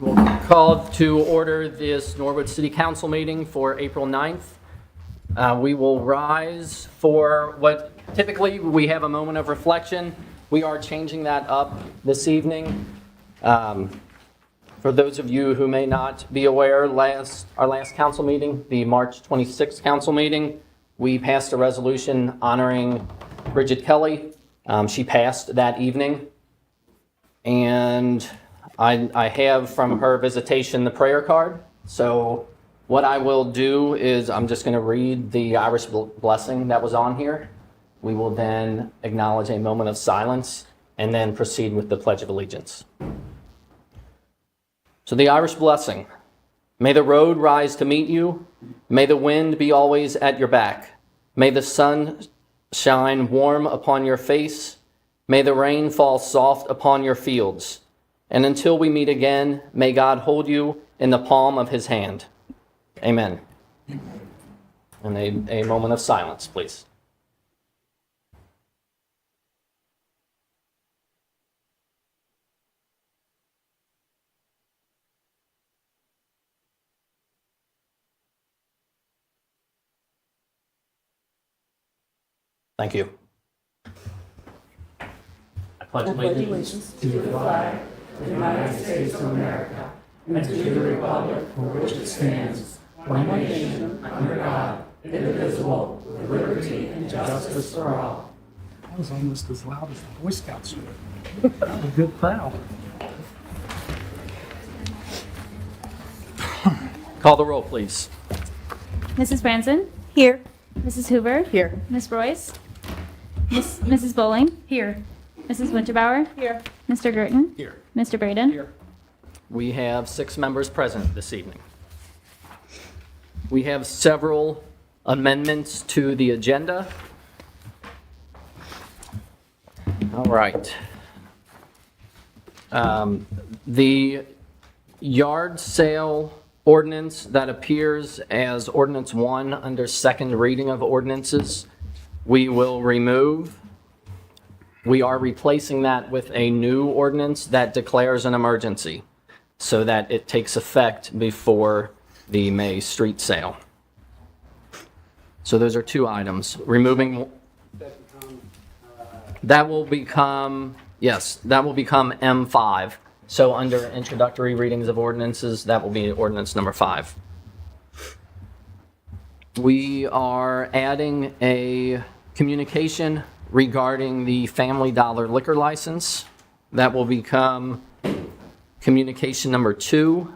We'll call to order this Norwood City Council meeting for April 9th. We will rise for what typically we have a moment of reflection. We are changing that up this evening. For those of you who may not be aware, our last council meeting, the March 26th council meeting, we passed a resolution honoring Bridget Kelly. She passed that evening. And I have from her visitation the prayer card. So what I will do is I'm just going to read the Irish blessing that was on here. We will then acknowledge a moment of silence and then proceed with the Pledge of Allegiance. So the Irish blessing. May the road rise to meet you. May the wind be always at your back. May the sun shine warm upon your face. May the rain fall soft upon your fields. And until we meet again, may God hold you in the palm of his hand. Amen. And a moment of silence, please. Thank you. I pledge allegiance to the flag of the United States of America and to the republic for which it stands, one nation, under God, indivisible, with liberty and justice for all. That was almost as loud as the Boy Scouts were. That was a good crowd. Call the roll, please. Mrs. Branson? Here. Mrs. Hoover? Here. Ms. Royce? Mrs. Bowling? Here. Mrs. Winterbauer? Here. Mr. Girton? Here. Mr. Braden? Here. We have 6 members present this evening. We have several amendments to the agenda. All right. The yard sale ordinance that appears as ordinance 1 under second reading of ordinances, we will remove. We are replacing that with a new ordinance that declares an emergency so that it takes effect before the May street sale. So those are 2 items. Removing, that will become M5. So under introductory readings of ordinances, that will be ordinance number 5. We are adding a communication regarding the Family Dollar liquor license. That will become communication number 2.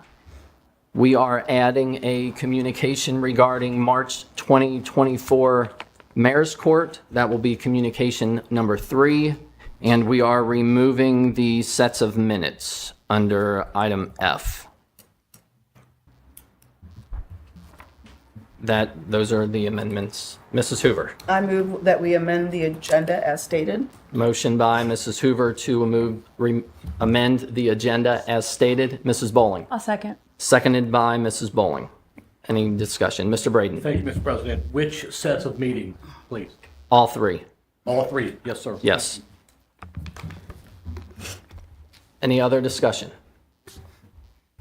We are adding a communication regarding March 2024 Mayor's Court. That will be communication number 3. And we are removing the sets of minutes under item F. Those are the amendments. Mrs. Hoover. I move that we amend the agenda as stated. Motion by Mrs. Hoover to amend the agenda as stated. Mrs. Bowling. I'll second. Seconded by Mrs. Bowling. Any discussion? Mr. Braden. Thank you, Mr. President. Which sets of meeting, please? All 3. All 3? Yes, sir. Yes. Any other discussion?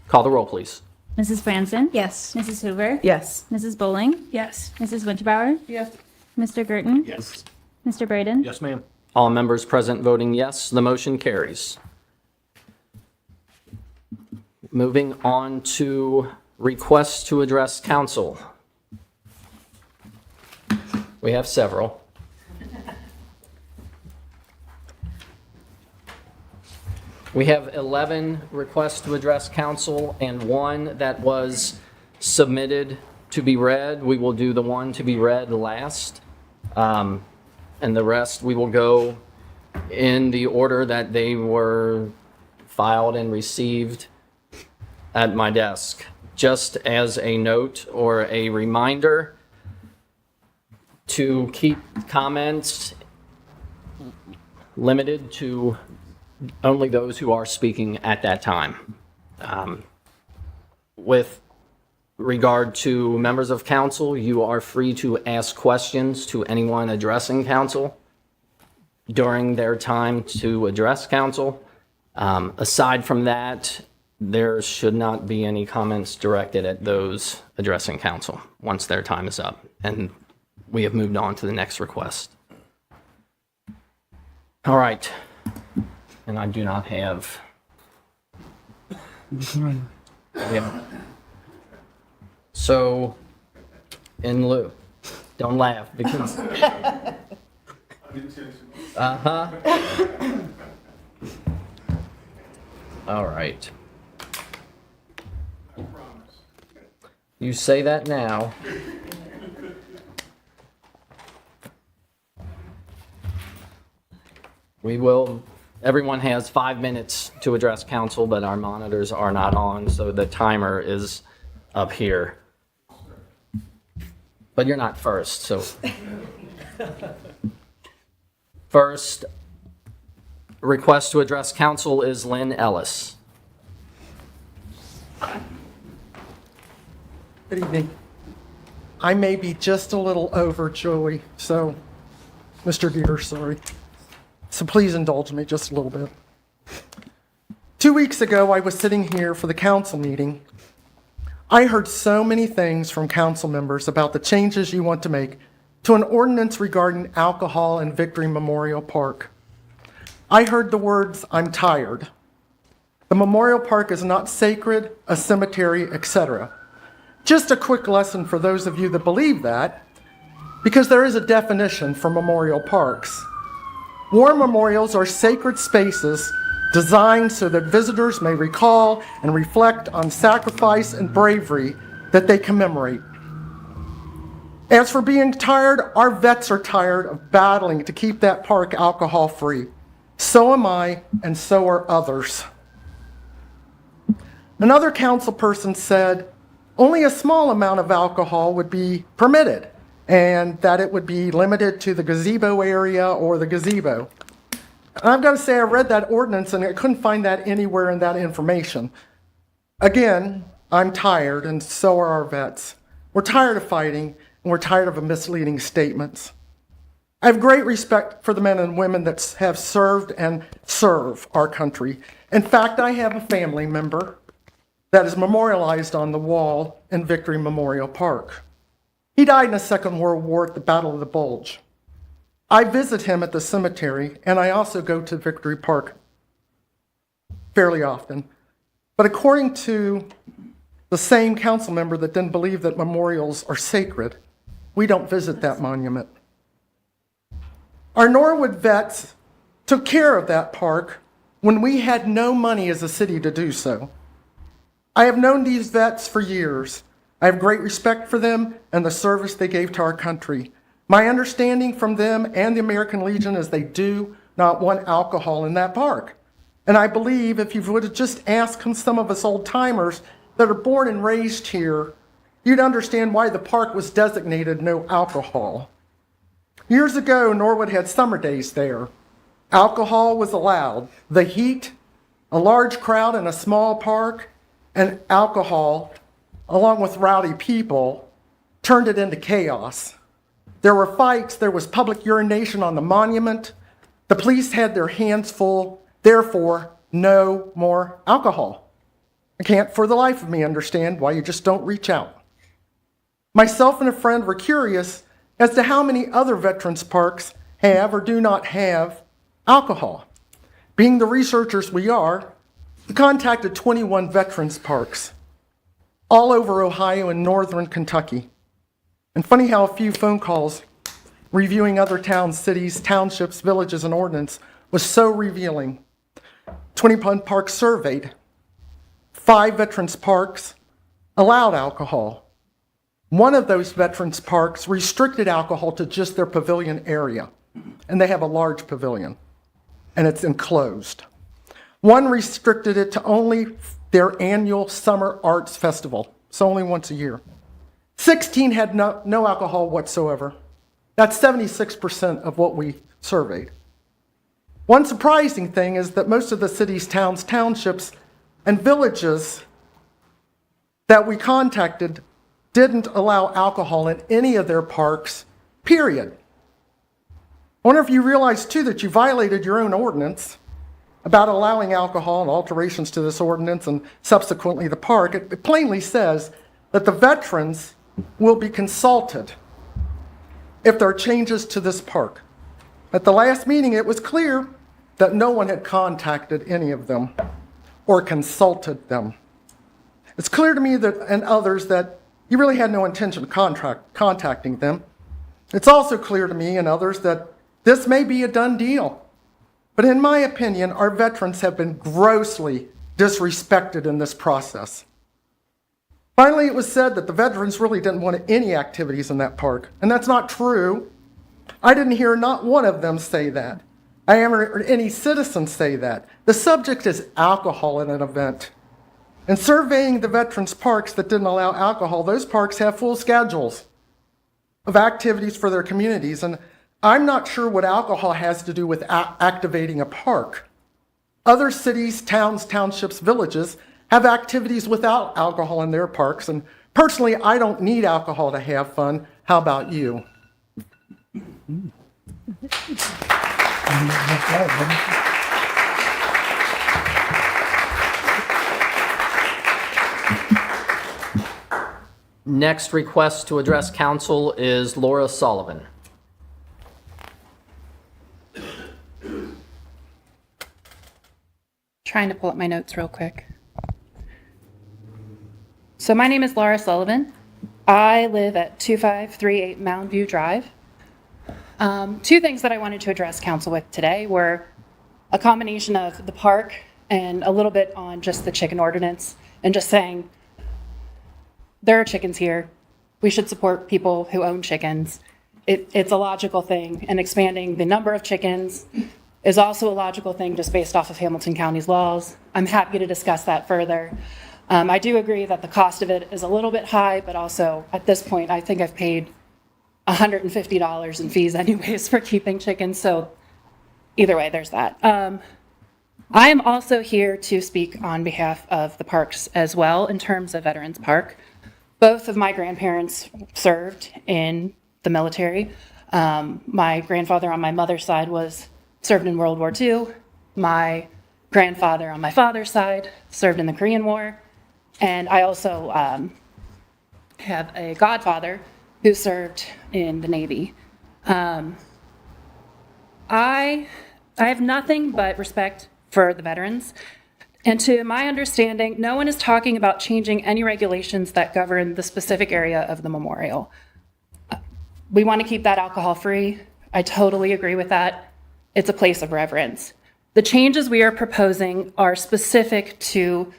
Call the roll, please. Mrs. Branson? Yes. Mrs. Hoover? Yes. Mrs. Bowling? Yes. Mrs. Winterbauer? Yes. Mr. Girton? Yes. Mr. Braden? Yes, ma'am. All members present voting yes, the motion carries. Moving on to requests to address council. We have several. We have 11 requests to address council and 1 that was submitted to be read. We will do the one to be read last. And the rest we will go in the order that they were filed and received at my desk. Just as a note or a reminder to keep comments limited to only those who are speaking at that time. With regard to members of council, you are free to ask questions to anyone addressing council during their time to address council. Aside from that, there should not be any comments directed at those addressing council once their time is up. And we have moved on to the next request. All right. And I do not have. Yeah. So, in lieu, don't laugh because. All right. You say that now. We will, everyone has 5 minutes to address council, but our monitors are not on, so the timer is up here. But you're not first, so. First request to address council is Lynn Ellis. Good evening. I may be just a little overjoyed, so, Mr. Deere, sorry. So please indulge me just a little bit. 2 weeks ago, I was sitting here for the council meeting. I heard so many things from council members about the changes you want to make to an ordinance regarding alcohol in Victory Memorial Park. I heard the words, "I'm tired." The Memorial Park is not sacred, a cemetery, etc. Just a quick lesson for those of you that believe that, because there is a definition for memorial parks. War memorials are sacred spaces designed so that visitors may recall and reflect on sacrifice and bravery that they commemorate. As for being tired, our vets are tired of battling to keep that park alcohol-free. So am I, and so are others. Another council person said only a small amount of alcohol would be permitted, and that it would be limited to the gazebo area or the gazebo. And I've got to say, I read that ordinance and I couldn't find that anywhere in that information. Again, I'm tired, and so are our vets. We're tired of fighting, and we're tired of misleading statements. I have great respect for the men and women that have served and serve our country. In fact, I have a family member that is memorialized on the wall in Victory Memorial Park. He died in the Second World War at the Battle of the Bulge. I visit him at the cemetery, and I also go to Victory Park fairly often. But according to the same council member that didn't believe that memorials are sacred, we don't visit that monument. Our Norwood vets took care of that park when we had no money as a city to do so. I have known these vets for years. I have great respect for them and the service they gave to our country. My understanding from them and the American Legion is they do not want alcohol in that park. And I believe if you would have just asked some of us old timers that are born and raised here, you'd understand why the park was designated no alcohol. Years ago, Norwood had summer days there. Alcohol was allowed. The heat, a large crowd in a small park, and alcohol, along with rowdy people, turned it into chaos. There were fights, there was public urination on the monument. The police had their hands full, therefore, no more alcohol. I can't for the life of me understand why you just don't reach out. Myself and a friend were curious as to how many other veterans parks have or do not have alcohol. Being the researchers we are, we contacted 21 veterans parks all over Ohio and northern Kentucky. And funny how a few phone calls reviewing other towns, cities, townships, villages, and ordinance was so revealing. 21 parks surveyed. 5 veterans parks allowed alcohol. One of those veterans parks restricted alcohol to just their pavilion area. And they have a large pavilion, and it's enclosed. One restricted it to only their annual summer arts festival, so only once a year. 16 had no alcohol whatsoever. That's 76% of what we surveyed. One surprising thing is that most of the cities, towns, townships, and villages that we contacted didn't allow alcohol in any of their parks, period. I wonder if you realize, too, that you violated your own ordinance about allowing alcohol and alterations to this ordinance and subsequently the park, it plainly says that the veterans will be consulted if there are changes to this park. At the last meeting, it was clear that no one had contacted any of them or consulted them. It's clear to me that, and others, that you really had no intention of contacting them. It's also clear to me and others that this may be a done deal. But in my opinion, our veterans have been grossly disrespected in this process. Finally, it was said that the veterans really didn't want any activities in that park, and that's not true. I didn't hear not one of them say that. I haven't heard any citizen say that. The subject is alcohol at an event. And surveying the veterans' parks that didn't allow alcohol, those parks have full schedules of activities for their communities, and I'm not sure what alcohol has to do with activating a park. Other cities, towns, townships, villages have activities without alcohol in their parks, and personally, I don't need alcohol to have fun. How about you? Next request to address council is Laura Sullivan. Trying to pull up my notes real quick. So my name is Laura Sullivan. I live at 2538 Mound View Drive. Two things that I wanted to address council with today were a combination of the park and a little bit on just the chicken ordinance and just saying there are chickens here. We should support people who own chickens. It's a logical thing, and expanding the number of chickens is also a logical thing just based off of Hamilton County's laws. I'm happy to discuss that further. I do agree that the cost of it is a little bit high, but also at this point, I think I've paid $150 in fees anyways for keeping chickens. So either way, there's that. I am also here to speak on behalf of the parks as well in terms of Veterans Park. Both of my grandparents served in the military. My grandfather on my mother's side served in World War II. My grandfather on my father's side served in the Korean War. And I also have a godfather who served in the Navy. I have nothing but respect for the veterans. And to my understanding, no one is talking about changing any regulations that govern the specific area of the memorial. We want to keep that alcohol free. I totally agree with that. It's a place of reverence. The changes we are proposing are specific to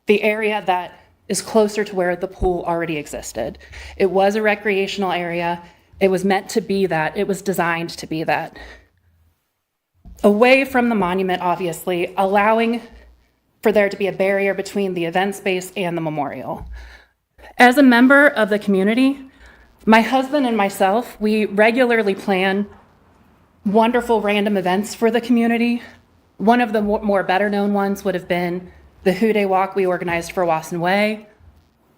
the area that is closer to where the pool already existed. It was a recreational area. It was meant to be that. It was designed to be that. Away from the monument, obviously, allowing for there to be a barrier between the event space and the memorial. As a member of the community, my husband and myself, we regularly plan wonderful random events for the community. One of the more better known ones would have been the Who Day Walk we organized for Wasson Way.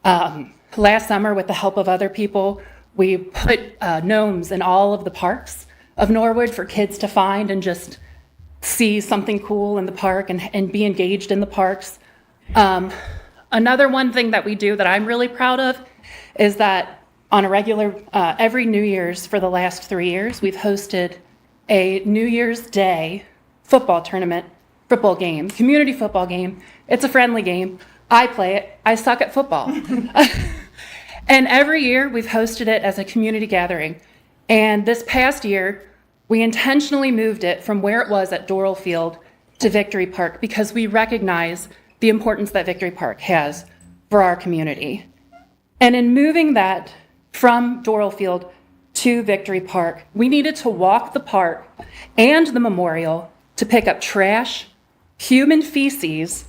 Last summer, with the help of other people, we put gnomes in all of the parks of Norwood for kids to find and just see something cool in the park and be engaged in the parks. Another one thing that we do that I'm really proud of is that on a regular, every New Year's for the last 3 years, we've hosted a New Year's Day football tournament, football game, community football game. It's a friendly game. I play it. I suck at football. And every year we've hosted it as a community gathering. And this past year, we intentionally moved it from where it was at Doral Field to Victory Park because we recognize the importance that Victory Park has for our community. And in moving that from Doral Field to Victory Park, we needed to walk the park and the memorial to pick up trash, human feces,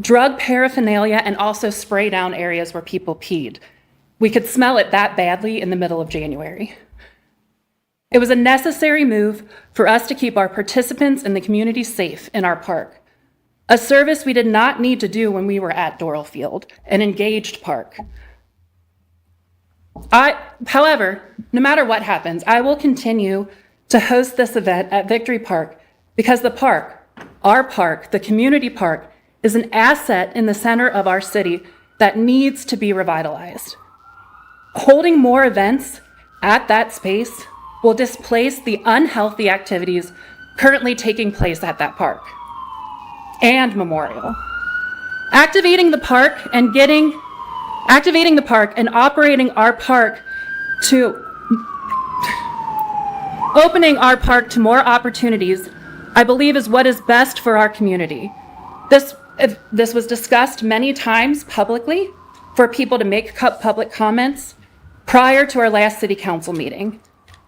drug paraphernalia, and also spray down areas where people peed. We could smell it that badly in the middle of January. It was a necessary move for us to keep our participants and the community safe in our park, a service we did not need to do when we were at Doral Field, an engaged park. However, no matter what happens, I will continue to host this event at Victory Park because the park, our park, the community park, is an asset in the center of our city that needs to be revitalized. Holding more events at that space will displace the unhealthy activities currently taking place at that park and memorial. Activating the park and operating our park to opening our park to more opportunities, I believe, is what is best for our community. This was discussed many times publicly for people to make public comments prior to our last city council meeting.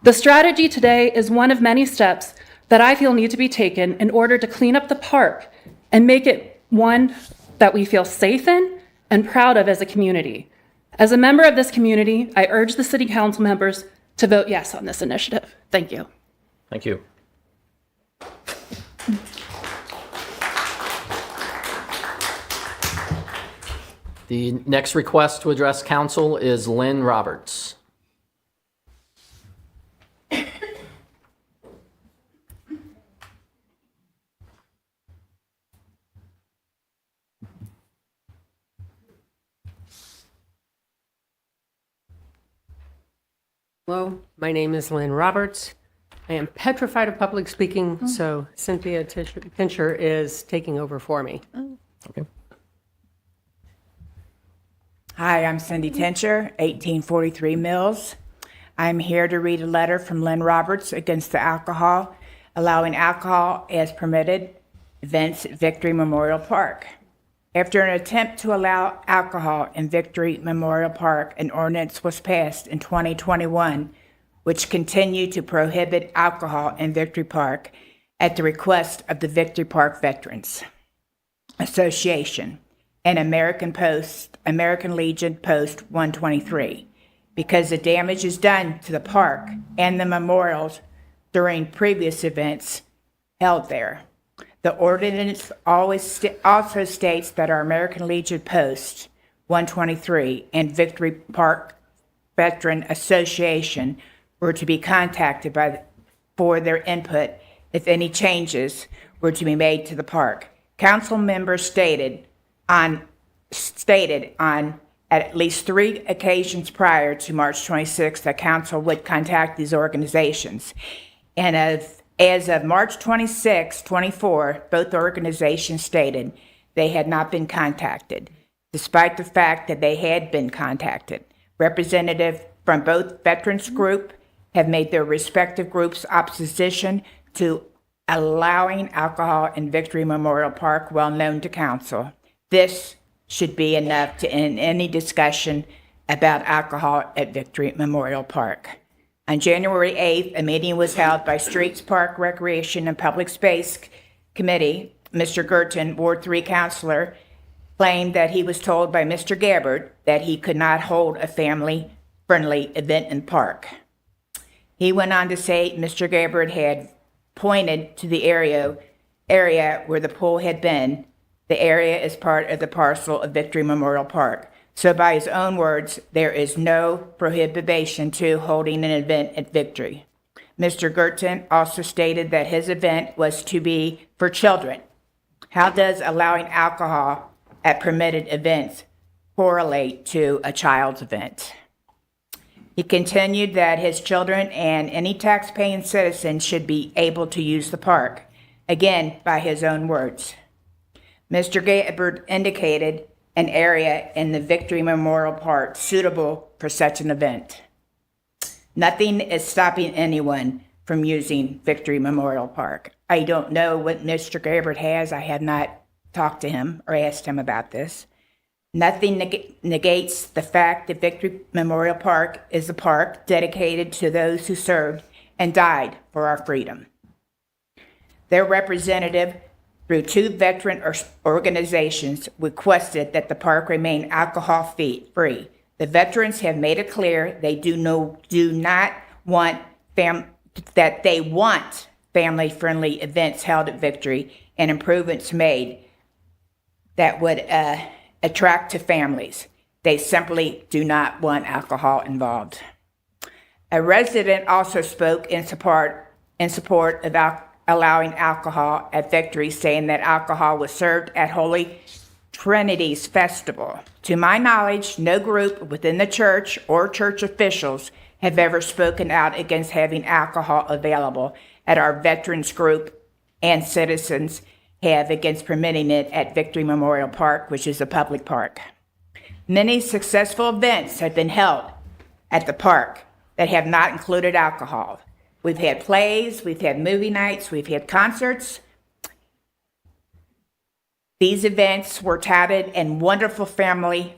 The strategy today is one of many steps that I feel need to be taken in order to clean up the park and make it one that we feel safe in and proud of as a community. As a member of this community, I urge the city council members to vote yes on this initiative. Thank you. Thank you. The next request to address council is Lynn Roberts. Hello, my name is Lynn Roberts. I am petrified of public speaking, so Cynthia Pincher is taking over for me. Okay. Hi, I'm Cindy Tincher, 1843 Mills. I'm here to read a letter from Lynn Roberts against the alcohol, allowing alcohol as permitted events at Victory Memorial Park. After an attempt to allow alcohol in Victory Memorial Park, an ordinance was passed in 2021 which continued to prohibit alcohol in Victory Park at the request of the Victory Park Veterans Association and American Legion Post 123, because the damage is done to the park and the memorials during previous events held there. The ordinance also states that our American Legion Post 123 and Victory Park Veteran Association were to be contacted for their input if any changes were to be made to the park. Council members stated on at least 3 occasions prior to March 26th that council would contact these organizations. And as of March 26, 24, both organizations stated they had not been contacted, despite the fact that they had been contacted. Representatives from both veterans group have made their respective groups' opposition to allowing alcohol in Victory Memorial Park well known to council. This should be enough to end any discussion about alcohol at Victory Memorial Park. On January 8th, a meeting was held by Streets, Park, Recreation, and Public Space Committee. Mr. Gerton, Ward 3 councilor, claimed that he was told by Mr. Gabbard that he could not hold a family-friendly event in park. He went on to say Mr. Gabbard had pointed to the area where the pool had been. The area is part of the parcel of Victory Memorial Park. So by his own words, there is no prohibition to holding an event at Victory. Mr. Gerton also stated that his event was to be for children. How does allowing alcohol at permitted events correlate to a child's event? He continued that his children and any tax-paying citizen should be able to use the park, again, by his own words. Mr. Gabbard indicated an area in the Victory Memorial Park suitable for such an event. Nothing is stopping anyone from using Victory Memorial Park. I don't know what Mr. Gabbard has. I have not talked to him or asked him about this. Nothing negates the fact that Victory Memorial Park is a park dedicated to those who served and died for our freedom. Their representative, through 2 veteran organizations, requested that the park remain alcohol-free. The veterans have made it clear they want family-friendly events held at Victory and improvements made that would attract to families. They simply do not want alcohol involved. A resident also spoke in support of allowing alcohol at Victory, saying that alcohol was served at Holy Trinity's festival. To my knowledge, no group within the church or church officials have ever spoken out against having alcohol available at our veterans group, and citizens have against permitting it at Victory Memorial Park, which is a public park. Many successful events have been held at the park that have not included alcohol. We've had plays, we've had movie nights, we've had concerts. These events were touted and wonderful family-friendly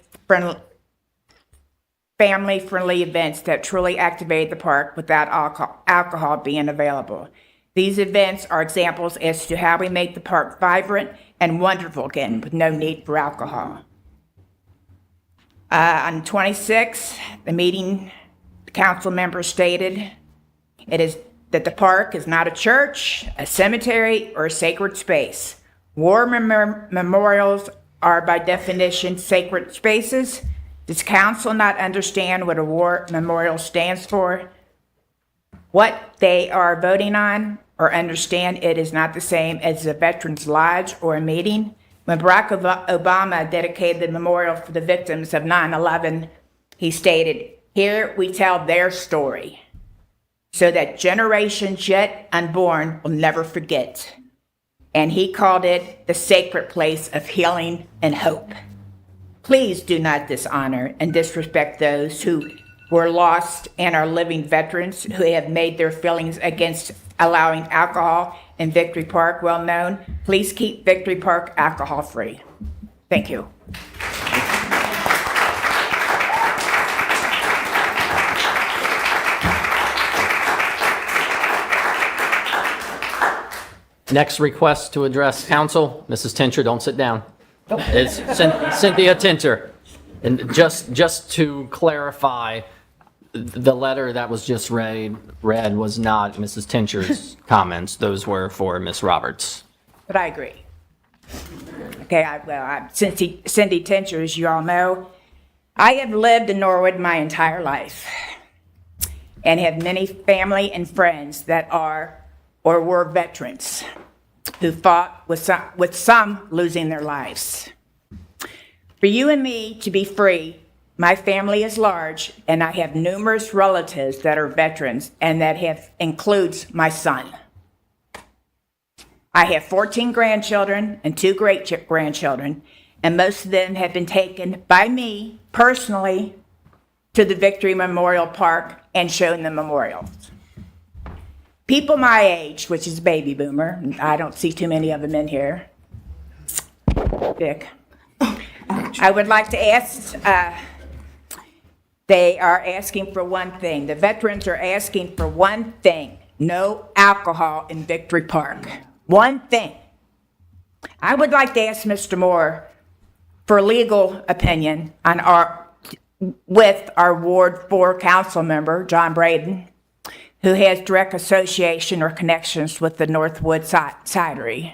events that truly activated the park without alcohol being available. These events are examples as to how we make the park vibrant and wonderful again with no need for alcohol. On 26th, the council member stated it is that the park is not a church, a cemetery, or a sacred space. War memorials are by definition sacred spaces. Does council not understand what a war memorial stands for? What they are voting on, or understand it is not the same as a veterans lodge or a meeting? When Barack Obama dedicated the memorial for the victims of 9/11, he stated, "Here we tell their story, so that generations yet unborn will never forget." And he called it the sacred place of healing and hope. Please do not dishonor and disrespect those who were lost and are living veterans who have made their feelings against allowing alcohol in Victory Park well known. Please keep Victory Park alcohol free. Thank you. Next request to address council, Mrs. Tincher, don't sit down. It's Cynthia Tincher. And just to clarify, the letter that was just read was not Mrs. Tincher's comments. Those were for Ms. Roberts. But I agree. Okay, I'm Cindy Tincher, as you all know. I have lived in Norwood my entire life and have many family and friends that are or were veterans who fought with some losing their lives. For you and me to be free, my family is large, and I have numerous relatives that are veterans, and that includes my son. I have 14 grandchildren and 2 great-grandchildren, and most of them have been taken by me personally to the Victory Memorial Park and shown the memorials. People my age, which is baby boomer, and I don't see too many of them in here. Dick. I would like to ask, they are asking for one thing. The veterans are asking for one thing: no alcohol in Victory Park. One thing. I would like to ask Mr. Moore for a legal opinion on with our Ward 4 council member, John Braden, who has direct association or connections with the Norwood Cidery,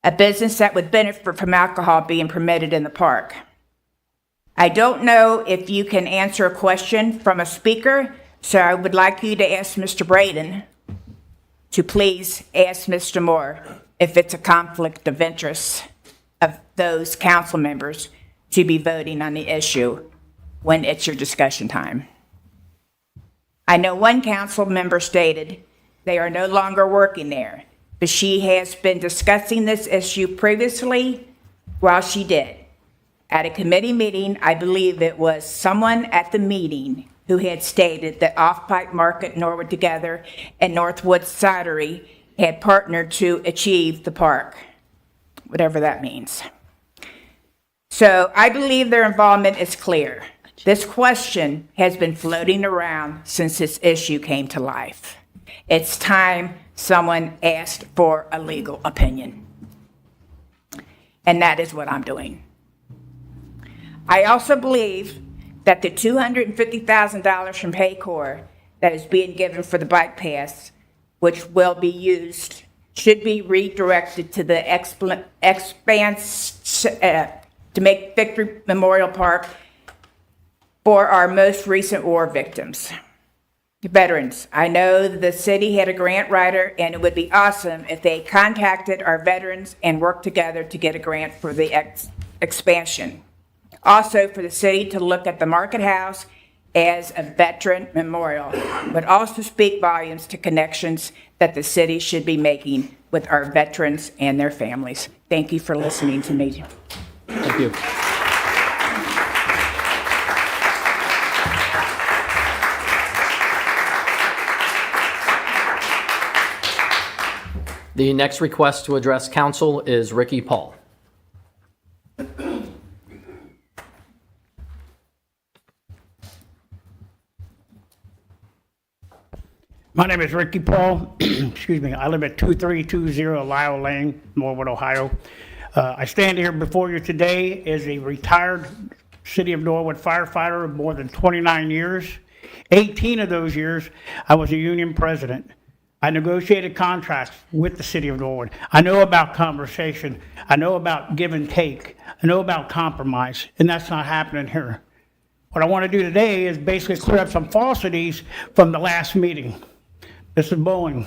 a business that would benefit from alcohol being permitted in the park. I don't know if you can answer a question from a speaker, so I would like you to ask Mr. Braden to please ask Mr. Moore if it's a conflict of interest of those council members to be voting on the issue when it's your discussion time. I know one council member stated they are no longer working there, but she has been discussing this issue previously while she did. At a committee meeting, I believe it was someone at the meeting who had stated that Off-Pike Market, Norwood Together, and Norwood Cidery had partnered to achieve the park, whatever that means. So I believe their involvement is clear. This question has been floating around since this issue came to life. It's time someone asked for a legal opinion. And that is what I'm doing. I also believe that the $250,000 from Paycor that is being given for the bike pass, which will be used, should be redirected to the to make Victory Memorial Park for our most recent war victims. Veterans, I know the city had a grant writer, and it would be awesome if they contacted our veterans and worked together to get a grant for the expansion. Also, for the city to look at the Market House as a veteran memorial, but also speak volumes to connections that the city should be making with our veterans and their families. Thank you for listening to me. Thank you. The next request to address council is Ricky Paul. My name is Ricky Paul. Excuse me. I live at 2320 Lyle Lane, Norwood, Ohio. I stand here before you today as a retired City of Norwood firefighter of more than 29 years. 18 of those years, I was a union president. I negotiated contracts with the City of Norwood. I know about conversation. I know about give and take. I know about compromise, and that's not happening here. What I want to do today is basically clear up some falsities from the last meeting. Mrs. Bowen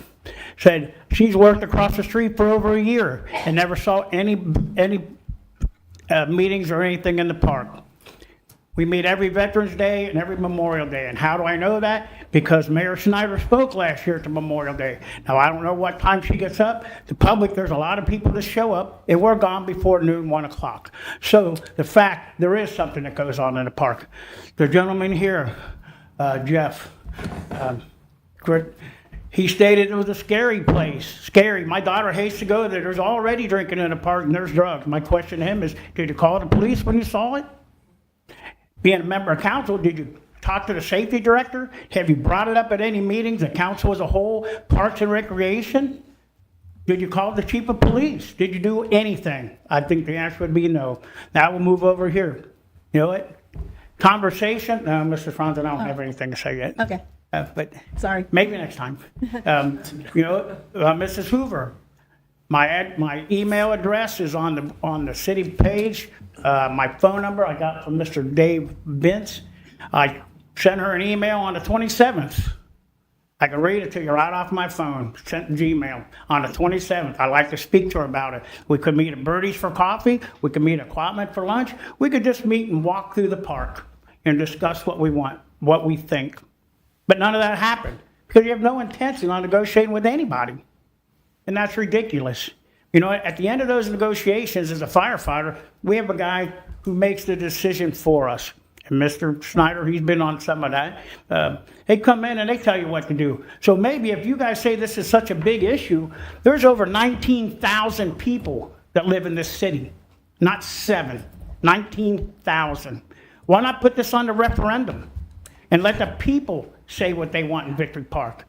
said she's worked across the street for over a year and never saw any meetings or anything in the park. We meet every Veterans Day and every Memorial Day. And how do I know that? Because Mayor Snyder spoke last year to Memorial Day. Now, I don't know what time she gets up. The public, there's a lot of people that show up, and we're gone before noon, 1 o'clock. So the fact, there is something that goes on in the park. The gentleman here, Jeff, he stated it was a scary place. Scary. My daughter hates to go there. There's already drinking in the park, and there's drugs. My question to him is, did you call the police when you saw it? Being a member of council, did you talk to the safety director? Have you brought it up at any meetings, the council as a whole, Parks and Recreation? Did you call the chief of police? Did you do anything? I think the answer would be no. Now we'll move over here. You know what? Conversation, Mr. Franz, I don't have anything to say yet. Okay. But Sorry. maybe next time. Mrs. Hoover, my email address is on the city page. My phone number I got from Mr. Dave Vince. I sent her an email on the 27th. I can read it to you right off my phone. Sent Gmail on the 27th. I'd like to speak to her about it. We could meet at Birdie's for coffee. We could meet at Quatman for lunch. We could just meet and walk through the park and discuss what we want, what we think. But none of that happened because you have no intention on negotiating with anybody. And that's ridiculous. You know, at the end of those negotiations, as a firefighter, we have a guy who makes the decision for us. And Mr. Snyder, he's been on some of that. They come in and they tell you what to do. So maybe if you guys say this is such a big issue, there's over 19,000 people that live in this city. Not 7, 19,000. Why not put this on the referendum and let the people say what they want in Victory Park?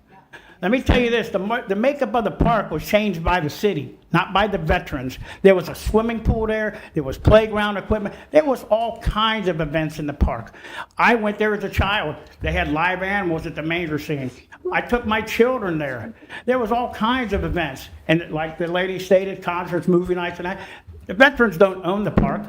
Let me tell you this, the makeup of the park was changed by the city, not by the veterans. There was a swimming pool there was playground equipment, there was all kinds of events in the park. I went there as a child. They had live animals at the manger scene. I took my children there. There was all kinds of events. And like the lady stated, concerts, movie nights and that. The veterans don't own the park.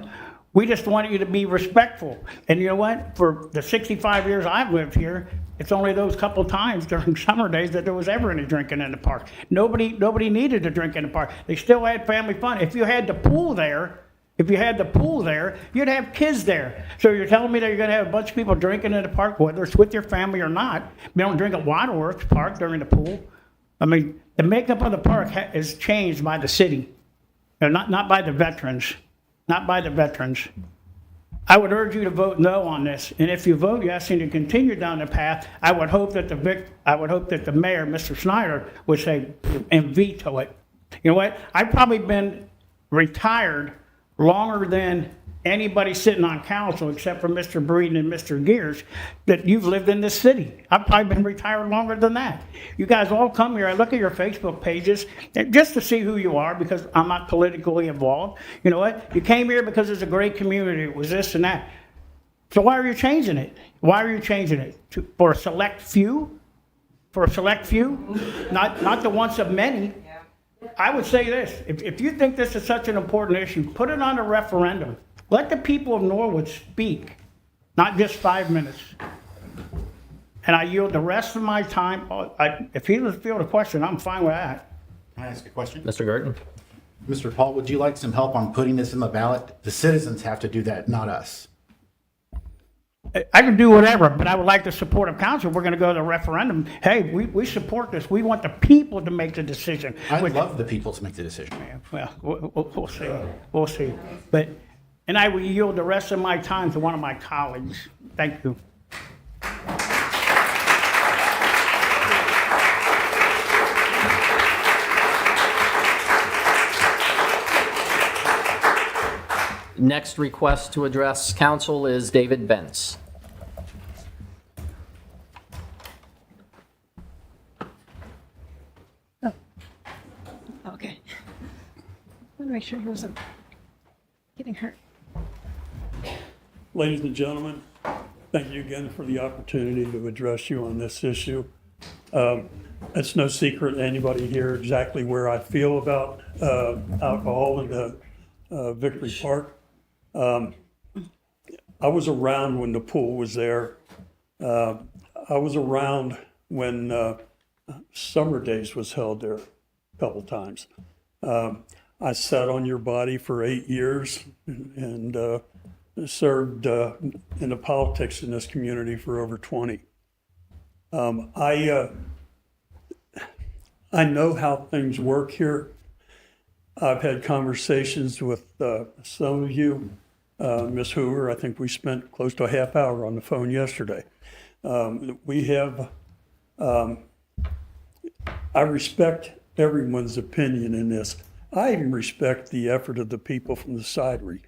We just want you to be respectful. And you know what? For the 65 years I've lived here, it's only those couple times during summer days that there was ever any drinking in the park. Nobody needed to drink in the park. They still had family fun. If you had the pool there, you'd have kids there. So you're telling me that you're going to have a bunch of people drinking in the park, whether it's with your family or not. You don't drink at Waterworks Park during the pool. I mean, the makeup of the park is changed by the city, not by the veterans. Not by the veterans. I would urge you to vote no on this. And if you vote yes and you continue down the path, I would hope that the mayor, Mr. Snyder, would say and veto it. You know what? I've probably been retired longer than anybody sitting on council except for Mr. Breeden and Mr. Gears that you've lived in this city. I've probably been retired longer than that. You guys all come here. I look at your Facebook pages just to see who you are because I'm not politically involved. You know what? You came here because it's a great community. It was this and that. So why are you changing it? Why are you changing it? For a select few? For a select few? Not the once of many. I would say this. If you think this is such an important issue, put it on a referendum. Let the people of Norwood speak, not just 5 minutes. and I yield the rest of my time. If he doesn't feel the question, I'm fine with that. Can I ask a question? Mr. Girton? Mr. Paul, would you like some help on putting this in the ballot? The citizens have to do that, not us. I can do whatever, but I would like the support of council. We're going to go to the referendum. Hey, we support this. We want the people to make the decision. I'd love the people to make the decision. Well, we'll see. We'll see. And I will yield the rest of my time to one of my colleagues. Thank you. Next request to address council is David Bentz. Okay. I want to make sure he wasn't getting hurt. Ladies and gentlemen, thank you again for the opportunity to address you on this issue. It's no secret to anybody here exactly where I feel about alcohol in the Victory Park. I was around when the pool was there. I was around when Summer Days was held there a couple times. I sat on your body for 8 years and served in the politics in this community for over 20. I know how things work here. I've had conversations with some of you. Ms. Hoover, I think we spent close to a half hour on the phone yesterday. We have, I respect everyone's opinion in this. I even respect the effort of the people from the Sidery,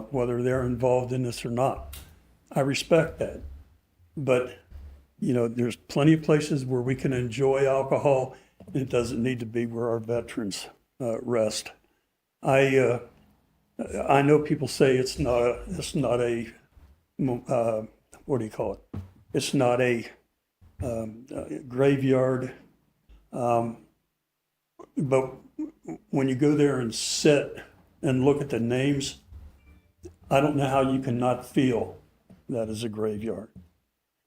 whether they're involved in this or not. I respect that. But, you know, there's plenty of places where we can enjoy alcohol. It doesn't need to be where our veterans rest. I know people say it's not a what do you call it? It's not a graveyard. But when you go there and sit and look at the names, I don't know how you can not feel that is a graveyard.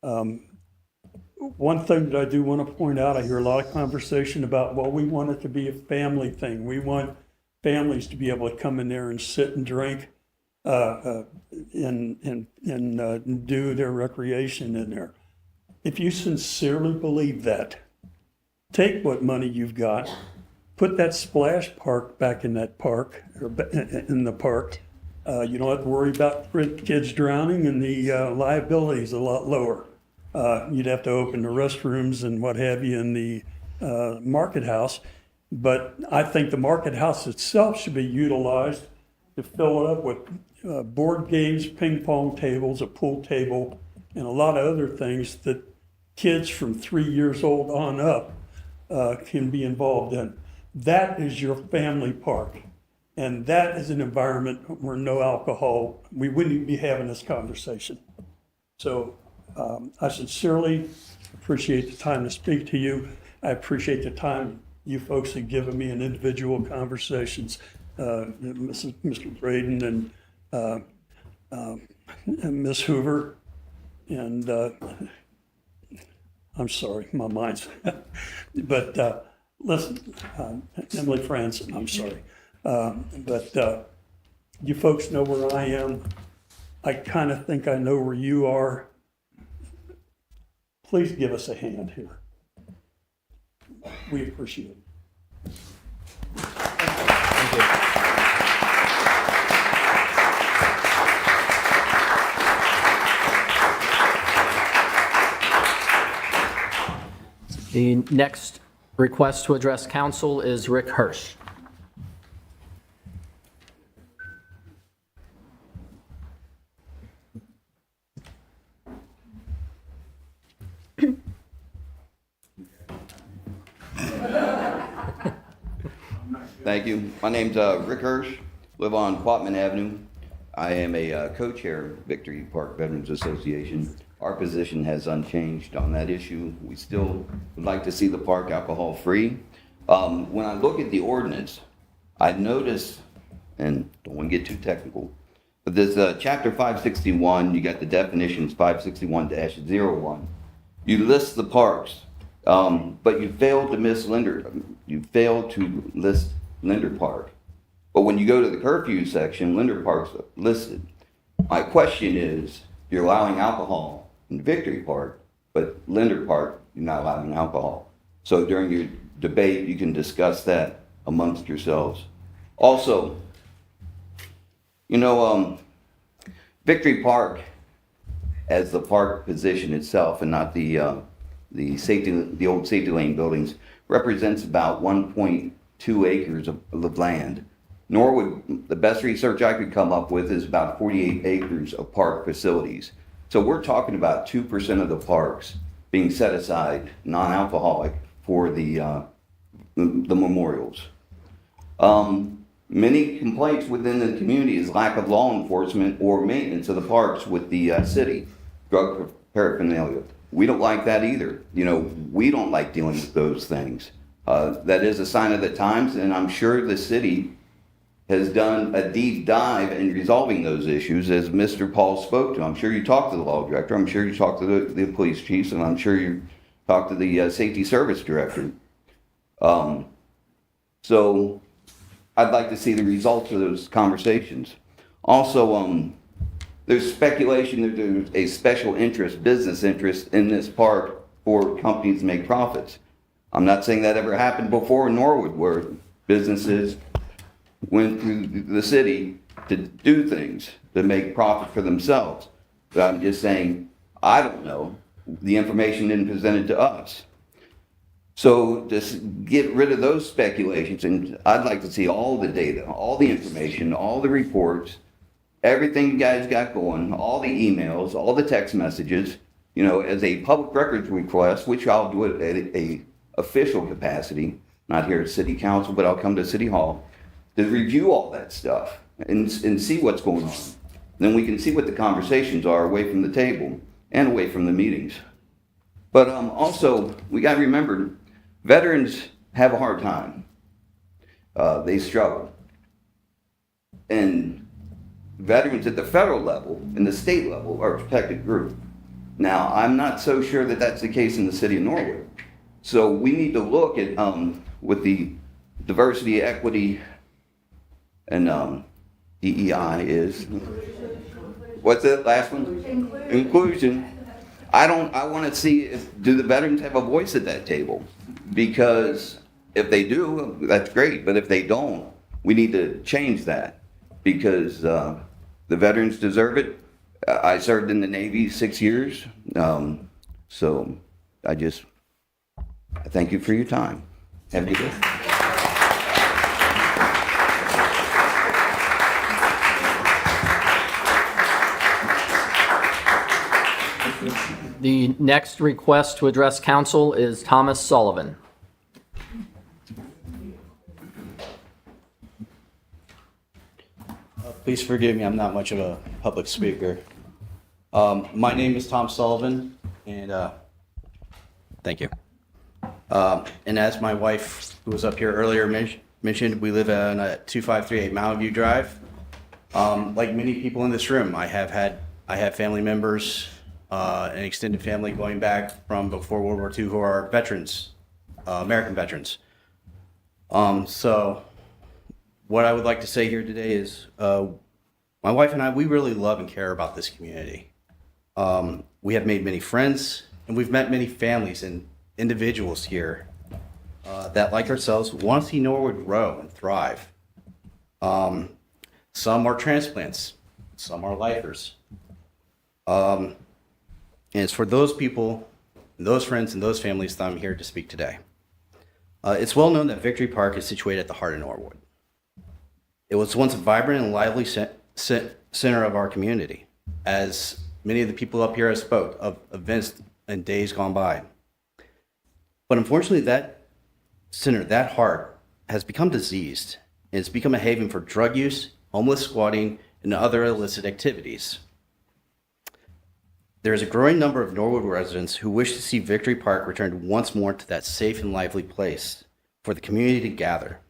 One thing that I do want to point out, I hear a lot of conversation about, well, we want it to be a family thing. We want families to be able to come in there and sit and drink and do their recreation in there. If you sincerely believe that, take what money you've got, put that splash park back in that park, or in the park. You don't have to worry about kids drowning, and the liability is a lot lower. You'd have to open the restrooms and what have you in the market house. But I think the market house itself should be utilized to fill it up with board games, ping pong tables, a pool table, and a lot of other things that kids from 3 years old on up can be involved in. That is your family park. And that is an environment where no alcohol, we wouldn't even be having this conversation. So I sincerely appreciate the time to speak to you. I appreciate the time you folks have given me in individual conversations, Mr. Braden and Ms. Hoover. And I'm sorry, my mind's, but listen, Emily Franson, I'm sorry. But you folks know where I am. I kind of think I know where you are. Please give us a hand here. We appreciate it. The next request to address council is Rick Hirsch. Thank you. My name's Rick Hirsch, live on Quatman Avenue. I am a co-chair of Victory Park Veterans Association. Our position has unchanged on that issue. We still would like to see the park alcohol-free. When I look at the ordinance, I notice, and don't want to get too technical, but this chapter 561, you got the definitions 561-01. You list the parks, but you failed to list Linder Park. But when you go to the curfew section, Linder Park's listed. My question is, you're allowing alcohol in Victory Park, but Linder Park, you're not allowing alcohol. So during your debate, you can discuss that amongst yourselves. Also, Victory Park, as the park position itself and not the old safety lane buildings, represents about 1.2 acres of land. Norwood, the best research I could come up with is about 48 acres of park facilities. So we're talking about 2% of the parks being set aside non-alcoholic for the memorials. Many complaints within the community is lack of law enforcement or maintenance of the parks with the city, drug paraphernalia. We don't like that either. We don't like dealing with those things. That is a sign of the times, and I'm sure the city has done a deep dive in resolving those issues, as Mr. Paul spoke to. I'm sure you talked to the law director, I'm sure you talked to the police chiefs, and I'm sure you talked to the safety service director. So I'd like to see the results of those conversations. Also, there's speculation that there's a special interest, business interest in this park for companies to make profits. I'm not saying that ever happened before in Norwood, where businesses went through the city to do things to make profit for themselves. But I'm just saying, I don't know. The information isn't presented to us. So just get rid of those speculations, and I'd like to see all the data, all the information, all the reports, everything you guys got going, all the emails, all the text messages, as a public records request, which I'll do it at a official capacity, not here at City Council, but I'll come to City Hall to review all that stuff and see what's going on. Then we can see what the conversations are away from the table and away from the meetings. But also, we got to remember, veterans have a hard time. They struggle. And veterans at the federal level and the state level are a protected group. Now, I'm not so sure that that's the case in the city of Norwood. So we need to look at what the diversity, equity, and DEI is. What's that last one? Inclusion. I want to see do the veterans have a voice at that table? Because if they do, that's great. But if they don't, we need to change that, because the veterans deserve it. I served in the Navy 6 years, so I thank you for your time. Have a good day. The next request to address council is Thomas Sullivan. Please forgive me, I'm not much of a public speaker. My name is Tom Sullivan, and thank you. And as my wife, who was up here earlier, mentioned, we live on 2538 Mountain View Drive. Like many people in this room, I have family members, an extended family going back from before World War II who are veterans, American veterans. So what I would like to say here today is my wife and I, we really love and care about this community. We have made many friends, and we've met many families and individuals here that, like ourselves, want to see Norwood grow and thrive. Some are transplants, some are lifers. And it's for those people, those friends, and those families that I'm here to speak today. It's well known that Victory Park is situated at the heart of Norwood. It was once a vibrant and lively center of our community, as many of the people up here have spoke of events and days gone by. But unfortunately, that center, that heart, has become diseased, and it's become a haven for drug use, homeless squatting, and other illicit activities. There is a growing number of Norwood residents who wish to see Victory Park returned once more to that safe and lively place for the community to gather.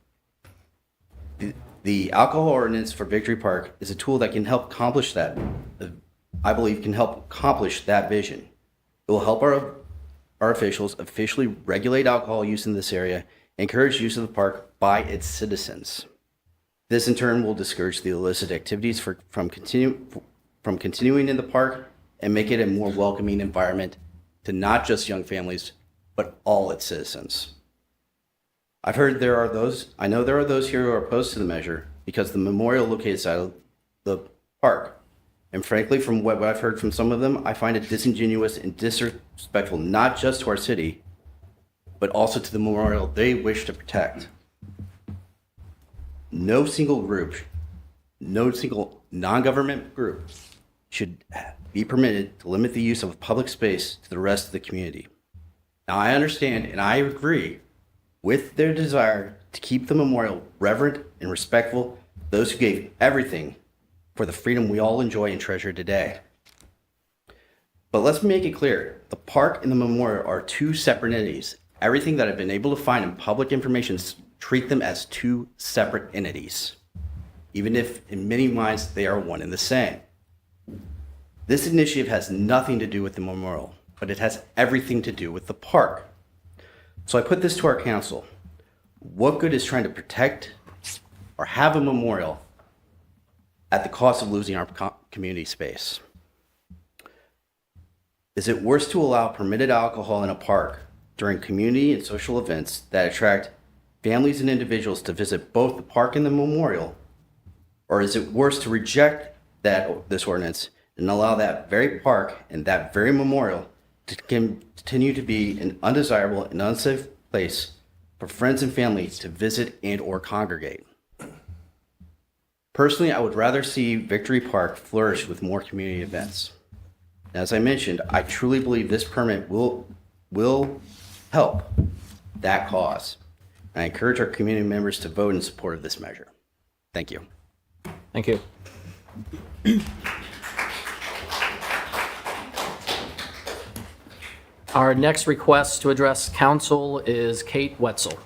The alcohol ordinance for Victory Park is a tool that can help accomplish that, I believe can help accomplish that vision. It will help our officials officially regulate alcohol use in this area and encourage use of the park by its citizens. This in turn will discourage the illicit activities from continuing in the park and make it a more welcoming environment to not just young families, but all its citizens. I know there are those here who are opposed to the measure because the memorial located outside of the park. And frankly, from what I've heard from some of them, I find it disingenuous and disrespectful not just to our city, but also to the memorial they wish to protect. No single group, no single non-government group should be permitted to limit the use of public space to the rest of the community. Now, I understand and I agree with their desire to keep the memorial reverent and respectful to those who gave everything for the freedom we all enjoy and treasure today. But let's make it clear, the park and the memorial are two separate entities. Everything that I've been able to find in public information treat them as two separate entities, even if in many minds they are one and the same. This initiative has nothing to do with the memorial, but it has everything to do with the park. So I put this to our council. What good is trying to protect or have a memorial at the cost of losing our community space? Is it worse to allow permitted alcohol in a park during community and social events that attract families and individuals to visit both the park and the memorial? Or is it worse to reject this ordinance and allow that very park and that very memorial to continue to be an undesirable and unsafe place for friends and families to visit and or congregate? Personally, I would rather see Victory Park flourish with more community events. As I mentioned, I truly believe this permit will help that cause. I encourage our community members to vote in support of this measure. Thank you. Thank you. Our next request to address council is Kate Wetzel.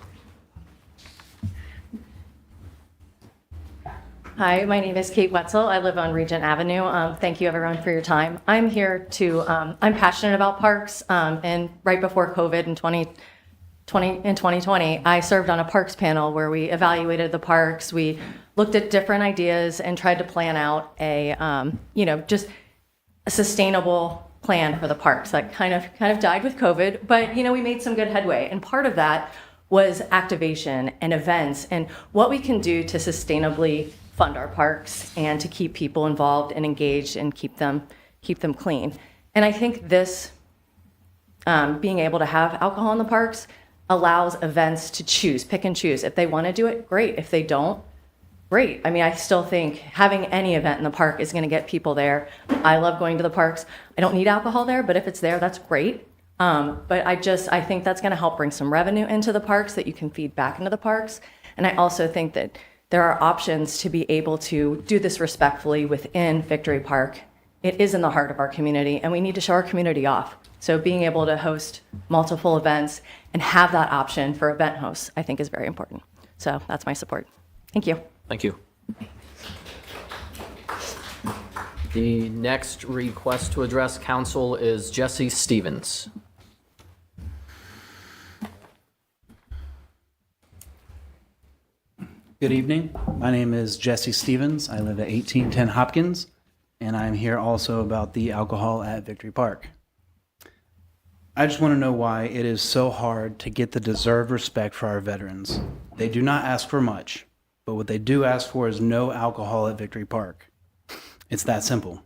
Hi, my name is Kate Wetzel. I live on Regent Avenue. Thank you everyone for your time. I'm here to, I'm passionate about parks, and right before COVID in 2020, I served on a parks panel where we evaluated the parks. We looked at different ideas and tried to plan out a, just a sustainable plan for the parks. That kind of died with COVID, but we made some good headway. And part of that was activation and events and what we can do to sustainably fund our parks and to keep people involved and engaged and keep them clean. And I think this, being able to have alcohol in the parks allows events to pick and choose. If they want to do it, great. If they don't, great. I mean, I still think having any event in the park is going to get people there. I love going to the parks. I don't need alcohol there, but if it's there, that's great. But I think that's going to help bring some revenue into the parks that you can feed back into the parks. And I also think that there are options to be able to do this respectfully within Victory Park. It is in the heart of our community, and we need to show our community off. So being able to host multiple events and have that option for event hosts, I think is very important. So that's my support. Thank you. Thank you. The next request to address council is Jesse Stevens. Good evening. My name is Jesse Stevens. I live at 1810 Hopkins, and I'm here also about the alcohol at Victory Park. I just want to know why it is so hard to get the deserved respect for our veterans. They do not ask for much, but what they do ask for is no alcohol at Victory Park. It's that simple.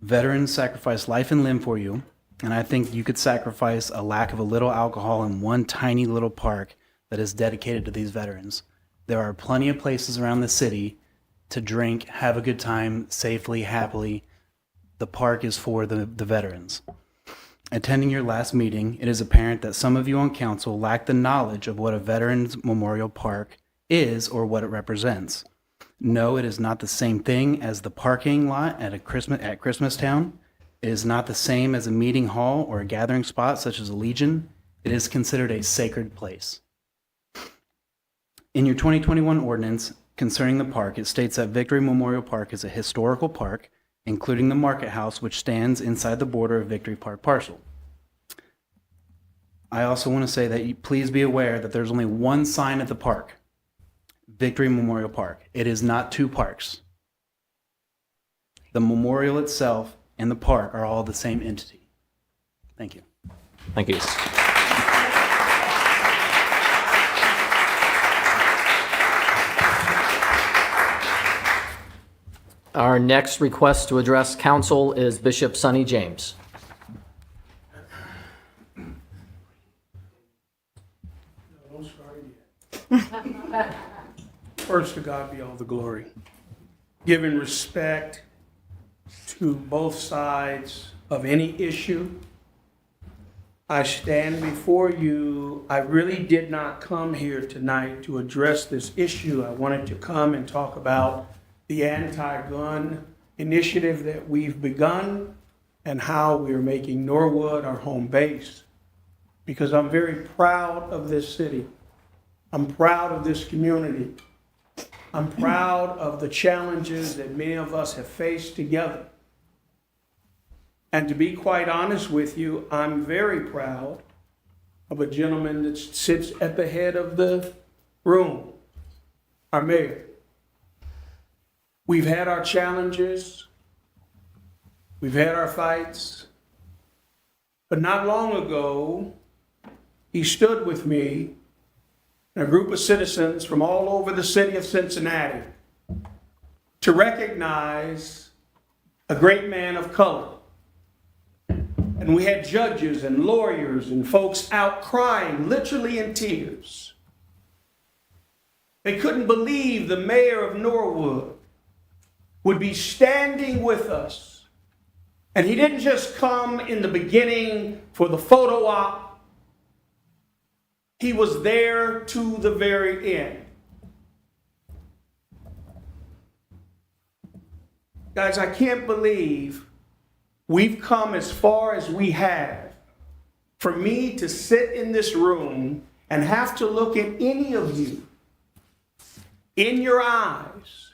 Veterans sacrifice life and limb for you, and I think you could sacrifice a lack of a little alcohol in one tiny little park that is dedicated to these veterans. There are plenty of places around the city to drink, have a good time, safely, happily. The park is for the veterans. Attending your last meeting, it is apparent that some of you on council lack the knowledge of what a Veterans Memorial Park is or what it represents. No, it is not the same thing as the parking lot at Christmastown. It is not the same as a meeting hall or a gathering spot such as a Legion. It is considered a sacred place. In your 2021 ordinance concerning the park, it states that Victory Memorial Park is a historical park, including the market house, which stands inside the border of Victory Park parcel. I also want to say that you please be aware that there's only one sign at the park, Victory Memorial Park. It is not two parks. The memorial itself and the park are all the same entity. Thank you. Thank you. Our next request to address council is Bishop Sonny James. First, to God be all the glory. Giving respect to both sides of any issue, I stand before you. I really did not come here tonight to address this issue. I wanted to come and talk about the anti-gun initiative that we've begun and how we're making Norwood our home base. Because I'm very proud of this city. I'm proud of this community. I'm proud of the challenges that many of us have faced together. And to be quite honest with you, I'm very proud of a gentleman that sits at the head of the room, our mayor. We've had our challenges, we've had our fights, but not long ago, he stood with me and a group of citizens from all over the city of Cincinnati to recognize a great man of color. And we had judges and lawyers and folks out crying, literally in tears. They couldn't believe the mayor of Norwood would be standing with us. And he didn't just come in the beginning for the photo op. He was there to the very end. Guys, I can't believe we've come as far as we have for me to sit in this room and have to look at any of you in your eyes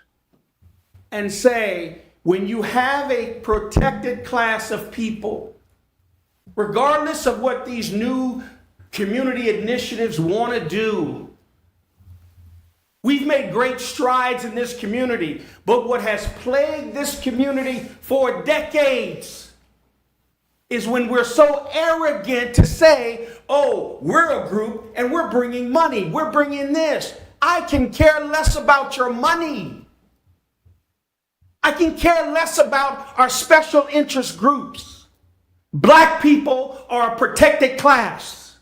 and say, when you have a protected class of people, regardless of what these new community initiatives want to do, we've made great strides in this community, but what has plagued this community for decades is when we're so arrogant to say, oh, we're a group and we're bringing money, we're bringing this. I can care less about your money. I can care less about our special interest groups. Black people are a protected class.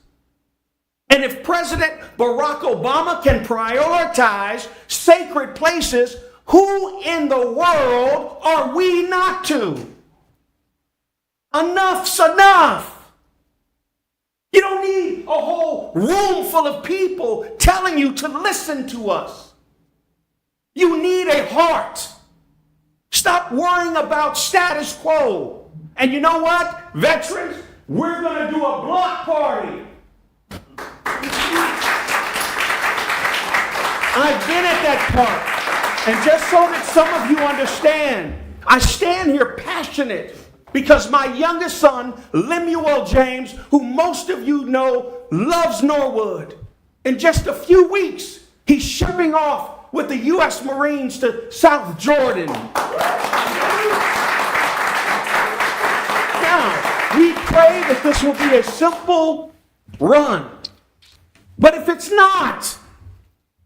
And if President Barack Obama can prioritize sacred places, who in the world are we not to? Enough's enough. You don't need a whole room full of people telling you to listen to us. You need a heart. Stop worrying about status quo. And you know what, veterans? We're going to do a block party. I've been at that park. And just so that some of you understand, I stand here passionate because my youngest son, Lemuel James, who most of you know loves Norwood, in just a few weeks, he's shipping off with the U.S. Marines to South Jordan. Now, we pray that this will be a simple run. But if it's not,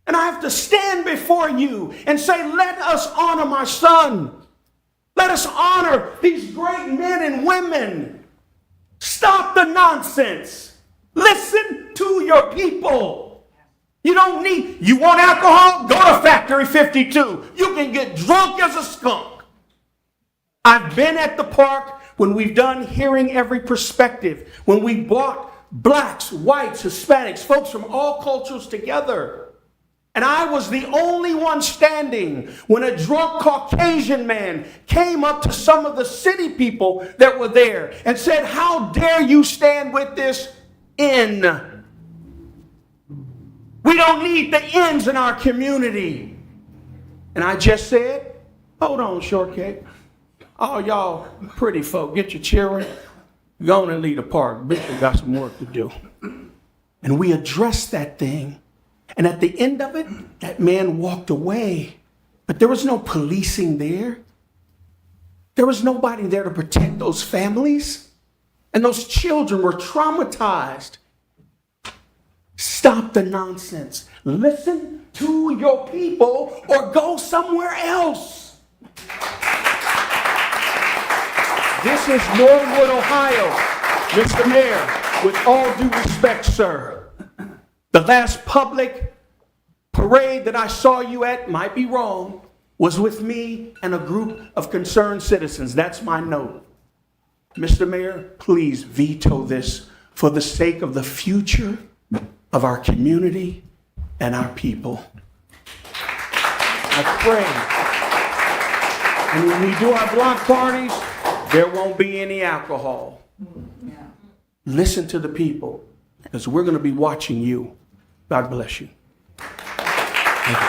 and I have to stand before you and say, let us honor my son. Let us honor these great men and women. Stop the nonsense. Listen to your people. You want alcohol? Go to Factory 52. You can get drunk as a skunk. I've been at the park when we've done hearing every perspective, when we brought blacks, whites, Hispanics, folks from all cultures together. And I was the only one standing when a drunk Caucasian man came up to some of the city people that were there and said, how dare you stand with this in? We don't need the ends in our community. And I just said, hold on, shortcake. Oh, y'all pretty folk, get your children. Go on and lead the park. Bishop got some work to do. And we addressed that thing. And at the end of it, that man walked away. But there was no policing there. There was nobody there to protect those families. And those children were traumatized. Stop the nonsense. Listen to your people or go somewhere else. This is Norwood, Ohio. Mr. Mayor, with all due respect, sir, the last public parade that I saw you at, might be wrong, was with me and a group of concerned citizens. That's my note. Mr. Mayor, please veto this for the sake of the future of our community and our people. I pray. And when we do our block parties, there won't be any alcohol. Listen to the people, because we're going to be watching you. God bless you. Thank you.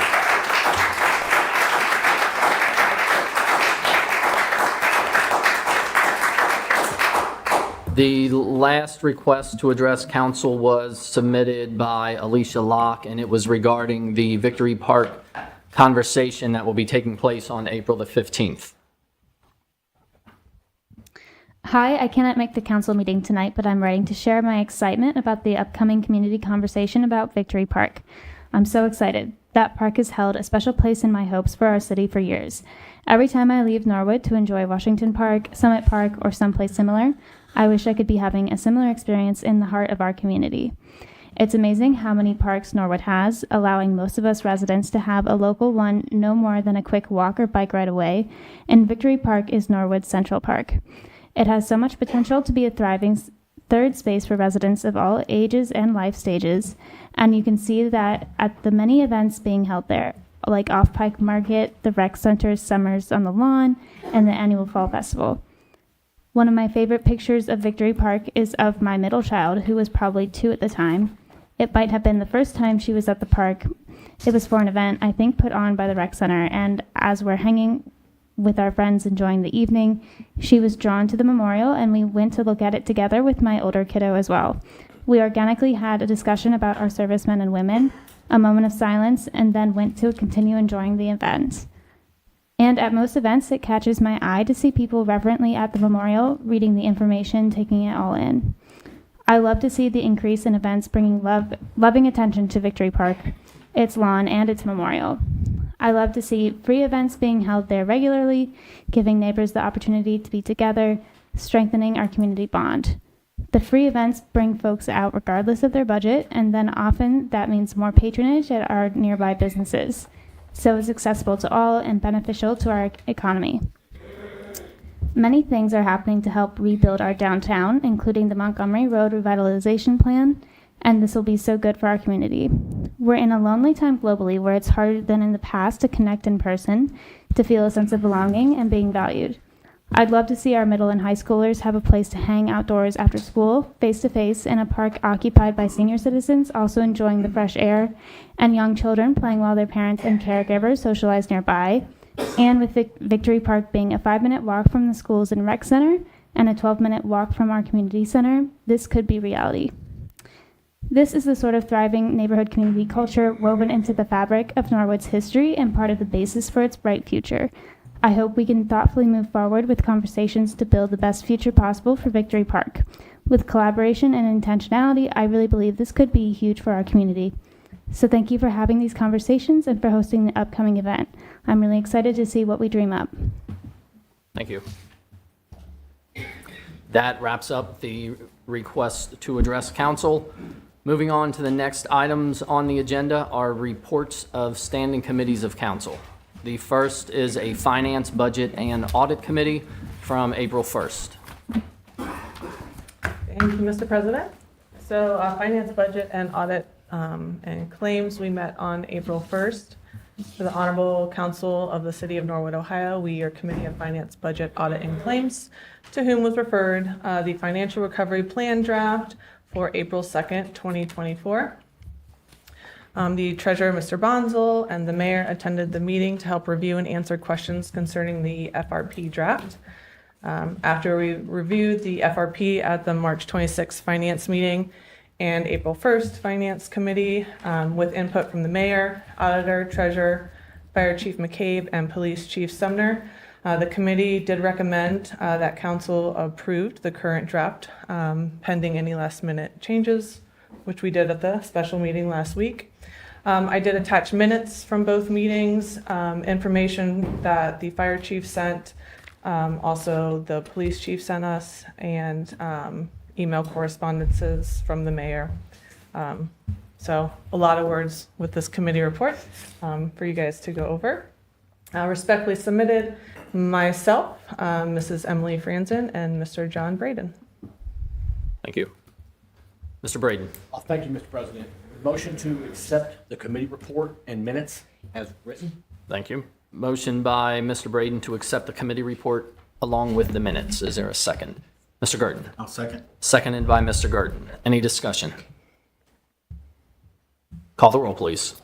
The last request to address council was submitted by Alicia Locke, and it was regarding the Victory Park conversation that will be taking place on April the 15th. Hi, I cannot make the council meeting tonight, but I'm writing to share my excitement about the upcoming community conversation about Victory Park. I'm so excited. That park has held a special place in my hopes for our city for years. Every time I leave Norwood to enjoy Washington Park, Summit Park, or someplace similar, I wish I could be having a similar experience in the heart of our community. It's amazing how many parks Norwood has, allowing most of us residents to have a local one no more than a quick walk or bike ride away, and Victory Park is Norwood's Central Park. It has so much potential to be a thriving third space for residents of all ages and life stages, and you can see that at the many events being held there, like Off-Pike Market, the Rec Center's Summers on the Lawn, and the annual Fall Festival. One of my favorite pictures of Victory Park is of my middle child, who was probably 2 at the time. It might have been the first time she was at the park. It was for an event, I think, put on by the Rec Center, and as we're hanging with our friends enjoying the evening, she was drawn to the memorial, and we went to look at it together with my older kiddo as well. We organically had a discussion about our servicemen and women, a moment of silence, and then went to continue enjoying the event. And at most events, it catches my eye to see people reverently at the memorial, reading the information, taking it all in. I love to see the increase in events bringing loving attention to Victory Park, its lawn, and its memorial. I love to see free events being held there regularly, giving neighbors the opportunity to be together, strengthening our community bond. The free events bring folks out regardless of their budget, and then often that means more patronage at our nearby businesses. So it's accessible to all and beneficial to our economy. Many things are happening to help rebuild our downtown, including the Montgomery Road revitalization plan, and this will be so good for our community. We're in a lonely time globally where it's harder than in the past to connect in person, to feel a sense of belonging and being valued. I'd love to see our middle and high schoolers have a place to hang outdoors after school, face-to-face, in a park occupied by senior citizens also enjoying the fresh air, and young children playing while their parents and caregivers socialize nearby, and with Victory Park being a 5-minute walk from the schools and rec center and a 12-minute walk from our community center, this could be reality. This is the sort of thriving neighborhood community culture woven into the fabric of Norwood's history and part of the basis for its bright future. I hope we can thoughtfully move forward with conversations to build the best future possible for Victory Park. With collaboration and intentionality, I really believe this could be huge for our community. So thank you for having these conversations and for hosting the upcoming event. I'm really excited to see what we dream up. Thank you. That wraps up the request to address council. Moving on to the next items on the agenda are reports of standing committees of council. The first is a Finance, Budget, and Audit Committee from April 1st. Thank you, Mr. President. So Finance, Budget, and Audit and Claims, we met on April 1st. For the Honorable Council of the City of Norwood, Ohio, we are Committee of Finance, Budget, Audit, and Claims, to whom was referred the Financial Recovery Plan draft for April 2nd, 2024. The Treasurer, Mr. Bonzel, and the Mayor attended the meeting to help review and answer questions concerning the FRP draft. After we reviewed the FRP at the March 26th Finance meeting and April 1st Finance Committee, with input from the mayor, auditor, treasurer, Fire Chief McCabe, and Police Chief Sumner, the committee did recommend that council approved the current draft pending any last-minute changes, which we did at the special meeting last week. I did attach minutes from both meetings, information that the fire chief sent, also the police chief sent us, and email correspondences from the mayor. So a lot of words with this committee report for you guys to go over. Respectfully submitted, myself, Mrs. Emily Franzen, and Mr. John Braden. Thank you. Mr. Braden. Thank you, Mr. President. Motion to accept the committee report and minutes as written. Thank you. Motion by Mr. Braden to accept the committee report along with the minutes. Is there a second? Mr. Garten. I'll second. Seconded by Mr. Garten. Any discussion? Call the roll, please.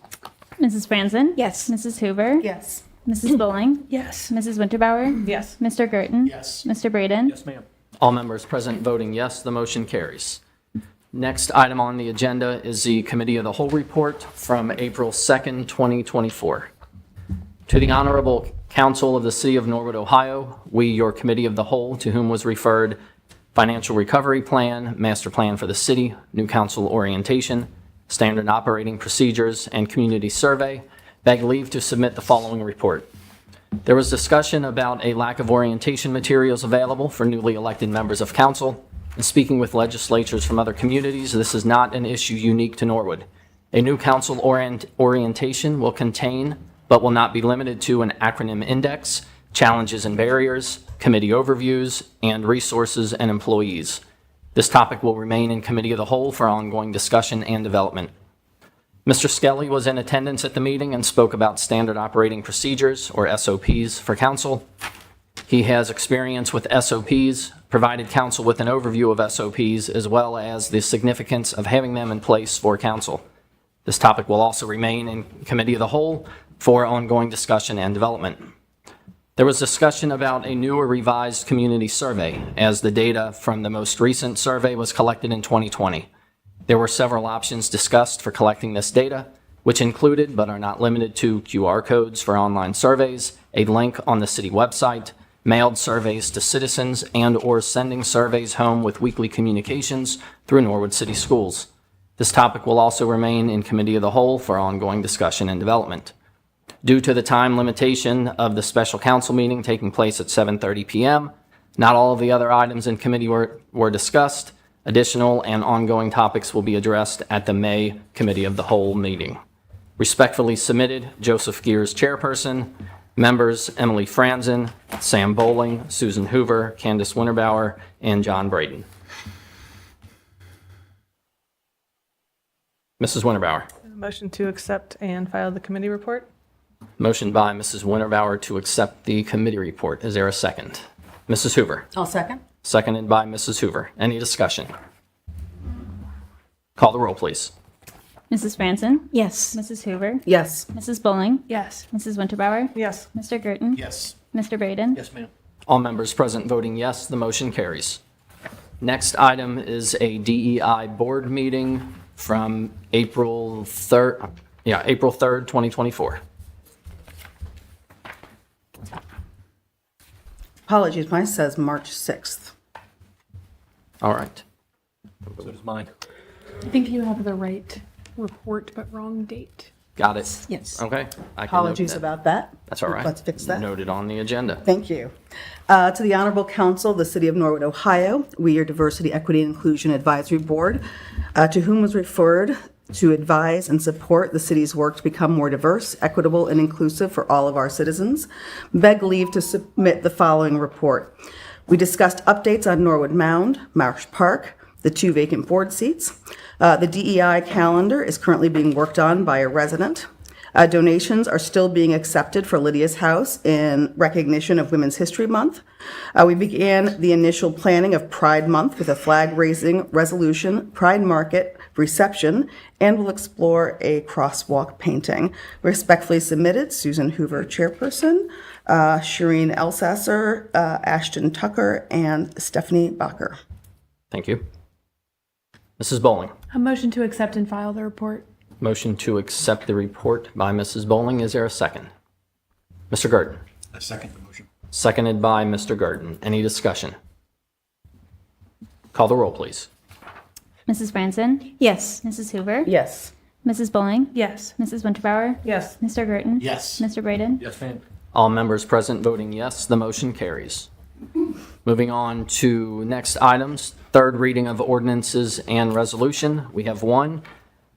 Mrs. Franzen? Yes. Mrs. Hoover? Yes. Mrs. Bowling? Yes. Mrs. Winterbauer? Yes. Mr. Gerton? Yes. Mr. Braden? Yes, ma'am. All members present voting yes, the motion carries. Next item on the agenda is the Committee of the Whole report from April 2nd, 2024. To the Honorable Council of the City of Norwood, Ohio, we, your Committee of the Whole, to whom was referred Financial Recovery Plan, Master Plan for the City, New Council Orientation, Standard Operating Procedures, and Community Survey, beg leave to submit the following report. There was discussion about a lack of orientation materials available for newly elected members of council. In speaking with legislatures from other communities, this is not an issue unique to Norwood. A new council orientation will contain, but will not be limited to, an acronym index, challenges and barriers, committee overviews, and resources and employees. This topic will remain in Committee of the Whole for ongoing discussion and development. Mr. Skelly was in attendance at the meeting and spoke about standard operating procedures, or SOPs, for council. He has experience with SOPs, provided council with an overview of SOPs, as well as the significance of having them in place for council. This topic will also remain in Committee of the Whole for ongoing discussion and development. There was discussion about a new or revised community survey, as the data from the most recent survey was collected in 2020. There were several options discussed for collecting this data, which included, but are not limited to, QR codes for online surveys, a link on the city website, mailed surveys to citizens, and/or sending surveys home with weekly communications through Norwood City Schools. This topic will also remain in Committee of the Whole for ongoing discussion and development. Due to the time limitation of the special council meeting taking place at 7:30 p.m., not all of the other items in committee were discussed. Additional and ongoing topics will be addressed at the May Committee of the Whole meeting. Respectfully submitted, Joseph Gears, Chairperson. Members Emily Franzen, Sam Bowling, Susan Hoover, Candace Winterbauer, and John Braden. Mrs. Winterbauer. Motion to accept and file the committee report. Motion by Mrs. Winterbauer to accept the committee report. Is there a second? Mrs. Hoover. I'll second. Seconded by Mrs. Hoover. Any discussion? Call the roll, please. Mrs. Franzen? Yes. Mrs. Hoover? Yes. Mrs. Bowling? Yes. Mrs. Winterbauer? Yes. Mr. Gerton? Yes. Mr. Braden? Yes, ma'am. All members present voting yes, the motion carries. Next item is a DEI board meeting from April 3rd, April 3rd, 2024. Apologies, mine says March 6th. All right. So does mine. I think you have the right report, but wrong date. Got it. Yes. Okay. I can note Apologies that. about that. That's all right. Let's fix that. Noted on the agenda. Thank you. To the Honorable Council of the City of Norwood, Ohio, we, your Diversity, Equity, and Inclusion Advisory Board, to whom was referred to advise and support the city's work to become more diverse, equitable, and inclusive for all of our citizens, beg leave to submit the following report. We discussed updates on Norwood Mound, Marsh Park, the 2 vacant board seats. The DEI calendar is currently being worked on by a resident. Donations are still being accepted for Lydia's House in recognition of Women's History Month. We began the initial planning of Pride Month with a flag-raising resolution, Pride Market, reception, and will explore a crosswalk painting. Respectfully submitted, Susan Hoover, Chairperson. Shireen Elsasser, Ashton Tucker, and Stephanie Bacher. Thank you. Mrs. Bowling. A motion to accept and file the report. Motion to accept the report by Mrs. Bowling. Is there a second? Mr. Gurdon. I second the motion. Seconded by Mr. Gurdon. Any discussion? Call the roll, please. Mrs. Franson? Yes. Mrs. Hoover? Yes. Mrs. Bowling? Yes. Mrs. Winterbauer? Yes. Mr. Gurdon? Yes. Mr. Braden? Yes, ma'am. All members present voting yes, the motion carries. Moving on to next items, third reading of ordinances and resolution. We have one.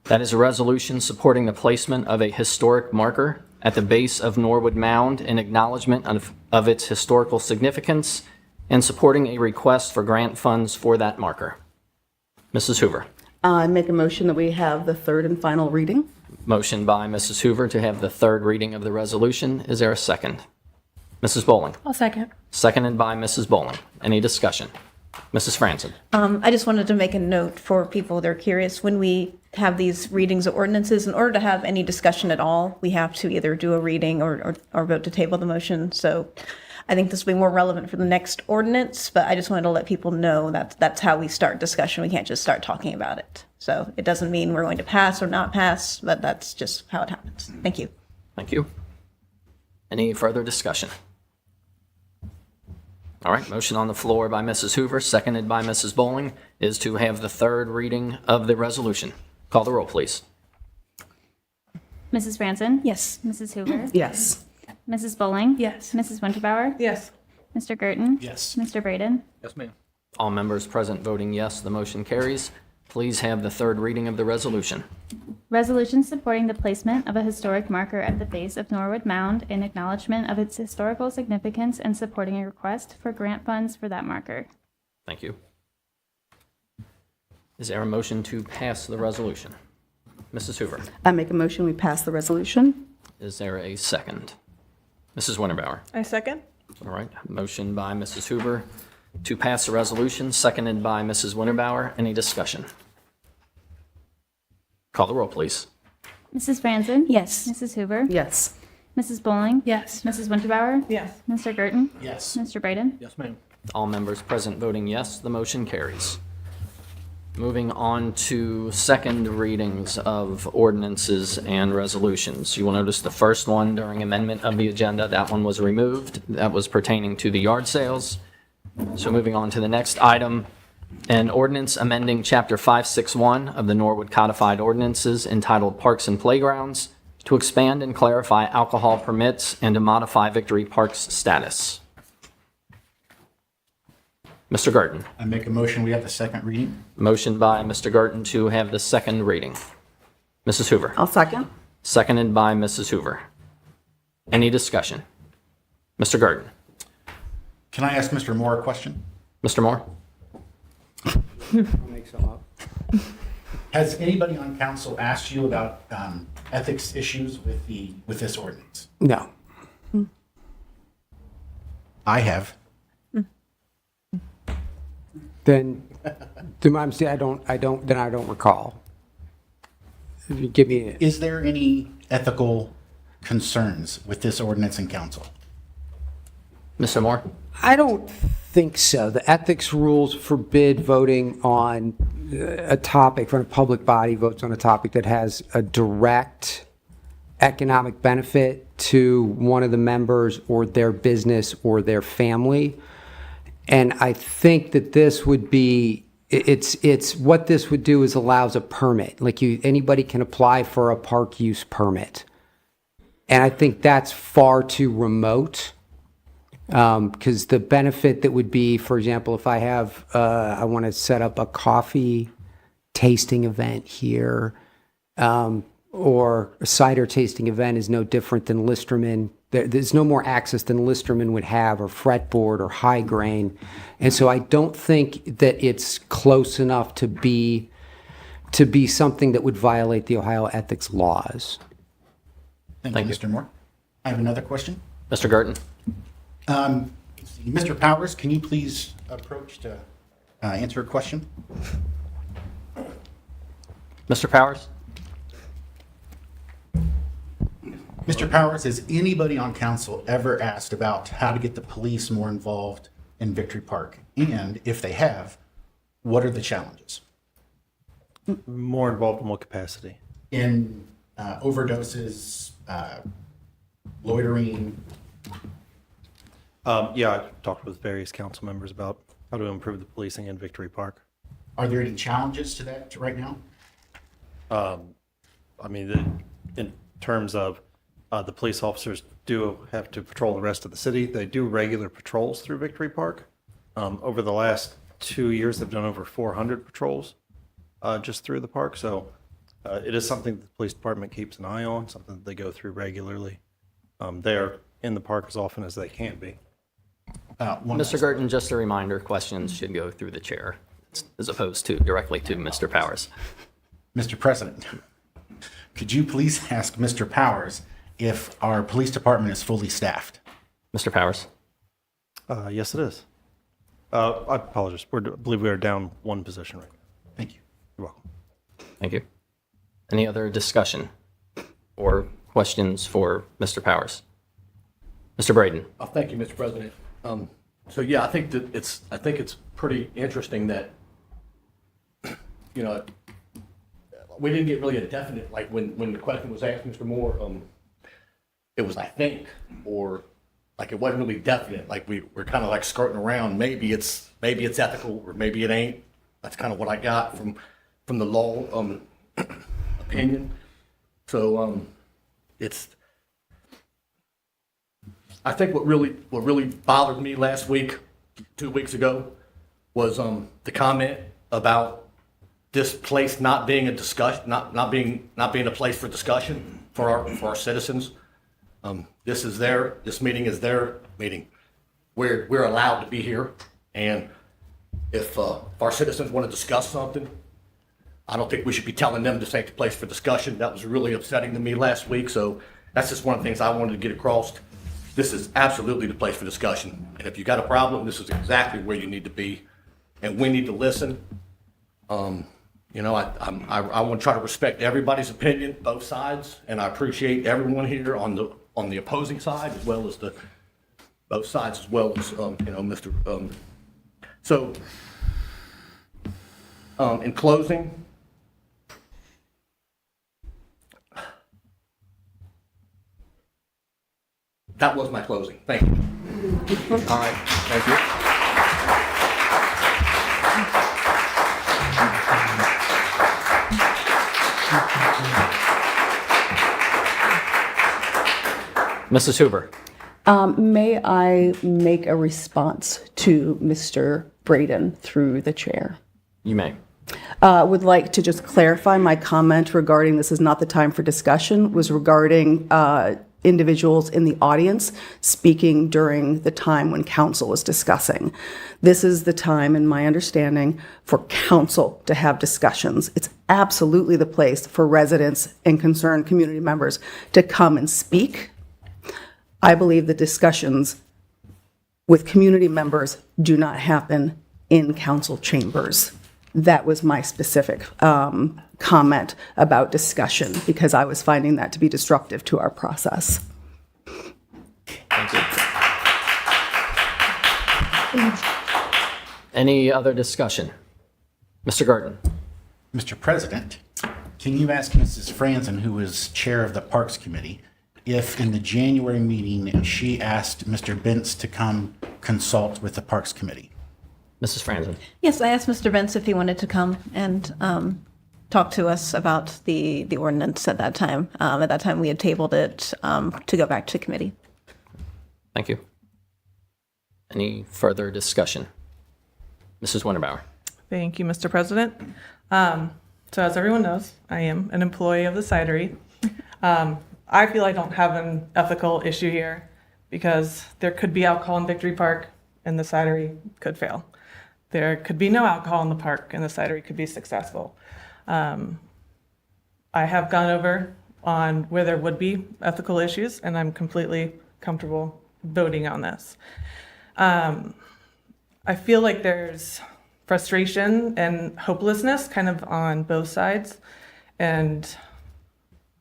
That is a resolution supporting the placement of a historic marker at the base of Norwood Mound in acknowledgement of its historical significance and supporting a request for grant funds for that marker. Mrs. Hoover. I make a motion that we have the third and final reading. Motion by Mrs. Hoover to have the third reading of the resolution. Is there a second? Mrs. Bowling. I'll second. Seconded by Mrs. Bowling. Any discussion? Mrs. Franson. I just wanted to make a note for people that are curious. When we have these readings of ordinances, in order to have any discussion at all, we have to either do a reading or vote to table the motion. So I think this will be more relevant for the next ordinance, but I just wanted to let people know that that's how we start discussion. We can't just start talking about it. So it doesn't mean we're going to pass or not pass, but that's just how it happens. Thank you. Thank you. Any further discussion? All right, motion on the floor by Mrs. Hoover, seconded by Mrs. Bowling, is to have the third reading of the resolution. Call the roll, please. Mrs. Franson? Yes. Mrs. Hoover? Yes. Mrs. Bowling? Yes. Mrs. Winterbauer? Yes. Mr. Gurdon? Yes. Mr. Braden? Yes, ma'am. All members present voting yes, the motion carries. Please have the third reading of the resolution. Resolution supporting the placement of a historic marker at the base of Norwood Mound in acknowledgement of its historical significance and supporting a request for grant funds for that marker. Thank you. Is there a motion to pass the resolution? Mrs. Hoover. I make a motion we pass the resolution. Is there a second? Mrs. Winterbauer. I second. All right, motion by Mrs. Hoover to pass the resolution, seconded by Mrs. Winterbauer. Any discussion? Call the roll, please. Mrs. Franson? Yes. Mrs. Hoover? Yes. Mrs. Bowling? Yes. Mrs. Winterbauer? Yes. Mr. Gurdon? Yes. Mr. Braden? Yes, ma'am. All members present voting yes, the motion carries. Moving on to second readings of ordinances and resolutions. You will notice the first one during amendment of the agenda, that one was removed. That was pertaining to the yard sales. So moving on to the next item, an ordinance amending Chapter 561 of the Norwood Codified Ordinances entitled Parks and Playgrounds to expand and clarify alcohol permits and to modify Victory Park's status. Mr. Gurdon. I make a motion, we have the second reading. Motion by Mr. Gurdon to have the second reading. Mrs. Hoover. I'll second. Seconded by Mrs. Hoover. Any discussion? Mr. Gurdon. Can I ask Mr. Moore a question? Mr. Moore? Has anybody on council asked you about ethics issues with this ordinance? No. I have. Then, to my understanding, I don't recall. If you give me, Is there any ethical concerns with this ordinance in council? Mr. Moore? I don't think so. The ethics rules forbid voting on a topic, when a public body votes on a topic that has a direct economic benefit to one of the members or their business or their family. And I think that this would be, it's what this would do is allows a permit. Like anybody can apply for a park use permit. And I think that's far too remote. Because the benefit that would be, for example, if I have, I want to set up a coffee tasting event here, or a cider tasting event is no different than Listerman. There's no more access than Listerman would have, or Fretboard, or High Grain. And so I don't think that it's close enough to be something that would violate the Ohio ethics laws. Thank you, Mr. Moore. I have another question. Mr. Gurdon. Mr. Powers, can you please approach to answer a question? Mr. Powers? Mr. Powers, has anybody on council ever asked about how to get the police more involved in Victory Park? And if they have, what are the challenges? More involved in what capacity? In overdoses, loitering? Yeah, I've talked with various council members about how to improve the policing in Victory Park. Are there any challenges to that right now? I mean, in terms of the police officers do have to patrol the rest of the city. They do regular patrols through Victory Park. Over the last 2 years, they've done over 400 patrols just through the park. So it is something that the police department keeps an eye on, something that they go through regularly. They are in the park as often as they can be. Mr. Gerton, just a reminder, questions should go through the chair as opposed to directly to Mr. Powers. Mr. President, could you please ask Mr. Powers if our police department is fully staffed? Mr. Powers? Yes, it is. I apologize. I believe we are down one position right now. Thank you. You're welcome. Thank you. Any other discussion or questions for Mr. Powers? Mr. Braden? Thank you, Mr. President. So yeah, I think it's pretty interesting that, you know, we didn't get really a definite, like when the question was asked, Mr. Moore, it was, I think, or like it wasn't really definite. Like we're kind of like skirting around. Maybe it's ethical or maybe it ain't. That's kind of what I got from the law opinion. So I think what really bothered me last week, 2 weeks ago, was the comment about this place not being a discussion, not being a place for discussion for our citizens. This meeting is their meeting. We're allowed to be here, and if our citizens want to discuss something, I don't think we should be telling them this ain't the place for discussion. That was really upsetting to me last week. So that's just one of the things I wanted to get across. This is absolutely the place for discussion. And if you got a problem, this is exactly where you need to be. And we need to listen. You know, I want to try to respect everybody's opinion, both sides, and I appreciate everyone here on the opposing side as well as both sides as well as you know, Mr. So in closing, that was my closing. Thank you. All right, thank you. Mrs. Hoover. May I make a response to Mr. Braden through the chair? You may. Would like to just clarify my comment regarding this is not the time for discussion, was regarding individuals in the audience speaking during the time when council was discussing. This is the time, in my understanding, for council to have discussions. It's absolutely the place for residents and concerned community members to come and speak. I believe the discussions with community members do not happen in council chambers. That was my specific comment about discussion, because I was finding that to be disruptive to our process. Thank you. Any other discussion? Mr. Garten. Mr. President, can you ask Mrs. Franzen, who is chair of the Parks Committee, if in the January meeting she asked Mr. Bentz to come consult with the Parks Committee? Mrs. Franzen. Yes, I asked Mr. Bentz if he wanted to come and talk to us about the ordinance at that time. At that time, we had tabled it to go back to committee. Thank you. Any further discussion? Mrs. Winterbauer. Thank you, Mr. President. So as everyone knows, I am an employee of the cidery. I feel I don't have an ethical issue here because there could be alcohol in Victory Park and the cidery could fail. There could be no alcohol in the park and the cidery could be successful. I have gone over on where there would be ethical issues and I'm completely comfortable voting on this. I feel like there's frustration and hopelessness kind of on both sides. And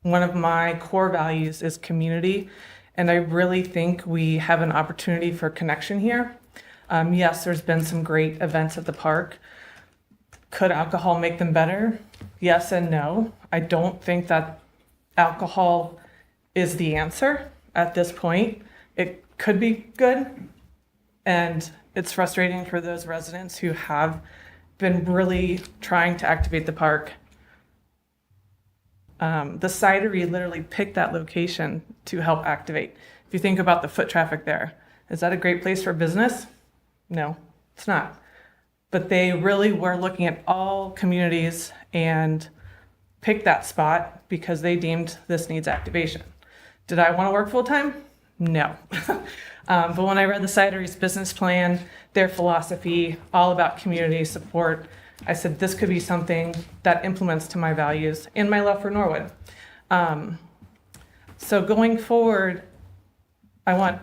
One of my core values is community, and I really think we have an opportunity for connection here. Yes, there's been some great events at the park. Could alcohol make them better? Yes and no. I don't think that alcohol is the answer at this point. It could be good, and it's frustrating for those residents who have been really trying to activate the park. The cidery literally picked that location to help activate. If you think about the foot traffic there, is that a great place for business? No, it's not. But they really were looking at all communities and picked that spot because they deemed this needs activation. Did I want to work full time? No. But when I read the cidery's business plan, their philosophy, all about community support, I said this could be something that implements to my values and my love for Norwood. So going forward, I want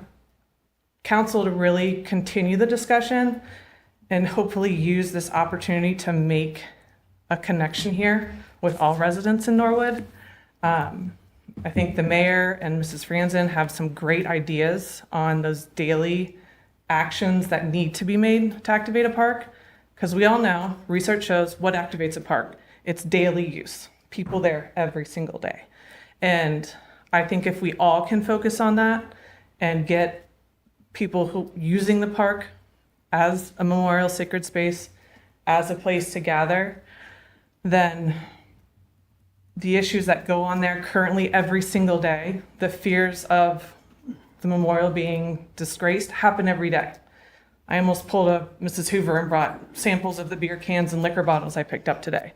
council to really continue the discussion and hopefully use this opportunity to make a connection here with all residents in Norwood. I think the mayor and Mrs. Franzen have some great ideas on those daily actions that need to be made to activate a park. Because we all know, research shows what activates a park. It's daily use, people there every single day. And I think if we all can focus on that and get people who using the park as a memorial sacred space, as a place to gather, then the issues that go on there currently every single day, the fears of the memorial being disgraced, happen every day. I almost pulled a Mrs. Hoover and brought samples of the beer cans and liquor bottles I picked up today.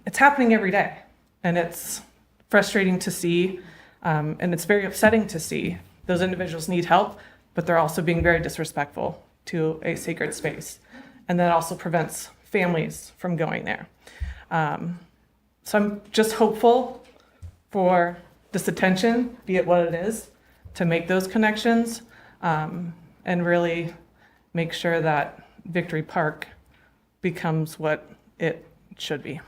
It's happening every day, and it's frustrating to see, and it's very upsetting to see. Those individuals need help, but they're also being very disrespectful to a sacred space, and that also prevents families from going there. So I'm just hopeful for this attention, be it what it is, to make those connections and really make sure that Victory Park becomes what it should be.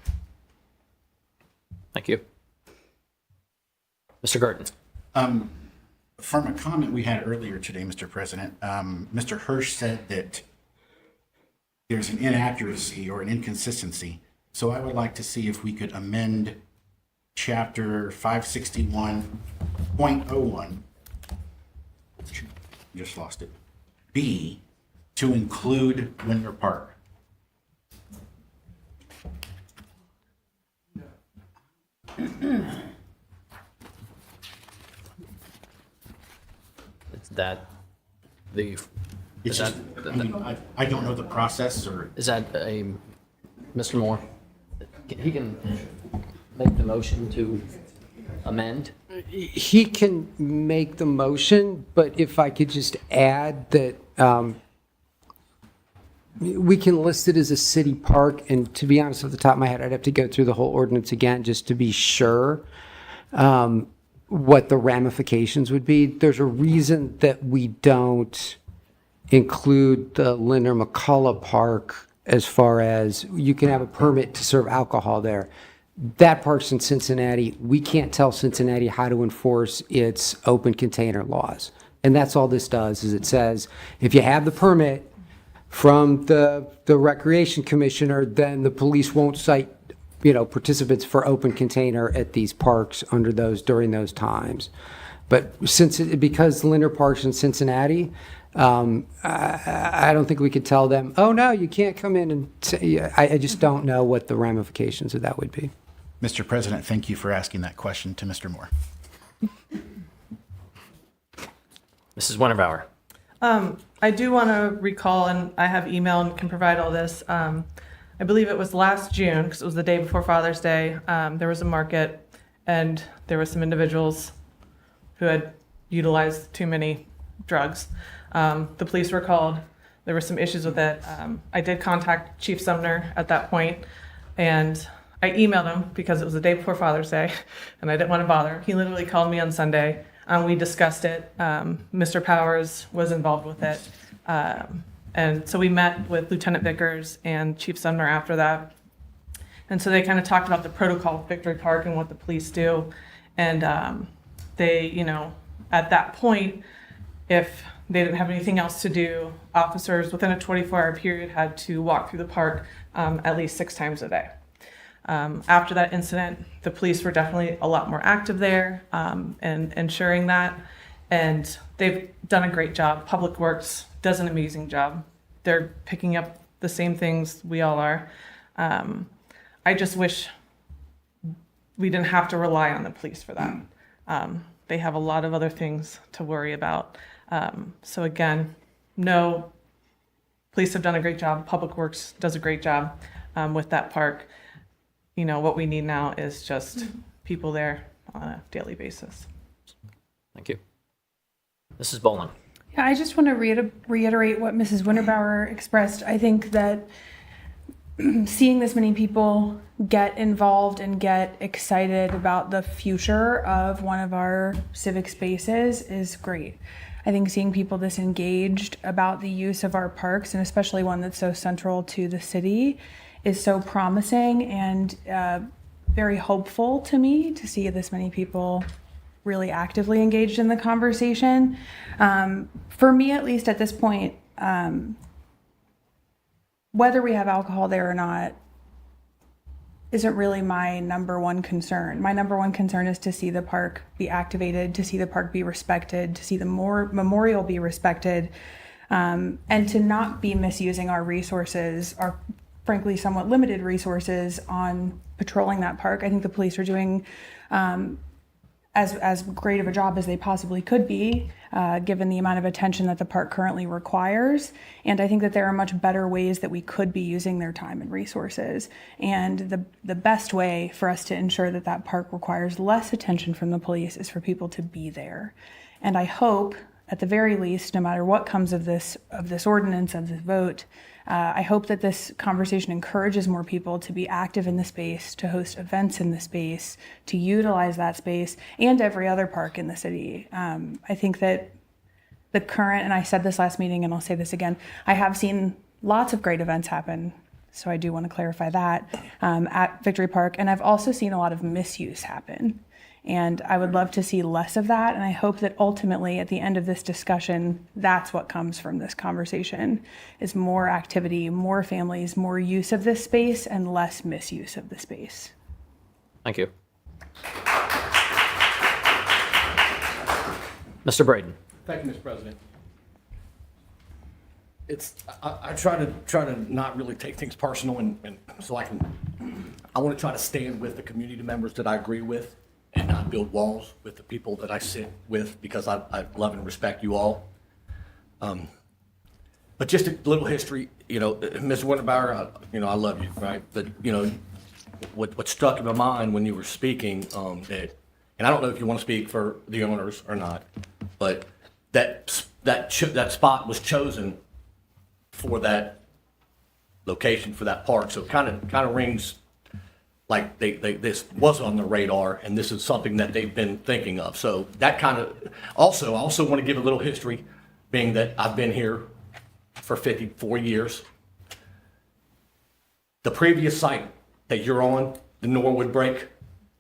Thank you. Mr. Gurton. From a comment we had earlier today, Mr. President, Mr. Hirsch said that there's an inaccuracy or an inconsistency. So I would like to see if we could amend chapter 561.01, just lost it, B, to include Winter Park. Is that the? It's just, I don't know the process, or is that a Mr. Moore? He can make the motion to amend. He can make the motion, but if I could just add that we can list it as a city park, and to be honest, off the top of my head, I'd have to go through the whole ordinance again just to be sure what the ramifications would be. There's a reason that we don't include the Leonard McCullough Park as far as you can have a permit to serve alcohol there. That park's in Cincinnati. We can't tell Cincinnati how to enforce its open container laws. And that's all this does, is it says, if you have the permit from the Recreation Commissioner, then the police won't cite, participants for open container at these parks during those times. But because Linder Park's in Cincinnati, I don't think we could tell them, oh, no, you can't come in and I just don't know what the ramifications of that would be. Mr. President, thank you for asking that question to Mr. Moore. Mrs. Winterbauer. I do want to recall, and I have email and can provide all this. I believe it was last June, because it was the day before Father's Day. There was a market, and there were some individuals who had utilized too many drugs. The police were called. There were some issues with it. I did contact Chief Sumner at that point, and I emailed him because it was the day before Father's Day, and I didn't want to bother. He literally called me on Sunday. We discussed it. Mr. Powers was involved with it. And so we met with Lieutenant Vickers and Chief Sumner after that. And so they kind of talked about the protocol of Victory Park and what the police do. And they, you know, at that point, if they didn't have anything else to do, officers within a 24-hour period had to walk through the park at least 6 times a day. After that incident, the police were definitely a lot more active there and ensuring that. And they've done a great job. Public Works does an amazing job. They're picking up the same things we all are. I just wish we didn't have to rely on the police for that. They have a lot of other things to worry about. So again, no, police have done a great job. Public Works does a great job with that park. You know, what we need now is just people there on a daily basis. Thank you. Mrs. Boland. Yeah, I just want to reiterate what Mrs. Winterbauer expressed. I think that seeing this many people get involved and get excited about the future of one of our civic spaces is great. I think seeing people this engaged about the use of our parks, and especially one that's so central to the city, is so promising and very hopeful to me to see this many people really actively engaged in the conversation. For me, at least at this point, whether we have alcohol there or not isn't really my number one concern. My number one concern is to see the park be activated, to see the park be respected, to see the memorial be respected, and to not be misusing our resources, our frankly somewhat limited resources on patrolling that park. I think the police are doing as great of a job as they possibly could be, given the amount of attention that the park currently requires. And I think that there are much better ways that we could be using their time and resources. And the best way for us to ensure that that park requires less attention from the police is for people to be there. And I hope, at the very least, no matter what comes of this ordinance, of this vote, I hope that this conversation encourages more people to be active in the space, to host events in the space, to utilize that space, and every other park in the city. I think that the current, and I said this last meeting and I'll say this again, I have seen lots of great events happen, so I do want to clarify that, at Victory Park, and I've also seen a lot of misuse happen. And I would love to see less of that. And I hope that ultimately at the end of this discussion, that's what comes from this conversation, is more activity, more families, more use of this space, and less misuse of the space. Thank you. Mr. Braden. Thank you, Mr. President. I try to not really take things personal, and so I want to try to stand with the community members that I agree with, and not build walls with the people that I sit with, because I love and respect you all. But just a little history, you know, Ms. Winterbauer, I love you, right? But, what struck in my mind when you were speaking, and I don't know if you want to speak for the owners or not, but that spot was chosen for that location, for that park. So it kind of rings like this was on the radar, and this is something that they've been thinking of. So that kind of, I also want to give a little history, being that I've been here for 54 years. The previous site that you're on, the Norwood break,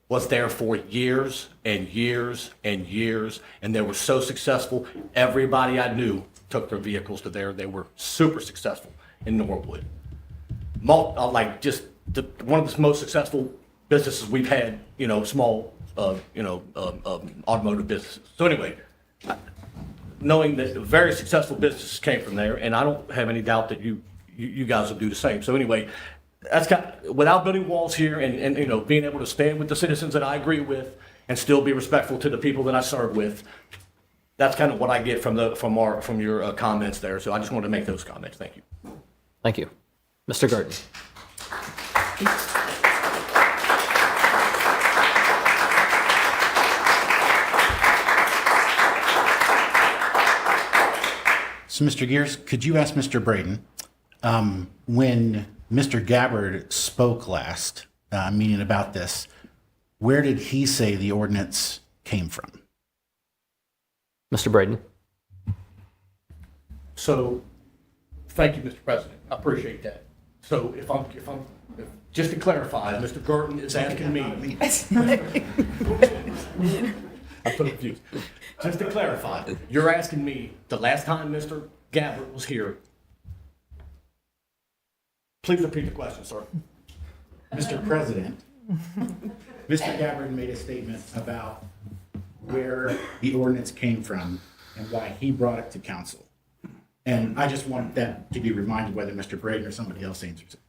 was there for years and years and years, and they were so successful. Everybody I knew took their vehicles to there. They were super successful in Norwood. One of the most successful businesses we've had, small, automotive businesses. So anyway, knowing that very successful businesses came from there, and I don't have any doubt that you guys will do the same. So anyway, that's without building walls here, and being able to stand with the citizens that I agree with, and still be respectful to the people that I serve with. That's kind of what I get from your comments there. So I just wanted to make those comments. Thank you. Thank you. Mr. Gurdon. So, Mr. Gears, could you ask Mr. Braden, when Mr. Gabbard spoke last meeting about this, where did he say the ordinance came from? Mr. Braden. So, thank you, Mr. President. I appreciate that. So just to clarify, Mr. Burton is asking me. I'm so confused. Just to clarify, you're asking me, the last time Mr. Gabbard was here, please repeat the question, sir. Mr. President, Mr. Gabbard made a statement about where the ordinance came from and why he brought it to council. And I just want that to be reminded whether Mr. Braden or somebody else answers it.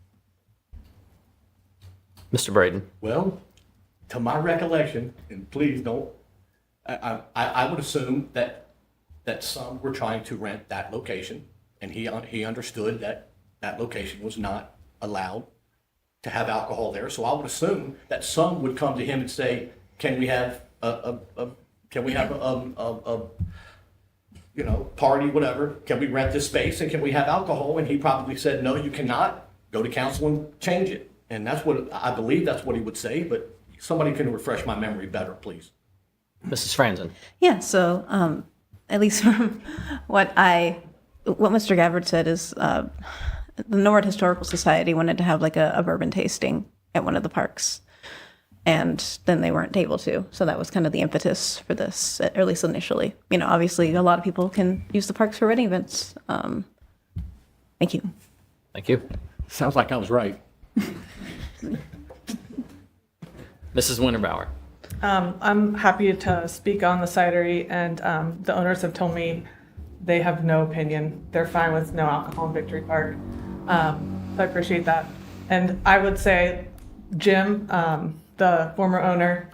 Mr. Braden. Well, to my recollection, and please don't, I would assume that some were trying to rent that location, and he understood that that location was not allowed to have alcohol there. So I would assume that some would come to him and say, "Can we have a party, whatever? Can we rent this space and can we have alcohol?" And he probably said, "No, you cannot. Go to council and change it." And that's what I believe. That's what he would say. But somebody can refresh my memory better, please. Mrs. Franzen. Yeah, so at least from what Mr. Gabbard said is the Norwood Historical Society wanted to have like a bourbon tasting at one of the parks. And then they weren't able to. So that was kind of the impetus for this, at least initially. You know, obviously a lot of people can use the parks for wedding events. Thank you. Thank you. Sounds like I was right. Mrs. Winterbauer. I'm happy to speak on the cidery, and the owners have told me they have no opinion. They're fine with no alcohol in Victory Park. So I appreciate that. And I would say Jim, the former owner,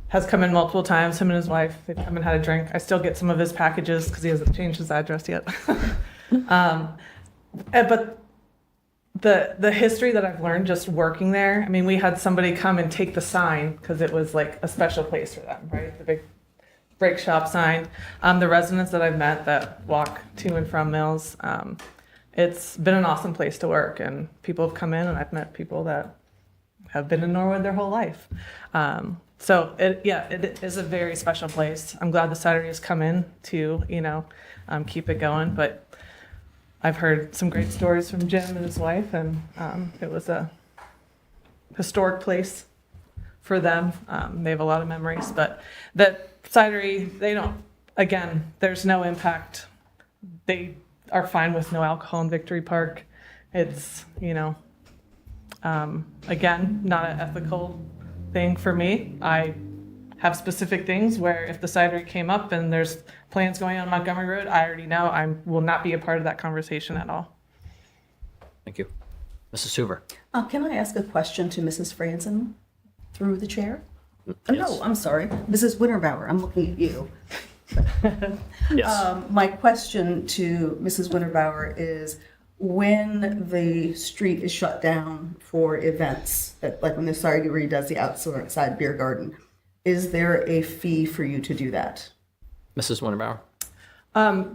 has come in multiple times, him and his wife. They've come and had a drink. I still get some of his packages because he hasn't changed his address yet. But the history that I've learned just working there, I mean, we had somebody come and take the sign because it was like a special place for them, right? The big break shop sign. The residents that I've met that walk to and from Mills, it's been an awesome place to work, and people have come in, and I've met people that have been in Norwood their whole life. So it is a very special place. I'm glad the cidery has come in to, keep it going, but I've heard some great stories from Jim and his wife, and it was a historic place for them. They have a lot of memories, but the cidery, there's no impact. They are fine with no alcohol in Victory Park. It's, again, not an ethical thing for me. I have specific things where if the cidery came up and there's plans going on Montgomery Road, I already know I will not be a part of that conversation at all. Thank you. Mrs. Hoover. Can I ask a question to Mrs. Franzen through the chair? Yes. No, I'm sorry. Mrs. Winterbauer, I'm looking at you. Yes. My question to Mrs. Winterbauer is, when the street is shut down for events, like when the cidery does the outside beer garden, is there a fee for you to do that? Mrs. Winterbauer.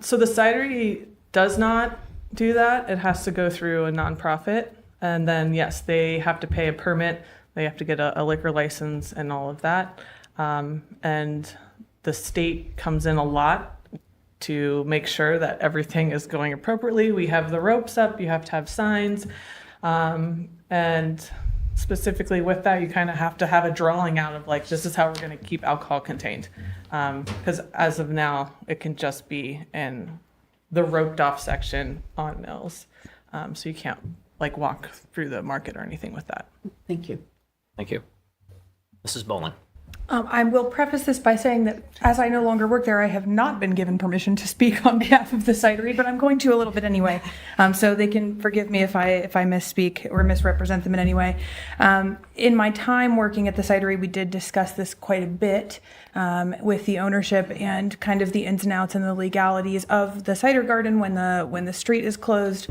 So the cidery does not do that. It has to go through a nonprofit. And then, yes, they have to pay a permit. They have to get a liquor license and all of that. And the state comes in a lot to make sure that everything is going appropriately. We have the ropes up. You have to have signs. And specifically with that, you kind of have to have a drawing out of like, this is how we're going to keep alcohol contained. Because as of now, it can just be in the roped off section on Mills. So you can't like walk through the market or anything with that. Thank you. Thank you. Mrs. Bowling. I will preface this by saying that as I no longer work there, I have not been given permission to speak on behalf of the cidery, but I'm going to a little bit anyway. So they can forgive me if I misspeak or misrepresent them in any way. In my time working at the cidery, we did discuss this quite a bit with the ownership and kind of the ins and outs and the legalities of the cider garden when the street is closed.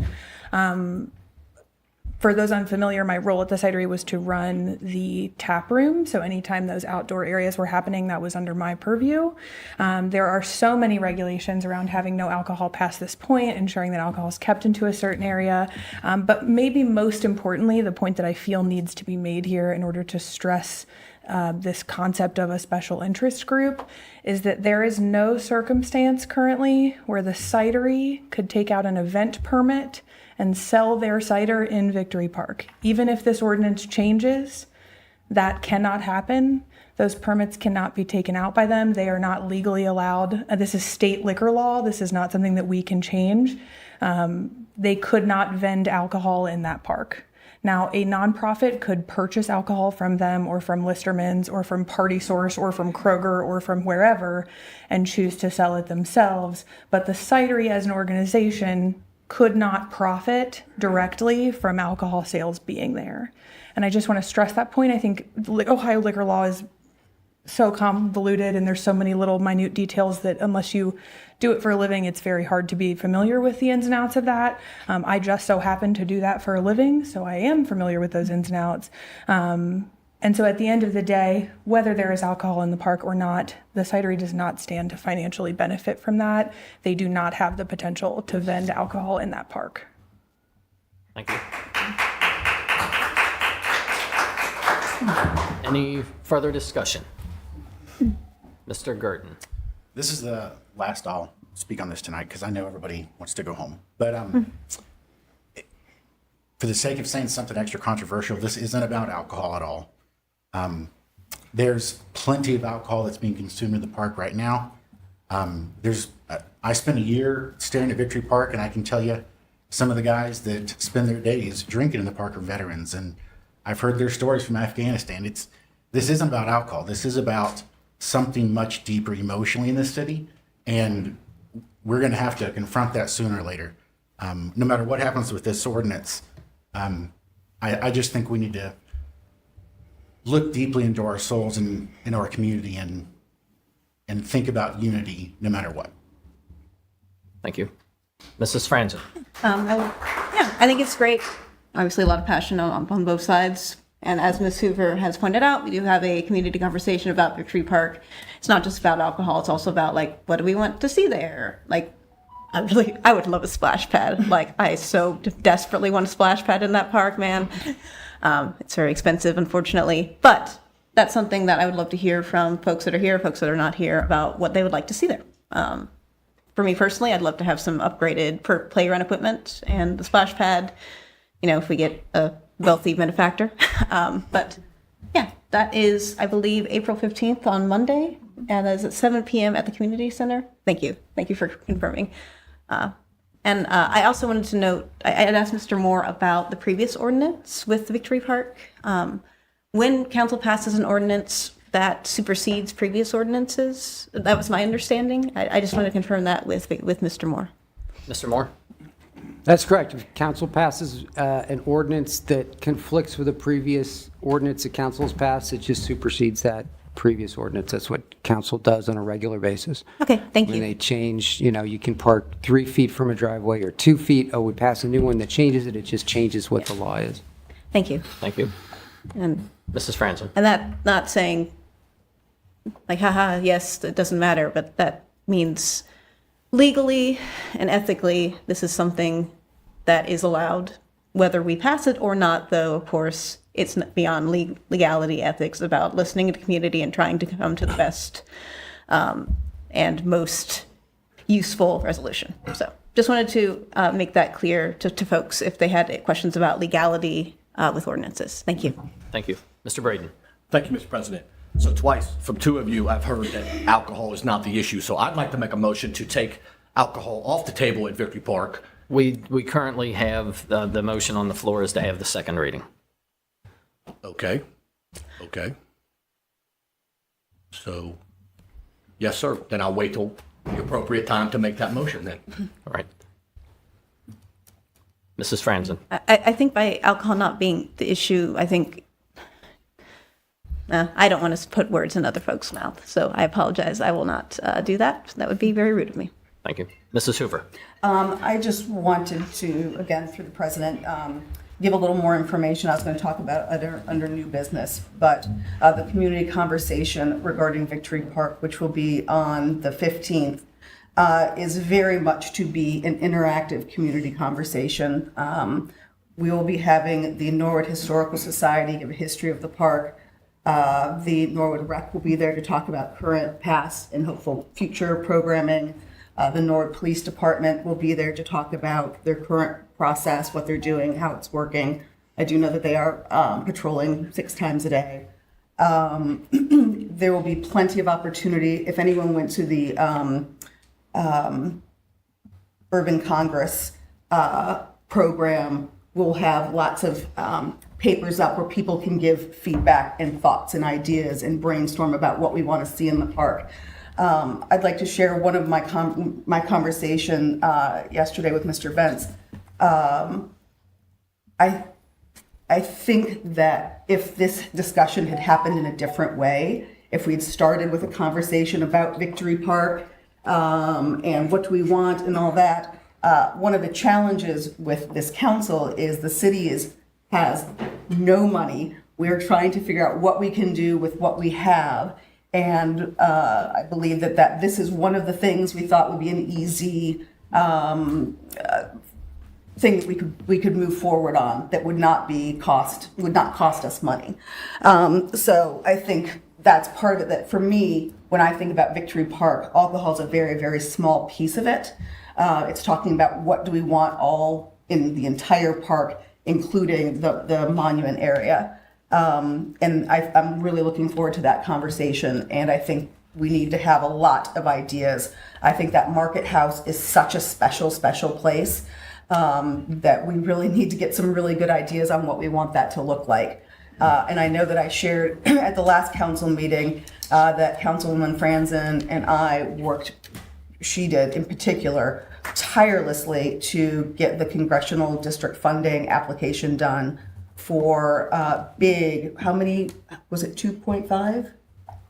For those unfamiliar, my role at the cidery was to run the tap room. So anytime those outdoor areas were happening, that was under my purview. There are so many regulations around having no alcohol past this point, ensuring that alcohol is kept into a certain area. But maybe most importantly, the point that I feel needs to be made here in order to stress this concept of a special interest group is that there is no circumstance currently where the cidery could take out an event permit and sell their cider in Victory Park. Even if this ordinance changes, that cannot happen. Those permits cannot be taken out by them. They are not legally allowed. This is state liquor law. This is not something that we can change. They could not vend alcohol in that park. Now, a nonprofit could purchase alcohol from them or from Listerman's or from Party Source or from Kroger or from wherever and choose to sell it themselves. But the cidery as an organization could not profit directly from alcohol sales being there. And I just want to stress that point. I think Ohio liquor law is so convoluted and there's so many little minute details that unless you do it for a living, it's very hard to be familiar with the ins and outs of that. I just so happen to do that for a living, so I am familiar with those ins and outs. And so at the end of the day, whether there is alcohol in the park or not, the cidery does not stand to financially benefit from that. They do not have the potential to vend alcohol in that park. Thank you. Any further discussion? Mr. Gurdon. This is the last I'll speak on this tonight because I know everybody wants to go home. But for the sake of saying something extra controversial, this isn't about alcohol at all. There's plenty of alcohol that's being consumed in the park right now. I spent a year staring at Victory Park, and I can tell you some of the guys that spend their days drinking in the park are veterans, and I've heard their stories from Afghanistan. This isn't about alcohol. This is about something much deeper emotionally in this city, and we're going to have to confront that sooner or later. No matter what happens with this ordinance, I just think we need to look deeply into our souls and in our community and think about unity no matter what. Thank you. Mrs. Franzen. I think it's great. Obviously, a lot of passion on both sides. And as Ms. Hoover has pointed out, we do have a community conversation about Victory Park. It's not just about alcohol. It's also about, like, what do we want to see there? Like, I would love a splash pad. Like, I so desperately want a splash pad in that park, man. It's very expensive, unfortunately. But that's something that I would love to hear from folks that are here, folks that are not here, about what they would like to see there. For me personally, I'd love to have some upgraded playground equipment and the splash pad, if we get a wealthy benefactor. But yeah, that is, I believe, April 15th on Monday, and that's at 7 p.m. at the community center. Thank you for confirming. And I also wanted to note, I had asked Mr. Moore about the previous ordinance with the Victory Park. When council passes an ordinance that supersedes previous ordinances, that was my understanding. I just want to confirm that with Mr. Moore. Mr. Moore? That's correct. If council passes an ordinance that conflicts with a previous ordinance that council has passed, it just supersedes that previous ordinance. That's what council does on a regular basis. Okay, thank you. When they change, you can park 3 feet from a driveway or 2 feet. Oh, we pass a new one that changes it. It just changes what the law is. Thank you. Thank you. And Mrs. Franzen. And that, not saying, like, haha, yes, it doesn't matter, but that means legally and ethically, this is something that is allowed, whether we pass it or not, though, of course, it's beyond legality, ethics, about listening to the community and trying to come to the best and most useful resolution. So just wanted to make that clear to folks if they had questions about legality with ordinances. Thank you. Thank you. Mr. Braden. Thank you, Mr. President. So twice from two of you, I've heard that alcohol is not the issue. So I'd like to make a motion to take alcohol off the table at Victory Park. We currently have the motion on the floor is to have the second reading. Okay. So, yes, sir. Then I'll wait till the appropriate time to make that motion then. All right. Mrs. Franzen. I think by alcohol not being the issue, I think I don't want to put words in other folks' mouth, so I apologize. I will not do that. That would be very rude of me. Thank you. Mrs. Hoover. I just wanted to, again, through the president, give a little more information. I was going to talk about under new business, but the community conversation regarding Victory Park, which will be on the 15th, is very much to be an interactive community conversation. We will be having the Norwood Historical Society give a history of the park. The Norwood Rec will be there to talk about current, past, and hopeful future programming. The Norwood Police Department will be there to talk about their current process, what they're doing, how it's working. I do know that they are patrolling 6 times a day. There will be plenty of opportunity. If anyone went to the Urban Congress program, we'll have lots of papers up where people can give feedback and thoughts and ideas and brainstorm about what we want to see in the park. I'd like to share one of my conversation yesterday with Mr. Bentz. I think that if this discussion had happened in a different way, if we'd started with a conversation about Victory Park and what do we want and all that, one of the challenges with this council is the city has no money. We're trying to figure out what we can do with what we have. And I believe that this is one of the things we thought would be an easy thing that we could move forward on that would not cost us money. So I think that's part of it. That for me, when I think about Victory Park, alcohol is a very, very small piece of it. It's talking about what do we want all in the entire park, including the monument area. And I'm really looking forward to that conversation. And I think we need to have a lot of ideas. I think that Market House is such a special, special place that we really need to get some really good ideas on what we want that to look like. And I know that I shared at the last council meeting that Councilwoman Franzen and I worked, she did in particular, tirelessly to get the congressional district funding application done for big, how many, was it 2.5?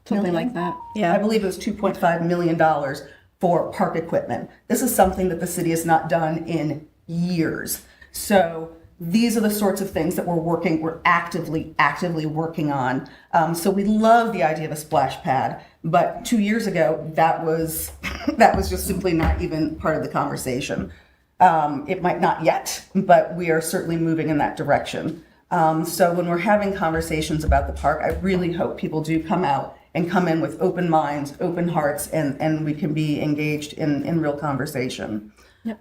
Something like that. Yeah. I believe it was $2.5 million for park equipment. This is something that the city has not done in years. So these are the sorts of things that we're actively working on. So we love the idea of a splash pad, but 2 years ago, that was just simply not even part of the conversation. It might not yet, but we are certainly moving in that direction. So when we're having conversations about the park, I really hope people do come out and come in with open minds, open hearts, and we can be engaged in real conversation. Yep.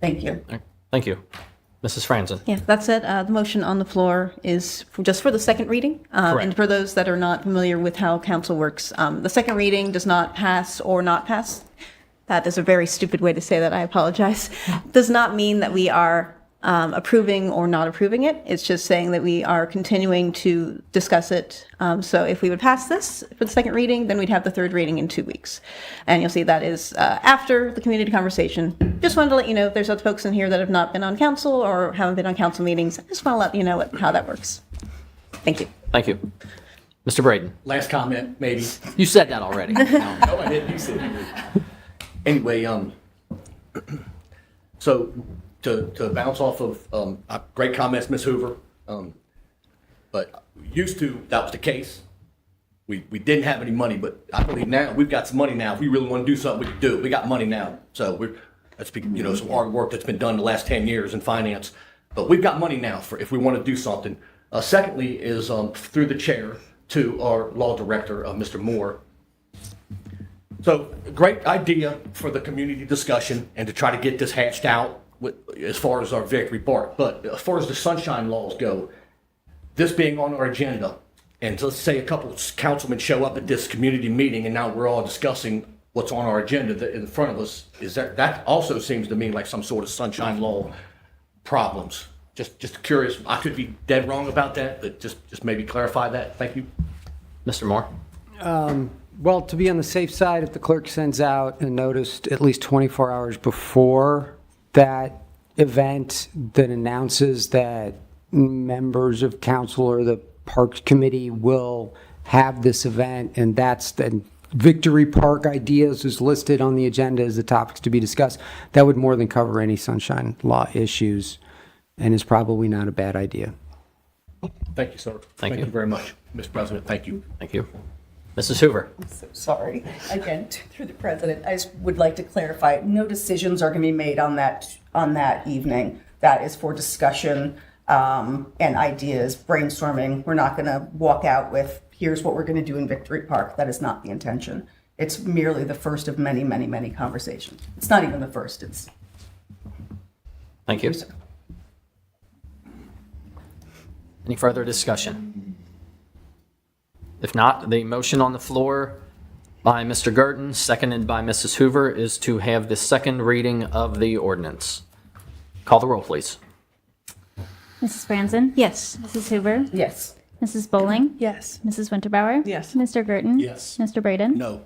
Thank you. Thank you. Mrs. Franzen. Yeah, that's it. The motion on the floor is just for the second reading. And for those that are not familiar with how council works, the second reading does not pass or not pass. That is a very stupid way to say that. I apologize. Does not mean that we are approving or not approving it. It's just saying that we are continuing to discuss it. So if we would pass this for the second reading, then we'd have the third reading in 2 weeks. And you'll see that is after the community conversation. Just wanted to let you know if there's other folks in here that have not been on council or haven't been on council meetings. I just want to let you know how that works. Thank you. Thank you. Mr. Braden. Last comment, maybe. You said that already. No, I didn't. You said it. Anyway, so to bounce off of great comments, Ms. Hoover. But used to, that was the case. We didn't have any money, but I believe now we've got some money now. If we really want to do something, we can do it. We got money now. So that's some hard work that's been done the last 10 years in finance. But we've got money now for if we want to do something. Secondly is through the chair to our law director, Mr. Moore. So great idea for the community discussion and to try to get this hashed out as far as our Victory Park. But as far as the sunshine laws go, this being on our agenda, and let's say a couple of councilmen show up at this community meeting and now we're all discussing what's on our agenda in front of us, is that also seems to me like some sort of sunshine law problems. Just curious, I could be dead wrong about that, but just maybe clarify that. Thank you. Mr. Moore. Well, to be on the safe side, if the clerk sends out a notice at least 24 hours before that event that announces that members of council or the Parks Committee will have this event, and that's the Victory Park ideas is listed on the agenda as the topics to be discussed, that would more than cover any sunshine law issues and is probably not a bad idea. Thank you, sir. Thank you very much, Mr. President. Thank you. Thank you. Mrs. Hoover. I'm so sorry. Again, through the president, I just would like to clarify, no decisions are going to be made on that evening. That is for discussion and ideas, brainstorming. We're not going to walk out with, here's what we're going to do in Victory Park. That is not the intention. It's merely the first of many, many, many conversations. It's not even the first. Thank you. Any further discussion? If not, the motion on the floor by Mr. Gerton, seconded by Mrs. Hoover, is to have the second reading of the ordinance. Call the roll, please. Mrs. Franzen? Yes. Mrs. Hoover? Yes. Mrs. Bowling? Yes. Mrs. Winterbauer? Yes. Mr. Gerton? Yes. Mr. Braden? No.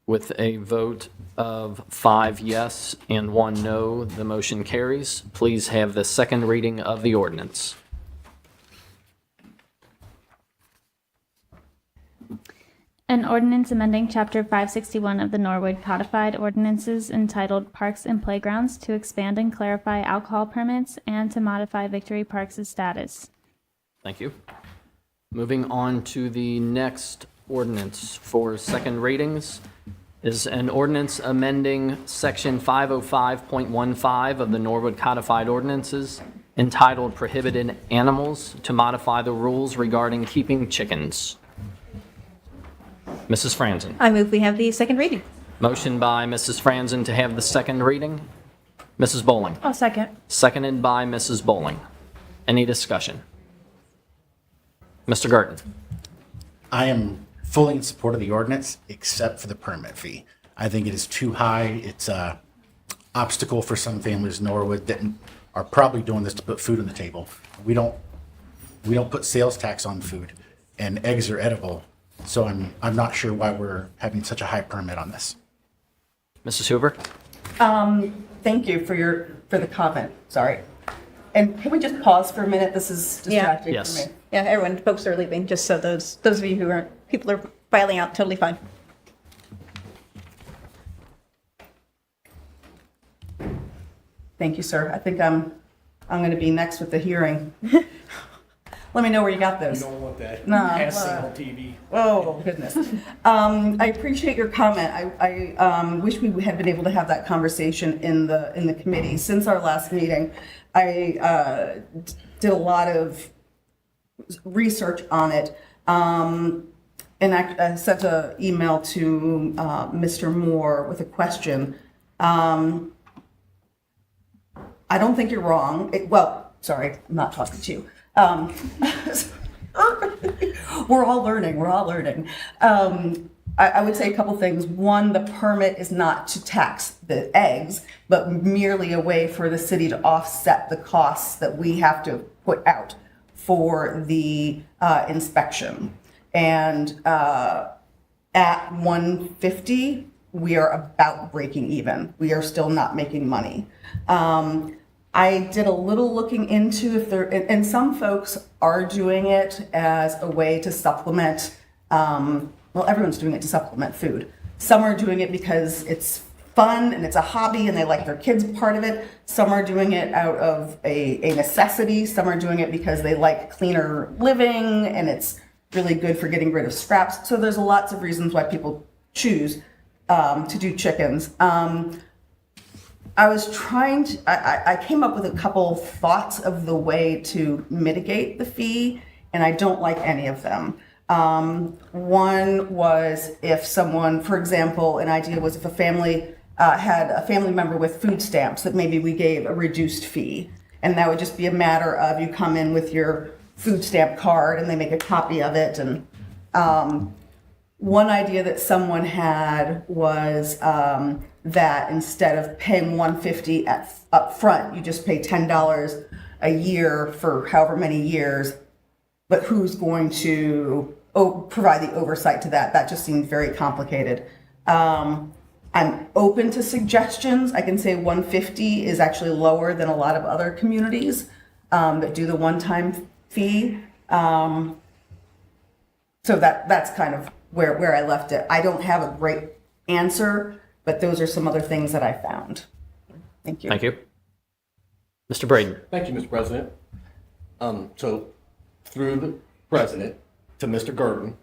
With a vote of 5 yes and 1 no, the motion carries. Please have the second reading of the ordinance. An ordinance amending Chapter 561 of the Norwood Codified Ordinances entitled Parks and Playgrounds to expand and clarify alcohol permits and to modify Victory Parks' status. Thank you. Moving on to the next ordinance for second readings is an ordinance amending Section 505.15 of the Norwood Codified Ordinances entitled Prohibited Animals to modify the rules regarding keeping chickens. Mrs. Franzen. I move we have the second reading. Motion by Mrs. Franzen to have the second reading. Mrs. Bowling. I'll second. Seconded by Mrs. Bowling. Any discussion? Mr. Gerton. I am fully in support of the ordinance, except for the permit fee. I think it is too high. It's a obstacle for some families in Norwood that are probably doing this to put food on the table. We don't put sales tax on food, and eggs are edible. So I'm not sure why we're having such a high permit on this. Mrs. Hoover. Thank you for the comment. Sorry. And can we just pause for a minute? This is distracting Yes. for me. Yeah, everyone, folks are leaving, just so those of you who aren't, people are filing out, totally fine. Thank you, sir. I think I'm going to be next with the hearing. Let me know where you got those. You don't want that. No. Passing on TV. Oh, goodness. I appreciate your comment. I wish we had been able to have that conversation in the committee. Since our last meeting, I did a lot of research on it. And I sent an email to Mr. Moore with a question. I don't think you're wrong. Sorry, I'm not talking to you. We're all learning. I would say a couple things. One, the permit is not to tax the eggs, but merely a way for the city to offset the costs that we have to put out for the inspection. And at 150, we are about breaking even. We are still not making money. I did a little looking into if there, and some folks are doing it as a way to supplement, well, everyone's doing it to supplement food. Some are doing it because it's fun and it's a hobby and they like their kids part of it. Some are doing it out of a necessity. Some are doing it because they like cleaner living and it's really good for getting rid of scraps. So there's lots of reasons why people choose to do chickens. I was trying to, I came up with a couple thoughts of the way to mitigate the fee, and I don't like any of them. One was if someone, for example, an idea was if a family had a family member with food stamps, that maybe we gave a reduced fee. And that would just be a matter of you come in with your food stamp card and they make a copy of it. And one idea that someone had was that instead of paying $150 up front, you just pay $10 a year for however many years. But who's going to provide the oversight to that? That just seems very complicated. I'm open to suggestions. I can say 150 is actually lower than a lot of other communities that do the one-time fee. So that's kind of where I left it. I don't have a great answer, but those are some other things that I found. Thank you. Thank you. Mr. Braden. Thank you, Mr. President. So through the president to Mr. Gerton,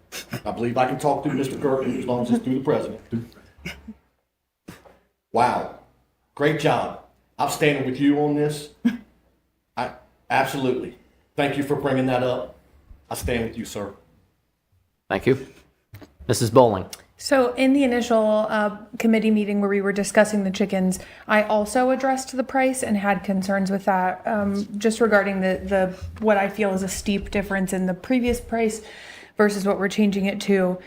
I believe I can talk through Mr. Gerton as long as it's through the president. Wow, great job. I'm standing with you on this. Absolutely. Thank you for bringing that up. I stand with you, sir. Thank you. Mrs. Bowling. So in the initial committee meeting where we were discussing the chickens, I also addressed the price and had concerns with that, just regarding the what I feel is a steep difference in the previous price versus what we're changing it to.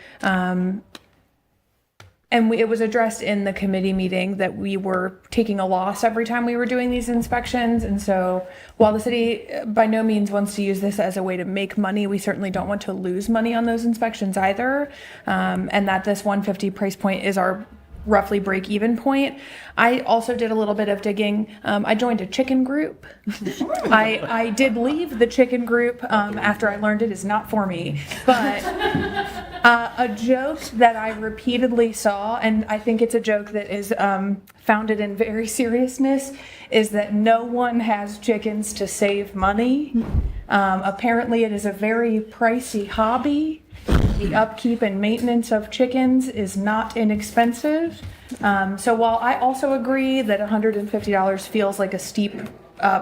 It was addressed in the committee meeting that we were taking a loss every time we were doing these inspections. And so while the city by no means wants to use this as a way to make money, we certainly don't want to lose money on those inspections either. And that this 150 price point is our roughly break even point. I also did a little bit of digging. I joined a chicken group. I did leave the chicken group after I learned it is not for me. But a joke that I repeatedly saw, and I think it's a joke that is founded in very seriousness, is that no one has chickens to save money. Apparently it is a very pricey hobby. The upkeep and maintenance of chickens is not inexpensive. So while I also agree that $150 feels like a steep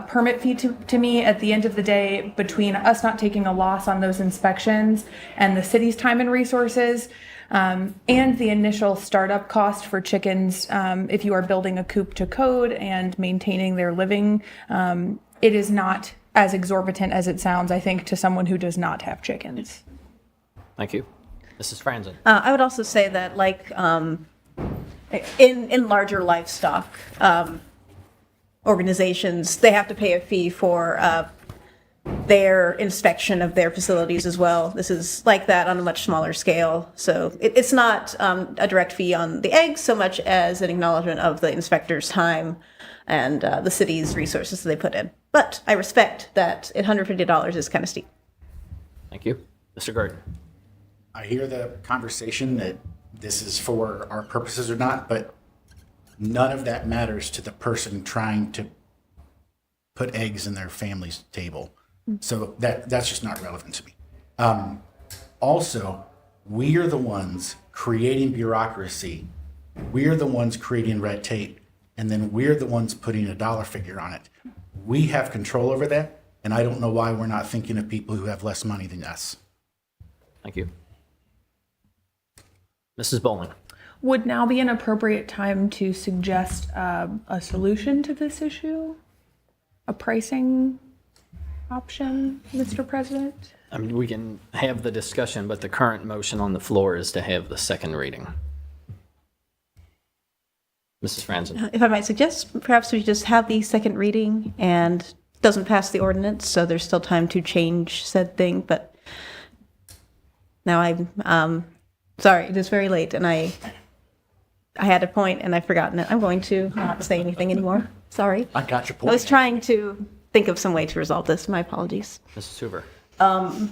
permit fee to me, at the end of the day, between us not taking a loss on those inspections and the city's time and resources, and the initial startup cost for chickens, if you are building a coop to code and maintaining their living, it is not as exorbitant as it sounds, I think, to someone who does not have chickens. Thank you. Mrs. Franzen. I would also say that, like, in larger livestock organizations, they have to pay a fee for their inspection of their facilities as well. This is like that on a much smaller scale. So it's not a direct fee on the eggs so much as an acknowledgement of the inspector's time and the city's resources that they put in. But I respect that $150 is kind of steep. Thank you. Mr. Gordon. I hear the conversation that this is for our purposes or not, but none of that matters to the person trying to put eggs in their family's table. So that's just not relevant to me. Also, we are the ones creating bureaucracy. We are the ones creating red tape, and then we're the ones putting a dollar figure on it. We have control over that, and I don't know why we're not thinking of people who have less money than us. Thank you. Mrs. Bowling. Would now be an appropriate time to suggest a solution to this issue? A pricing option, Mr. President? I mean, we can have the discussion, but the current motion on the floor is to have the second reading. Mrs. Franzen. If I might suggest, perhaps we just have the second reading and doesn't pass the ordinance, so there's still time to change said thing, but now I'm sorry, it is very late, and I had a point and I've forgotten it. I'm going to not say anything anymore. Sorry. I got your point. I was trying to think of some way to resolve this. My apologies. Mrs. Hoover.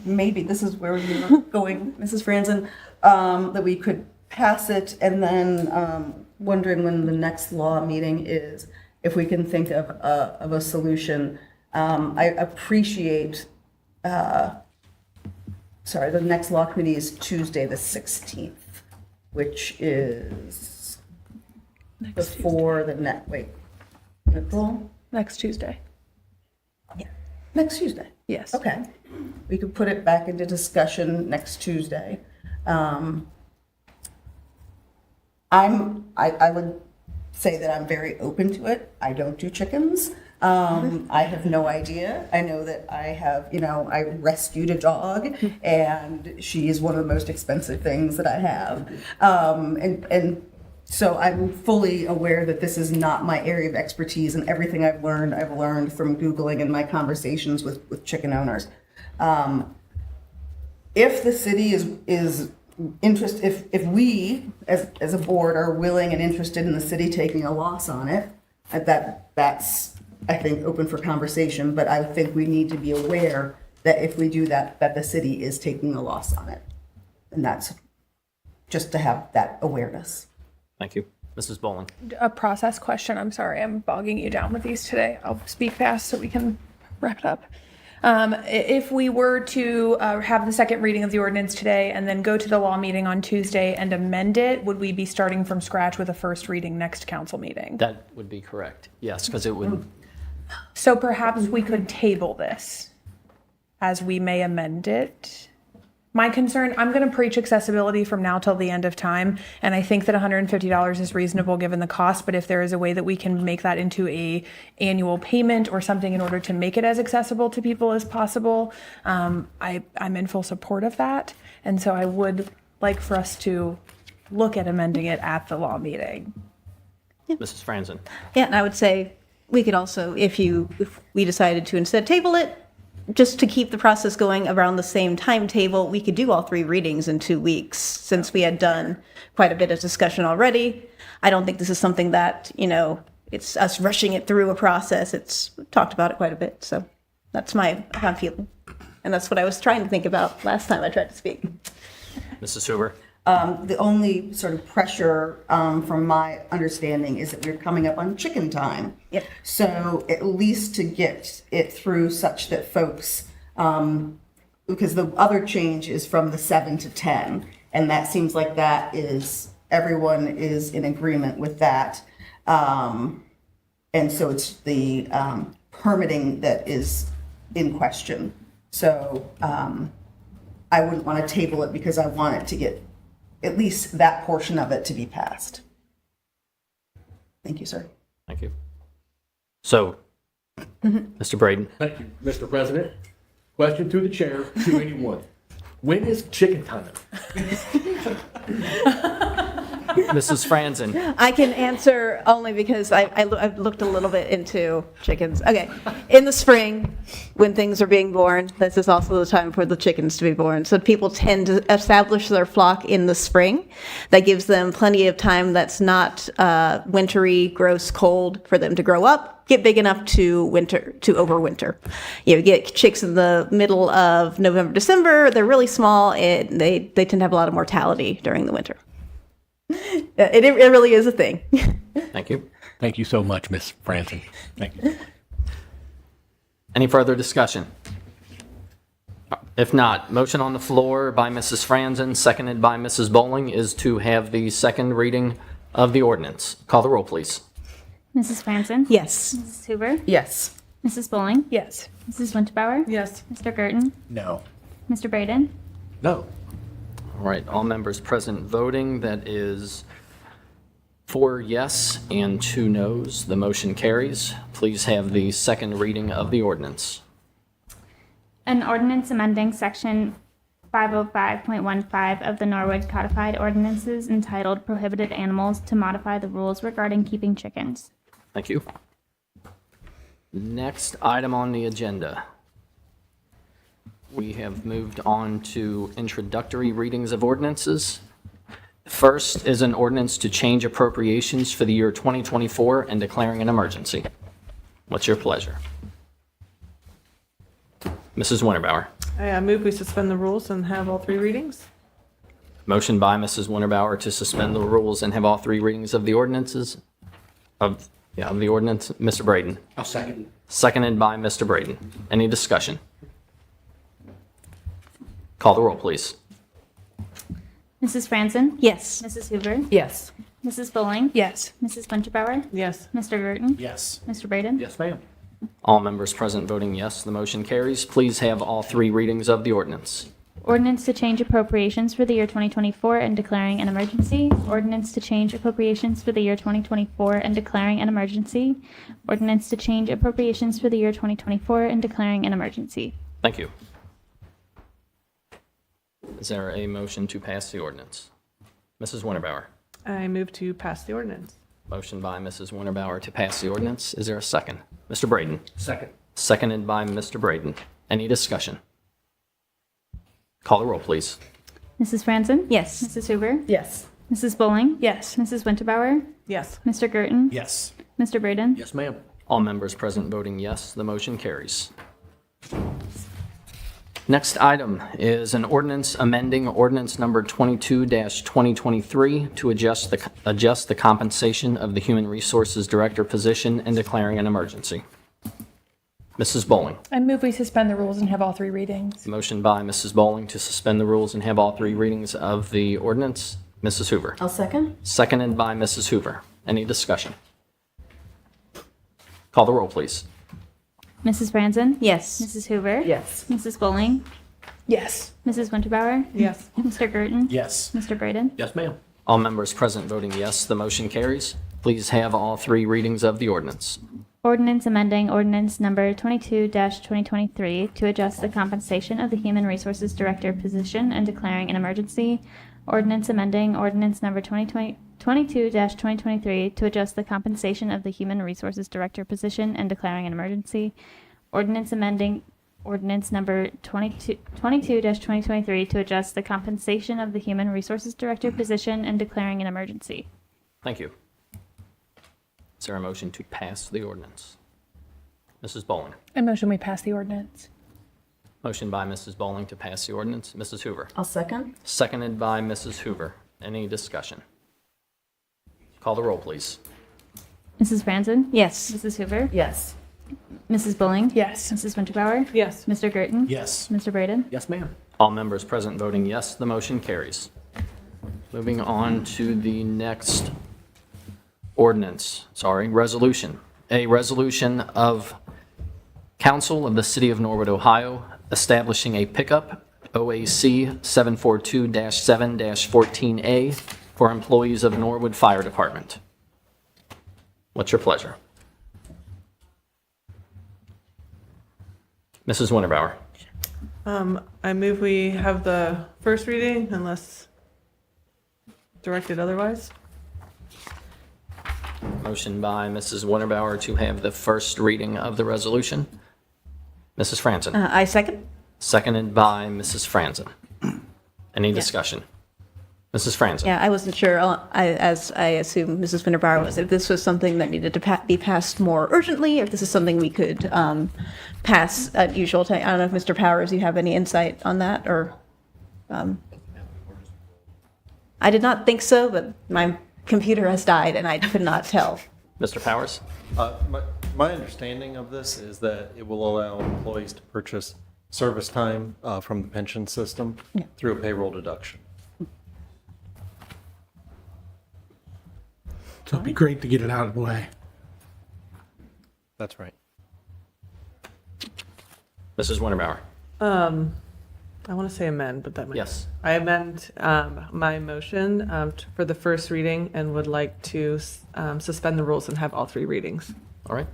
Maybe this is where we were going, Mrs. Franzen, that we could pass it and then wondering when the next law meeting is, if we can think of a solution. I appreciate, the next law committee is Tuesday, the 16th, which is before the April? Next Tuesday. Yeah, next Tuesday. Yes. Okay. We could put it back into discussion next Tuesday. I would say that I'm very open to it. I don't do chickens. I have no idea. I know that I have, I rescued a dog and she is one of the most expensive things that I have. And so I'm fully aware that this is not my area of expertise, and everything I've learned from Googling and my conversations with chicken owners. If the city is interested, if we as a board are willing and interested in the city taking a loss on it, that's, I think, open for conversation, but I think we need to be aware that if we do that the city is taking a loss on it. And that's just to have that awareness. Thank you. Mrs. Bowling. A process question. I'm sorry, I'm bogging you down with these today. I'll speak fast so we can wrap it up. If we were to have the second reading of the ordinance today and then go to the law meeting on Tuesday and amend it, would we be starting from scratch with a first reading next council meeting? That would be correct. Yes, because it would. So perhaps we could table this as we may amend it. My concern, I'm going to preach accessibility from now till the end of time, and I think that $150 is reasonable given the cost, but if there is a way that we can make that into a annual payment or something in order to make it as accessible to people as possible, I'm in full support of that. And so I would like for us to look at amending it at the law meeting. Mrs. Franzen. Yeah, and I would say we could also, if we decided to instead table it, just to keep the process going around the same timetable, we could do all 3 readings in 2 weeks since we had done quite a bit of discussion already. I don't think this is something that, it's us rushing it through a process. We've talked about it quite a bit. So that's my feeling. And that's what I was trying to think about last time I tried to speak. Mrs. Hoover. The only sort of pressure, from my understanding, is that we're coming up on chicken time. Yep. So at least to get it through such that folks, because the other change is from the 7 to 10, and that seems like everyone is in agreement with that. And so it's the permitting that is in question. So I wouldn't want to table it because I want it to get at least that portion of it to be passed. Thank you, sir. Thank you. So, Mr. Braden. Thank you, Mr. President. Question through the chair, 281. When is chicken time? Mrs. Franzen. I can answer only because I've looked a little bit into chickens. Okay, in the spring, when things are being born, this is also the time for the chickens to be born. So people tend to establish their flock in the spring. That gives them plenty of time that's not wintry, gross, cold for them to grow up, get big enough to overwinter. You get chicks in the middle of November, December. They're really small, and they tend to have a lot of mortality during the winter. It really is a thing. Thank you. Thank you so much, Miss Franzen. Thank you. Any further discussion? If not, motion on the floor by Mrs. Franzen, seconded by Mrs. Bowling, is to have the second reading of the ordinance. Call the roll, please. Mrs. Franzen? Yes. Mrs. Hoover? Yes. Mrs. Bowling? Yes. Mrs. Winterbauer? Yes. Mr. Gerton? No. Mr. Braden? No. All right, all members present voting, that is 4 yes and 2 noes. The motion carries. Please have the second reading of the ordinance. An ordinance amending section 505.15 of the Norwood Codified Ordinances entitled Prohibited Animals to modify the rules regarding keeping chickens. Thank you. Next item on the agenda. We have moved on to introductory readings of ordinances. First is an ordinance to change appropriations for the year 2024 and declaring an emergency. What's your pleasure? Mrs. Winterbauer. I move we suspend the rules and have all 3 readings. Motion by Mrs. Winterbauer to suspend the rules and have all 3 readings of the ordinances. Of the ordinance. Mr. Braden. I'll second. Seconded by Mr. Braden. Any discussion? Call the roll, please. Mrs. Franzen? Yes. Mrs. Hoover? Yes. Mrs. Bowling? Yes. Mrs. Winterbauer? Yes. Mr. Gerton? Yes. Mr. Braden? Yes, ma'am. All members present voting yes, the motion carries. Please have all 3 readings of the ordinance. Ordinance to change appropriations for the year 2024 and declaring an emergency. Ordinance to change appropriations for the year 2024 and declaring an emergency. Ordinance to change appropriations for the year 2024 and declaring an emergency. Thank you. Is there a motion to pass the ordinance? Mrs. Winterbauer. I move to pass the ordinance. Motion by Mrs. Winterbauer to pass the ordinance. Is there a second? Mr. Braden. Second. Seconded by Mr. Braden. Any discussion? Call the roll, please. Mrs. Franzen? Yes. Mrs. Hoover? Yes. Mrs. Bowling? Yes. Mrs. Winterbauer? Yes. Mr. Gerton? Yes. Mr. Braden? Yes, ma'am. All members present voting yes, the motion carries. Next item is an ordinance amending ordinance number 22-2023 to adjust the compensation of the Human Resources Director position and declaring an emergency. Mrs. Bowling. I move we suspend the rules and have all 3 readings. Motion by Mrs. Bowling to suspend the rules and have all 3 readings of the ordinance. Mrs. Hoover. I'll second. Seconded by Mrs. Hoover. Any discussion? Call the roll, please. Mrs. Franzen? Yes. Mrs. Hoover? Yes. Mrs. Bowling? Yes. Mrs. Winterbauer? Yes. Mr. Gerton? Yes. Mr. Braden? Yes, ma'am. All members present voting yes, the motion carries. Please have all three readings of the ordinance. Ordinance amending ordinance number 22-2023 to adjust the compensation of the Human Resources Director position and declaring an emergency. Ordinance amending ordinance number 22-2023 to adjust the compensation of the Human Resources Director position and declaring an emergency. Ordinance amending ordinance number 22-2023 to adjust the compensation of the Human Resources Director position and declaring an emergency. Thank you. Is there a motion to pass the ordinance? Mrs. Bowling. I motion we pass the ordinance. Motion by Mrs. Bowling to pass the ordinance. Mrs. Hoover. I'll second. Seconded by Mrs. Hoover. Any discussion? Call the roll, please. Mrs. Franzen? Yes. Mrs. Hoover? Yes. Mrs. Bowling? Yes. Mrs. Winterbauer? Yes. Mr. Gerton? Yes. Mr. Braden? Yes, ma'am. All members present voting yes, the motion carries. Moving on to the next resolution. A resolution of Council of the City of Norwood, Ohio, establishing a pickup OAC 742-7-14A for employees of Norwood Fire Department. What's your pleasure? Mrs. Winterbauer. I move we have the first reading unless directed otherwise. Motion by Mrs. Winterbauer to have the first reading of the resolution. Mrs. Franzen. I second. Seconded by Mrs. Franzen. Any discussion? Mrs. Franzen. Yeah, I wasn't sure, as I assume Mrs. Winterbauer was, if this was something that needed to be passed more urgently, or if this is something we could pass at usual time. I don't know if Mr. Powers, you have any insight on that, or? I did not think so, but my computer has died and I could not tell. Mr. Powers. My understanding of this is that it will allow employees to purchase service time from the pension system through a payroll deduction. So it'd be great to get it out of the way. That's right. Mrs. Winterbauer. I want to say amend, but that might. Yes. I amend my motion for the first reading and would like to suspend the rules and have all three readings. All right.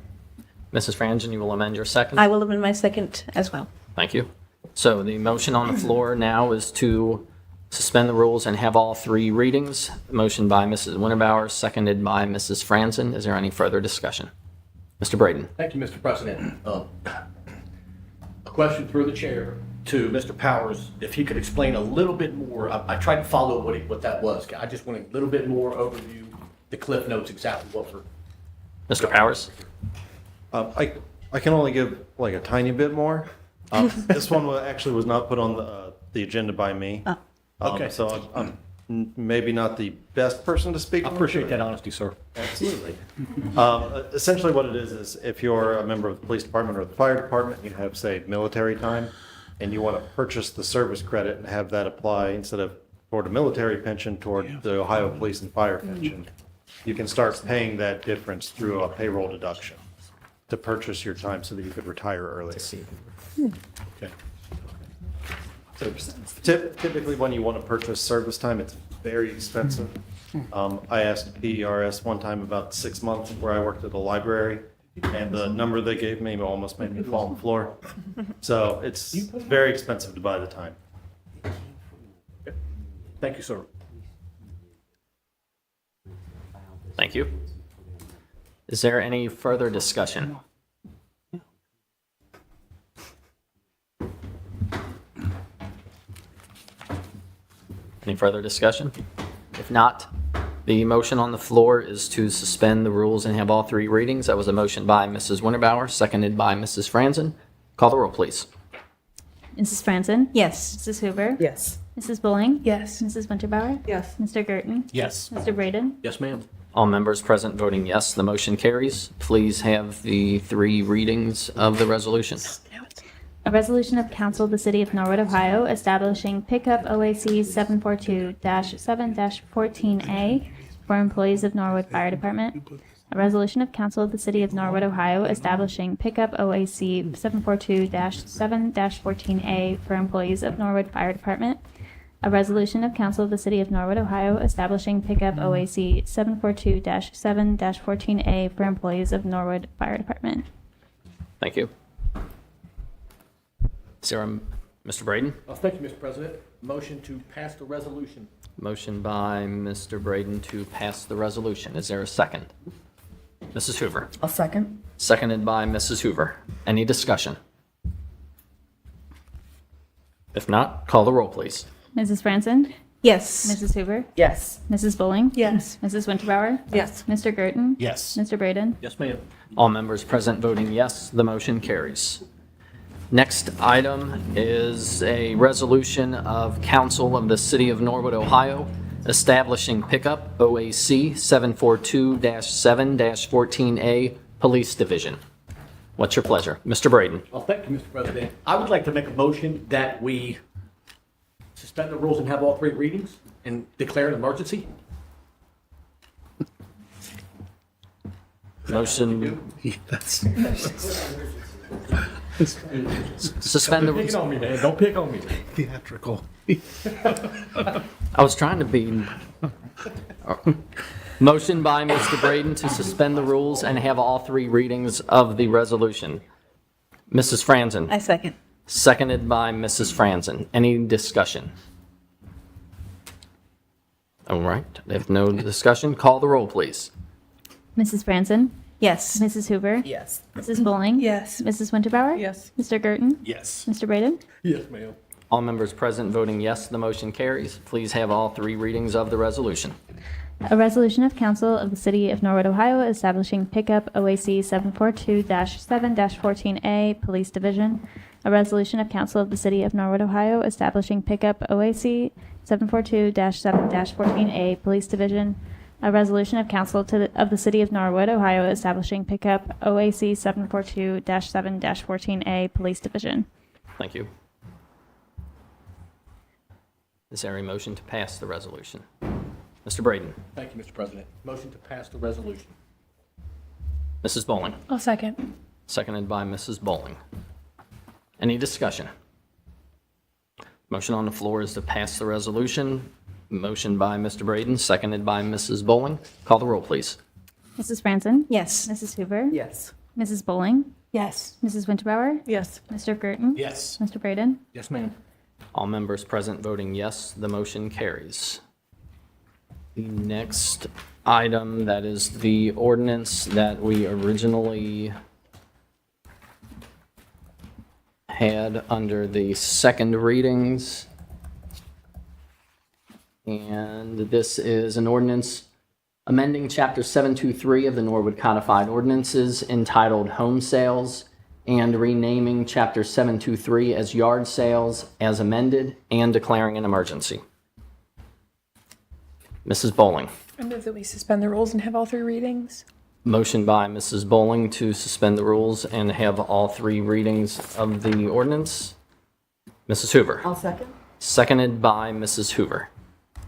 Mrs. Franzen, you will amend your second. I will amend my second as well. Thank you. So the motion on the floor now is to suspend the rules and have all three readings. Motion by Mrs. Winterbauer, seconded by Mrs. Franzen. Is there any further discussion? Mr. Braden. Thank you, Mr. President. A question through the chair to Mr. Powers, if he could explain a little bit more. I tried to follow what that was. I just want a little bit more overview, the cliff notes, exactly what we're. Mr. Powers. I can only give like a tiny bit more. This one actually was not put on the agenda by me. Okay. So I'm maybe not the best person to speak. I appreciate that honesty, sir. Absolutely. Essentially what it is if you're a member of the police department or the fire department, you have, say, military time, and you want to purchase the service credit and have that apply instead of toward a military pension toward the Ohio Police and Fire pension, you can start paying that difference through a payroll deduction to purchase your time so that you could retire earlier. Okay. So typically when you want to purchase service time, it's very expensive. I asked PERS one time about 6 months where I worked at a library, and the number they gave me almost made me fall on the floor. So it's very expensive to buy the time. Thank you, sir. Thank you. Is there any further discussion? Any further discussion? If not, the motion on the floor is to suspend the rules and have all three readings. That was a motion by Mrs. Winterbauer, seconded by Mrs. Franzen. Call the roll, please. Mrs. Franzen? Yes. Mrs. Hoover? Yes. Mrs. Bowling? Yes. Mrs. Winterbauer? Yes. Mr. Gerton? Yes. Mr. Braden? Yes, ma'am. All members present voting yes, the motion carries. Please have the three readings of the resolution. A resolution of Council of the City of Norwood, Ohio, establishing pickup OAC 742-7-14A for employees of Norwood Fire Department. A resolution of Council of the City of Norwood, Ohio, establishing pickup OAC 742-7-14A for employees of Norwood Fire Department. A resolution of Council of the City of Norwood, Ohio, establishing pickup OAC 742-7-14A for employees of Norwood Fire Department. Thank you. Is there Mr. Braden? Thank you, Mr. President. Motion to pass the resolution. Motion by Mr. Braden to pass the resolution. Is there a second? Mrs. Hoover. I'll second. Seconded by Mrs. Hoover. Any discussion? If not, call the roll, please. Mrs. Franson? Yes. Mrs. Hoover? Yes. Mrs. Bowling? Yes. Mrs. Winterbauer? Yes. Mr. Gerton? Yes. Mr. Braden? Yes, ma'am. All members present voting yes, the motion carries. Next item is a resolution of Council of the City of Norwood, Ohio, establishing pickup OAC 742-7-14A Police Division. What's your pleasure? Mr. Braden. Well, thank you, Mr. President. I would like to make a motion that we suspend the rules and have all 3 readings and declare an emergency. Motion. Suspend Don't pick the. on me, man. Don't pick on me. Theatrical. I was trying to be. Motion by Mr. Braden to suspend the rules and have all 3 readings of the resolution. Mrs. Franzen. I second. Seconded by Mrs. Franzen. Any discussion? All right. If no discussion, call the roll, please. Mrs. Franson? Yes. Mrs. Hoover? Yes. Mrs. Bowling? Yes. Mrs. Winterbauer? Yes. Mr. Gerton? Yes. Mr. Braden? Yes, ma'am. All members present voting yes, the motion carries. Please have all 3 readings of the resolution. A resolution of Council of the City of Norwood, Ohio, establishing pickup OAC 742-7-14A Police Division. A resolution of Council of the City of Norwood, Ohio, establishing pickup OAC 742-7-14A Police Division. A resolution of Council of the City of Norwood, Ohio, establishing pickup OAC 742-7-14A Police Division. Thank you. Is there a motion to pass the resolution? Mr. Braden. Thank you, Mr. President. Motion to pass the resolution. Mrs. Bowling. I'll second. Seconded by Mrs. Bowling. Any discussion? Motion on the floor is to pass the resolution. Motion by Mr. Braden, seconded by Mrs. Bowling. Call the roll, please. Mrs. Franson? Yes. Mrs. Hoover? Yes. Mrs. Bowling? Yes. Mrs. Winterbauer? Yes. Mr. Gerton? Yes. Mr. Braden? Yes, ma'am. All members present voting yes, the motion carries. The next item, that is the ordinance that we originally had under the second readings. And this is an ordinance amending Chapter 723 of the Norwood Codified Ordinances entitled Home Sales and renaming Chapter 723 as Yard Sales as amended and declaring an emergency. Mrs. Bowling. I move that we suspend the rules and have all 3 readings. Motion by Mrs. Bowling to suspend the rules and have all 3 readings of the ordinance. Mrs. Hoover. I'll second. Seconded by Mrs. Hoover.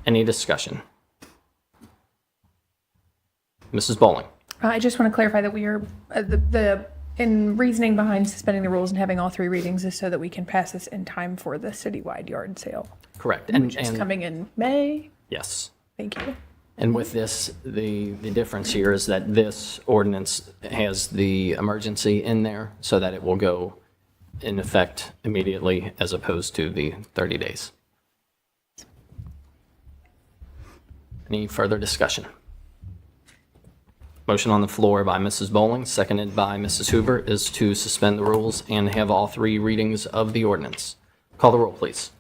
Any discussion? Mrs. Bowling. I just want to clarify that we are, in reasoning behind suspending the rules and having all 3 readings is so that we can pass this in time for the citywide yard sale. Correct. Which is coming in May. Yes. Thank you. And with this, the difference here is that this ordinance has the emergency in there so that it will go in effect immediately as opposed to the 30 days. Any further discussion? Motion on the floor by Mrs. Bowling, seconded by Mrs. Hoover, is to suspend the rules and have all 3 readings of the ordinance. Call the roll, please.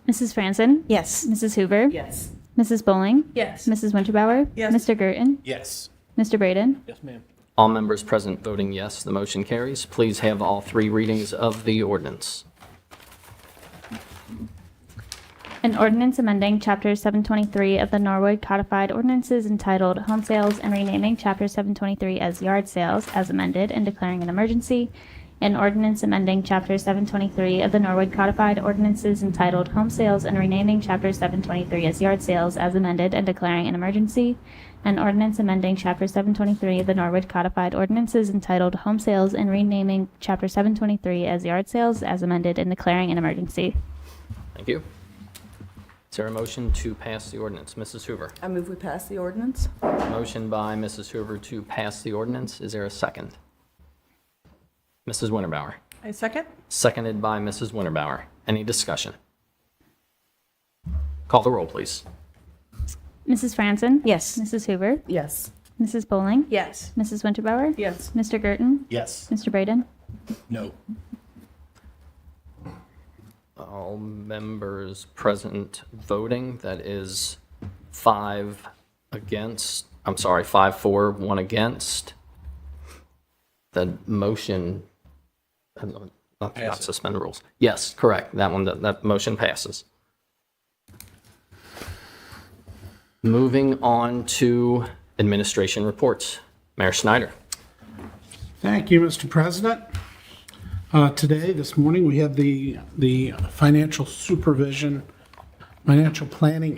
Mrs. Franson? Yes. Mrs. Hoover? Yes. Mrs. Bowling? Yes. Mrs. Winterbauer? Yes. Mr. Gerton? Yes. Mr. Braden? Yes, ma'am. All members present voting yes, the motion carries. Please have all 3 readings of the ordinance. An ordinance amending Chapter 723 of the Norwood Codified Ordinances entitled Home Sales and renaming Chapter 723 as Yard Sales as amended and declaring an emergency, an ordinance amending Chapter 723 of the Norwood Codified Ordinances entitled Home Sales and renaming Chapter 723 as Yard Sales as amended and declaring an emergency, an ordinance amending Chapter 723 of the Norwood Codified Ordinances entitled Home Sales and renaming Chapter 723 as Yard Sales as amended and declaring an emergency. Thank you. Is there a motion to pass the ordinance? Mrs. Hoover. I move we pass the ordinance. Motion by Mrs. Hoover to pass the ordinance. Is there a second? Mrs. Winterbauer. I second. Seconded by Mrs. Winterbauer. Any discussion? Call the roll, please. Mrs. Franzen? Yes. Mrs. Hoover? Yes. Mrs. Bowling? Yes. Mrs. Winterbauer? Yes. Mr. Girton? Yes. Mr. Braden? No. All members present voting, that is 5 against, 5-4, 1 against. The motion, not suspend rules. Yes, correct, that one, that motion passes. Moving on to administration reports. Mayor Schneider. Thank you, Mr. President. This morning, we have the Financial Planning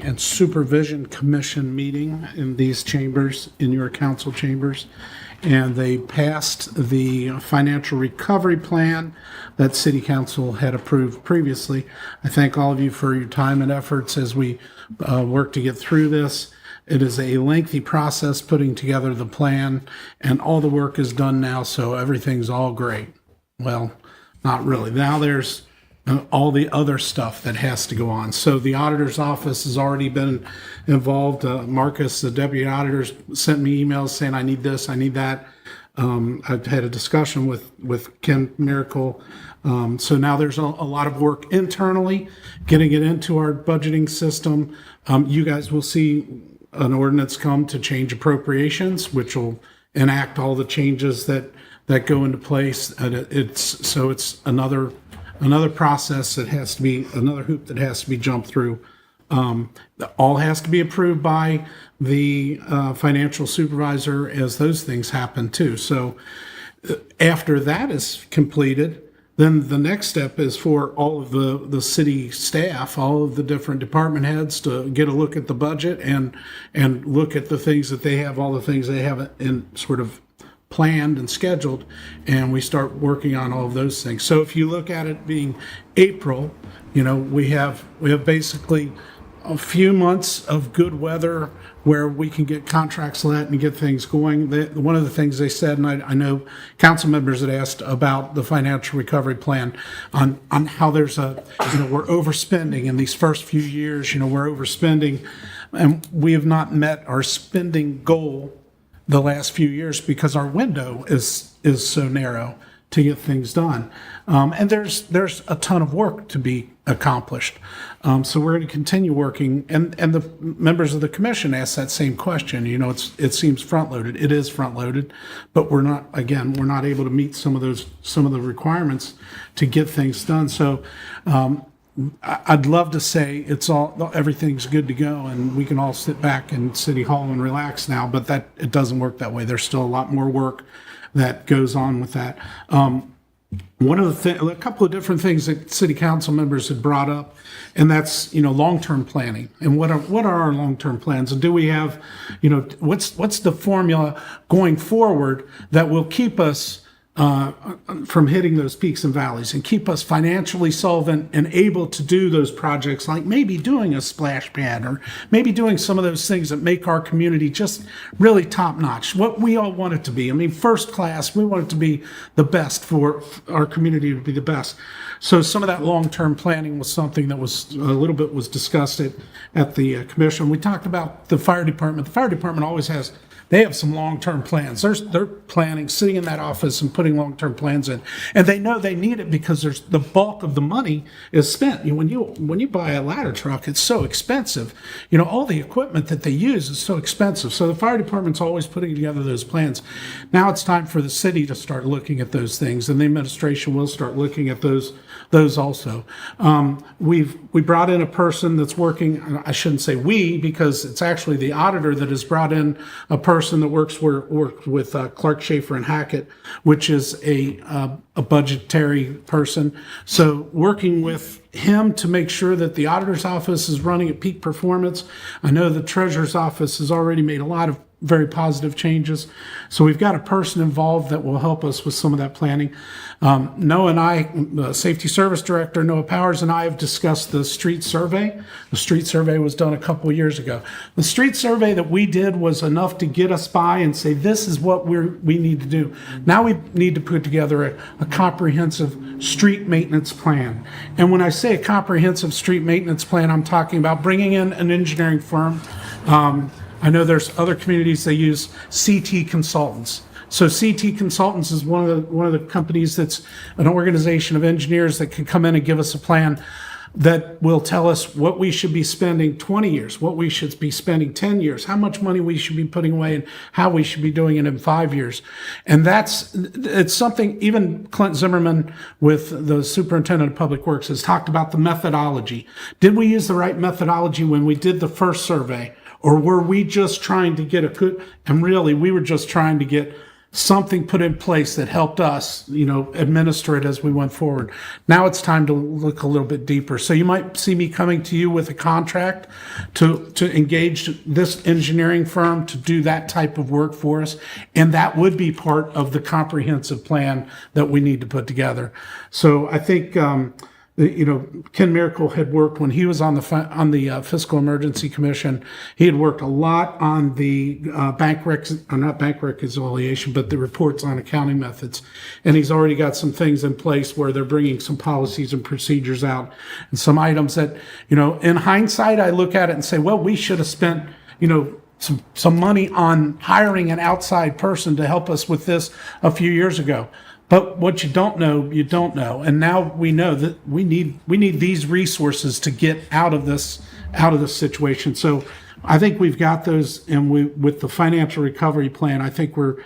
and Supervision Commission meeting in these chambers, in your council chambers. And they passed the financial recovery plan that City Council had approved previously. I thank all of you for your time and efforts as we work to get through this. It is a lengthy process putting together the plan, and all the work is done now, so everything's all great. Well, not really. Now there's all the other stuff that has to go on. So the auditor's office has already been involved. Marcus, the deputy auditor, sent me emails saying, I need this, I need that. I've had a discussion with Ken Miracle. So now there's a lot of work internally, getting it into our budgeting system. You guys will see an ordinance come to change appropriations, which will enact all the changes that go into place. It's another process that has to be, another hoop that has to be jumped through. All has to be approved by the financial supervisor as those things happen too. So after that is completed, then the next step is for all of the city staff, all of the different department heads to get a look at the budget and look at the things that they have, all the things they have in sort of planned and scheduled, and we start working on all of those things. So if you look at it being April, we have basically a few months of good weather where we can get contracts let and get things going. One of the things they said, and I know council members had asked about the financial recovery plan on how there's we're overspending in these first few years, we're overspending, and we have not met our spending goal the last few years because our window is so narrow to get things done. And there's a ton of work to be accomplished. So we're going to continue working, and the members of the commission asked that same question. It seems front-loaded. It is front-loaded, but we're not able to meet some of the requirements to get things done. So I'd love to say everything's good to go and we can all sit back in City Hall and relax now, but it doesn't work that way. There's still a lot more work that goes on with that. A couple of different things that city council members had brought up, and that's long-term planning. And what are our long-term plans? And do we have what's the formula going forward that will keep us from hitting those peaks and valleys and keep us financially solvent and able to do those projects, like maybe doing a splash pad or maybe doing some of those things that make our community just really top notch, what we all want it to be. I mean, first class, we want it to be the best, for our community to be the best. So some of that long-term planning was something that was was discussed at the commission. We talked about the fire department. The fire department always has, they have some long-term plans. They're planning, sitting in that office and putting long-term plans in. And they know they need it because the bulk of the money is spent. When you buy a ladder truck, it's so expensive. All the equipment that they use is so expensive. So the fire department's always putting together those plans. Now it's time for the city to start looking at those things, and the administration will start looking at those also. We brought in a person that's working, I shouldn't say we, because it's actually the auditor that has brought in a person person that works with Clark Schaefer and Hackett, which is a budgetary person. So working with him to make sure that the auditor's office is running at peak performance. I know the treasurer's office has already made a lot of very positive changes. So we've got a person involved that will help us with some of that planning. Noah and I, the Safety Service Director, Noah Powers, and I have discussed the street survey. The street survey was done a couple of years ago. The street survey that we did was enough to get us by and say, this is what we need to do. Now we need to put together a comprehensive street maintenance plan. And when I say a comprehensive street maintenance plan, I'm talking about bringing in an engineering firm. I know there's other communities that use CT consultants. So CT Consultants is one of the companies that's an organization of engineers that can come in and give us a plan that will tell us what we should be spending 20 years, what we should be spending 10 years, how much money we should be putting away, and how we should be doing it in 5 years. And it's something even Clint Zimmerman with the Superintendent of Public Works has talked about the methodology. Did we use the right methodology when we did the first survey? Or were we just trying to get and really we were just trying to get something put in place that helped us, administer it as we went forward. Now it's time to look a little bit deeper. So you might see me coming to you with a contract to engage this engineering firm to do that type of work for us. And that would be part of the comprehensive plan that we need to put together. So I think, Ken Miracle had worked when he was on the Fiscal Emergency Commission. He had worked a lot on the not bank reconciliation, but the reports on accounting methods. And he's already got some things in place where they're bringing some policies and procedures out, and some items that, in hindsight, I look at it and say, well, we should have spent, some money on hiring an outside person to help us with this a few years ago. But what you don't know, you don't know. And now we know that we need these resources to get out of this situation. So I think we've got those, and with the financial recovery plan, I think we're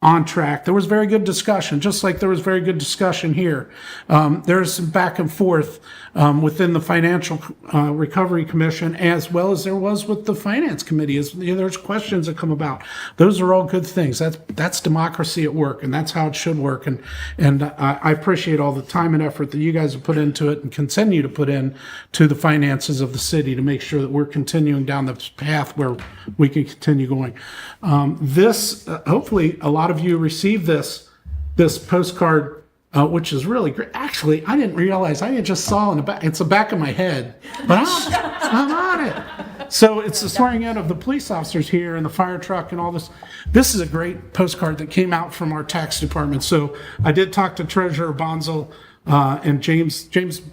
on track. There was very good discussion, just like there was very good discussion here. There's some back and forth within the Financial Recovery Commission, as well as there was with the Finance Committee. There's questions that come about. Those are all good things. That's democracy at work, and that's how it should work. And I appreciate all the time and effort that you guys have put into it and continue to put in to the finances of the city to make sure that we're continuing down the path where we can continue going. Hopefully, a lot of you received this postcard, which is really great. Actually, I didn't realize, I just saw in the back, it's the back of my head, but I'm on it. So it's the swearing in of the police officers here and the fire truck and all this. This is a great postcard that came out from our tax department. So I did talk to Treasurer Bonzel, and James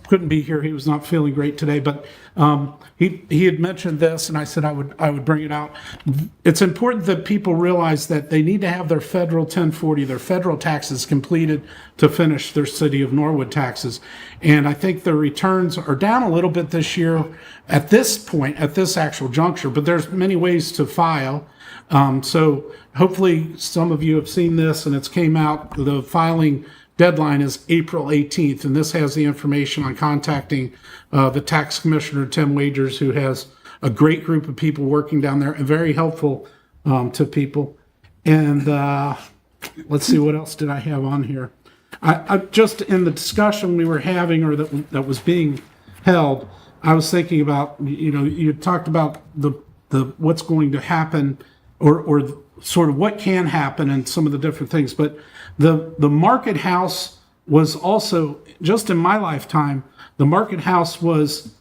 couldn't be here. He was not feeling great today, but he had mentioned this, and I said I would bring it out. It's important that people realize that they need to have their federal 1040, their federal taxes completed to finish their City of Norwood taxes. And I think the returns are down a little bit this year at this point, at this actual juncture, but there's many ways to file. So hopefully some of you have seen this, and it's came out. The filing deadline is April 18th, and this has the information on contacting the tax commissioner, Tim Wagers, who has a great group of people working down there and very helpful to people. And let's see, what else did I have on here? I just in the discussion we were having, or that was being held, I was thinking about, you talked about the what's going to happen, or sort of what can happen and some of the different things, but the Market House was also, just in my lifetime, the Market House was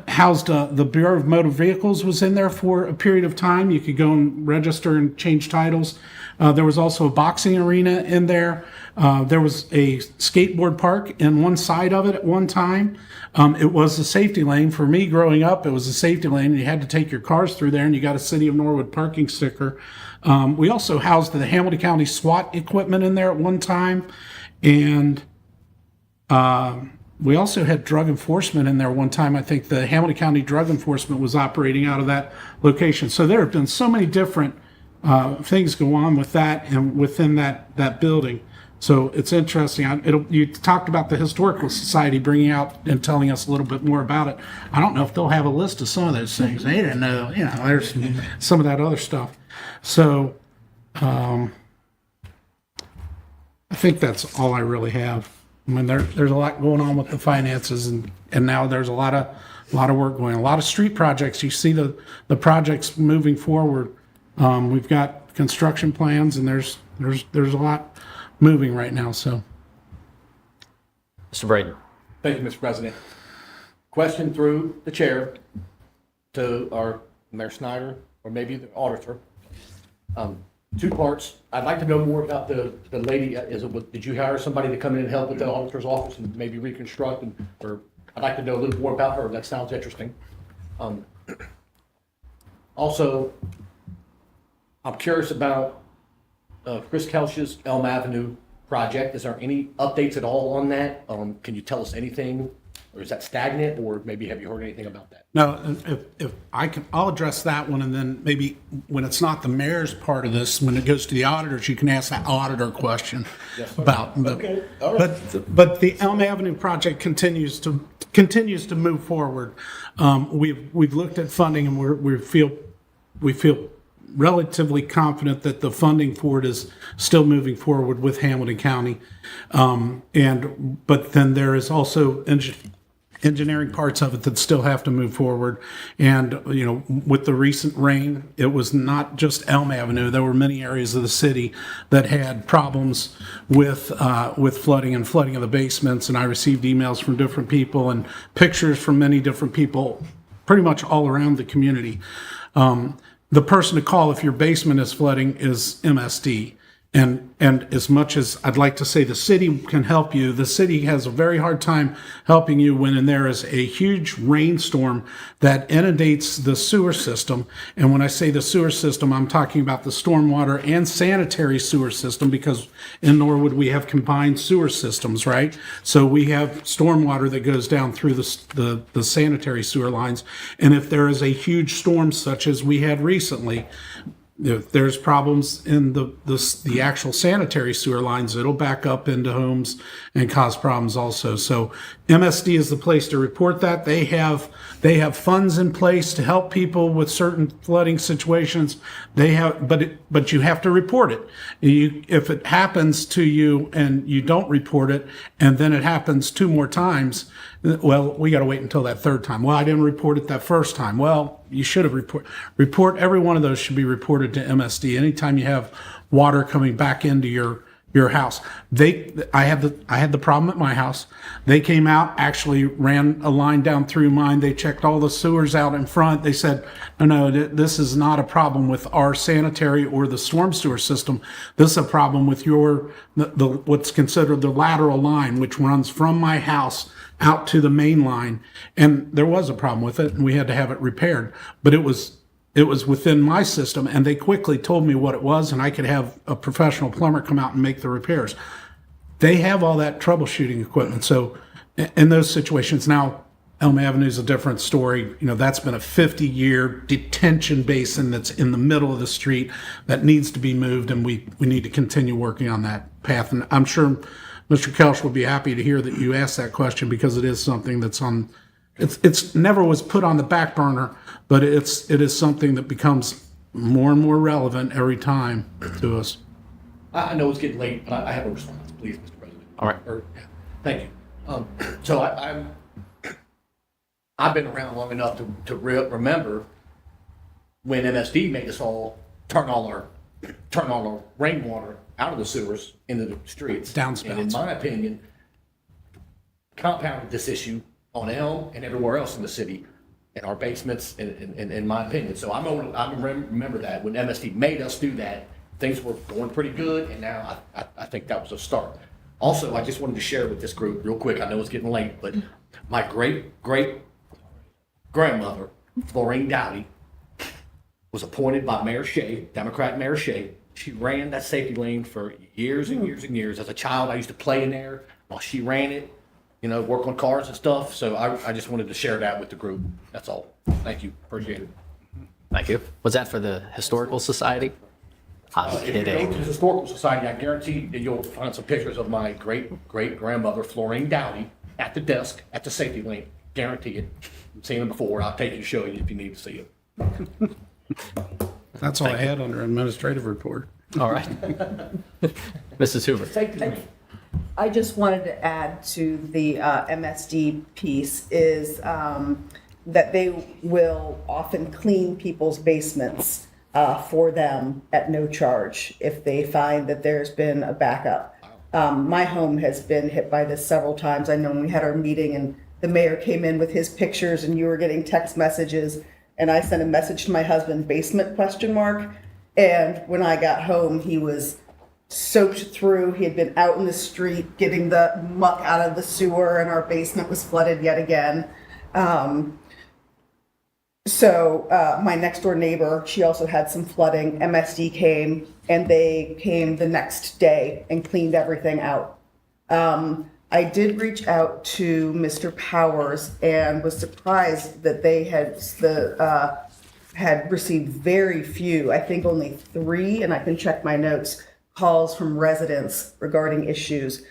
housed, the Bureau of Motor Vehicles was in there for a period of time. You could go and register and change titles. There was also a boxing arena in there. There was a skateboard park in one side of it at one time. It was a safety lane. For me growing up, it was a safety lane, and you had to take your cars through there, and you got a City of Norwood parking sticker. We also housed the Hamilton County SWAT equipment in there at one time, and we also had drug enforcement in there one time. I think the Hamilton County Drug Enforcement was operating out of that location. So there have been so many different things go on with that and within that building. So it's interesting. You talked about the Historical Society bringing out and telling us a little bit more about it. I don't know if they'll have a list of some of those things. They didn't know, there's some of that other stuff. So, I think that's all I really have. I mean, there's a lot going on with the finances, and now there's a lot of work going on. A lot of street projects. You see the projects moving forward. We've got construction plans, and there's a lot moving right now. So, Mr. Braden. Thank you, Mr. President. Question through the chair to our Mayor Snyder, or maybe the auditor. Two parts. I'd like to know more about the lady. Did you hire somebody to come in and help with the auditor's office and maybe reconstruct? Or I'd like to know a little more about her. That sounds interesting. Also, I'm curious about Chris Kelch's Elm Avenue project. Is there any updates at all on that? Can you tell us anything? Or is that stagnant? Or maybe have you heard anything about that? no, if I can, I'll address that one, and then maybe when it's not the mayor's part of this, when it goes to the auditors, you can ask that auditor question about. Okay. All right. But the Elm Avenue project continues to move forward. We've looked at funding, and we feel relatively confident that the funding for it is still moving forward with Hamilton County. But then there is also engineering parts of it that still have to move forward. And, with the recent rain, it was not just Elm Avenue. There were many areas of the city that had problems with flooding and flooding of the basements. And I received emails from different people and pictures from many different people, pretty much all around the community. The person to call if your basement is flooding is MSD. And as much as I'd like to say the city can help you, the city has a very hard time helping you when there is a huge rainstorm that inundates the sewer system. And when I say the sewer system, I'm talking about the stormwater and sanitary sewer system, because in Norwood we have combined sewer systems, right? So we have stormwater that goes down through the sanitary sewer lines. And if there is a huge storm such as we had recently, if there's problems in the actual sanitary sewer lines, it'll back up into homes and cause problems also. So MSD is the place to report that. They have funds in place to help people with certain flooding situations. But you have to report it. If it happens to you and you don't report it, and then it happens 2 more times, well, we got to wait until that 3rd time. Well, I didn't report it that 1st time. Well, you should have report. Every one of those should be reported to MSD. Anytime you have water coming back into your house. I had the problem at my house. They came out, actually ran a line down through mine. They checked all the sewers out in front. They said, no, this is not a problem with our sanitary or the storm sewer system. This is a problem with what's considered the lateral line, which runs from my house out to the main line. And there was a problem with it, and we had to have it repaired. But it was within my system, and they quickly told me what it was, and I could have a professional plumber come out and make the repairs. They have all that troubleshooting equipment. So in those situations, now Elm Avenue is a different story. That's been a 50-year detention basin that's in the middle of the street that needs to be moved, and we need to continue working on that path. And I'm sure Mr. Kelch will be happy to hear that you asked that question, because it is something that's on, it's never was put on the back burner, but it is something that becomes more and more relevant every time to us. I know it's getting late, but I have a response, please, Mr. President. All right. Thank you. So I've been around long enough to remember when MSD made us all turn all our rainwater out of the sewers into the streets. Downspouts. And in my opinion, compounded this issue on Elm and everywhere else in the city, in our basements, in my opinion. So I remember that when MSD made us do that, things were going pretty good, and now I think that was a start. Also, I just wanted to share with this group real quick. I know it's getting late, but my great grandmother, Florine Dowdy, was appointed by Mayor Shea, Democrat Mayor Shea. She ran that safety lane for years and years and years. As a child, I used to play in there while she ran it, work on cars and stuff. So I just wanted to share that with the group. That's all. Thank you. Appreciate it. Thank you. Was that for the Historical Society? I'm If you go kidding. to the Historical Society, I guarantee that you'll find some pictures of my great-grandmother, Florine Dowdy, at the desk, at the safety lane. Guarantee it. I've seen them before. I'll take you to show you if you need to see it. That's all I had under administrative report. All right. Mrs. Hoover. I just wanted to add to the MSD piece is that they will often clean people's basements for them at no charge if they find that there's been a backup. My home has been hit by this several times. I know when we had our meeting and the mayor came in with his pictures and you were getting text messages, and I sent a message to my husband, basement ? And when I got home, he was soaked through. He had been out in the street getting the muck out of the sewer, and our basement was flooded yet again. So my next door neighbor, she also had some flooding. MSD came, and they came the next day and cleaned everything out. I did reach out to Mr. Powers and was surprised that they had received very few, I think only 3, and I can check my notes, calls from residents regarding issues.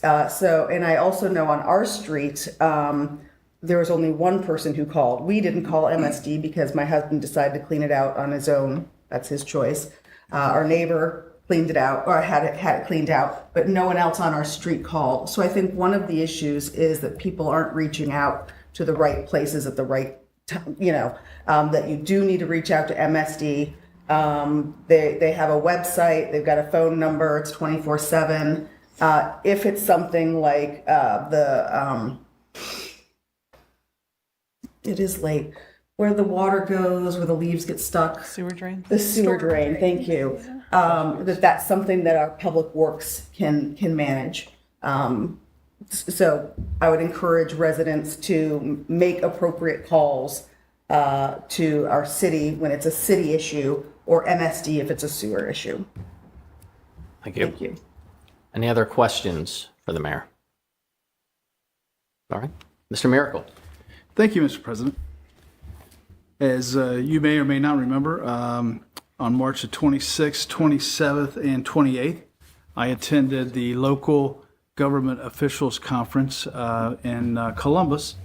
And I also know on our street, there was only one person who called. We didn't call MSD because my husband decided to clean it out on his own. That's his choice. Our neighbor cleaned it out, or had it cleaned out, but no one else on our street called. So I think one of the issues is that people aren't reaching out to the right places at the right time, that you do need to reach out to MSD. They have a website, they've got a phone number, it's 24/7. If it's something like it is late, where the water goes, where the leaves get stuck. Sewer drain? The sewer drain, thank you. That's something that our public works can manage. So I would encourage residents to make appropriate calls to our city when it's a city issue, or MSD if it's a sewer issue. Thank you. Thank you. Any other questions for the mayor? All right. Mr. Miracle. Thank you, Mr. President. As you may or may not remember, on March the 26th, 27th, and 28th, I attended the local government officials conference in Columbus.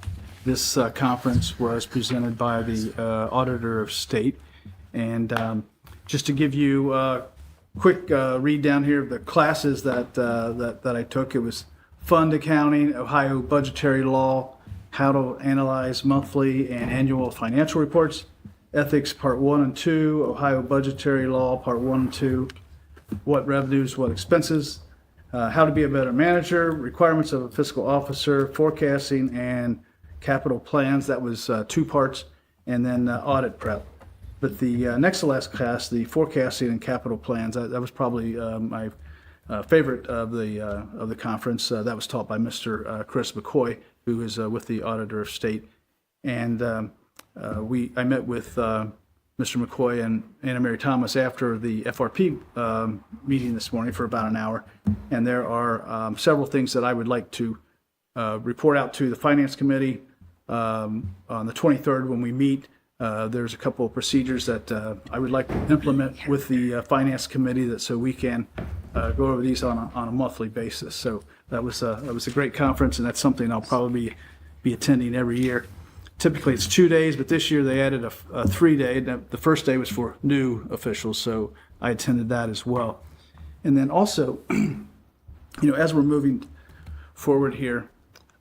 This conference was presented by the Auditor of State. And just to give you a quick read down here of the classes that I took, it was Fund Accounting, Ohio Budgetary Law, How to Analyze Monthly and Annual Financial Reports, Ethics Part 1 and 2, Ohio Budgetary Law Part 1 and 2, What Revenues, What Expenses, How to Be a Better Manager, Requirements of a Fiscal Officer, Forecasting and Capital Plans. That was 2 parts, and then Audit Prep. But the next to last class, the Forecasting and Capital Plans, that was probably my favorite of the conference. That was taught by Mr. Chris McCoy, who is with the Auditor of State. And I met with Mr. McCoy and Anna Mary Thomas after the FRP meeting this morning for about an hour. And there are several things that I would like to report out to the Finance Committee on the 23rd when we meet. There's a couple of procedures that I would like to implement with the Finance Committee so we can go over these on a monthly basis. So that was a great conference, and that's something I'll probably be attending every year. Typically it's 2 days, but this year they added a 3-day. The first day was for new officials, so I attended that as well. And then also, as we're moving forward here,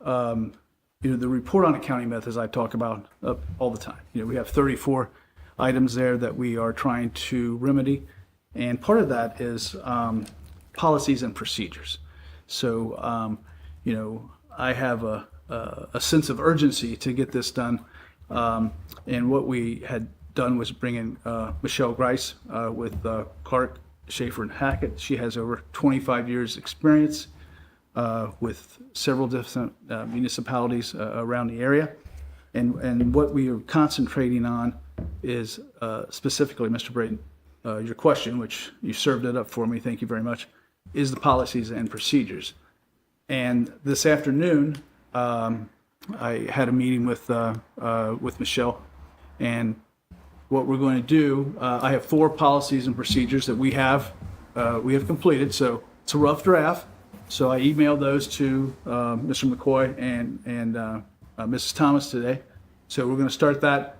the report on accounting methods I talk about all the time. We have 34 items there that we are trying to remedy, and part of that is policies and procedures. So, I have a sense of urgency to get this done, and what we had done was bring in Michelle Grice with Clark, Schaefer, and Hackett. She has over 25 years experience with several different municipalities around the area. And what we are concentrating on is specifically, Mr. Brayton, your question, which you served it up for me, thank you very much, is the policies and procedures. And this afternoon, I had a meeting with Michelle, and what we're going to do, I have 4 policies and procedures that we have completed, so it's a rough draft. So I emailed those to Mr. McCoy and Mrs. Thomas today. So we're going to start that,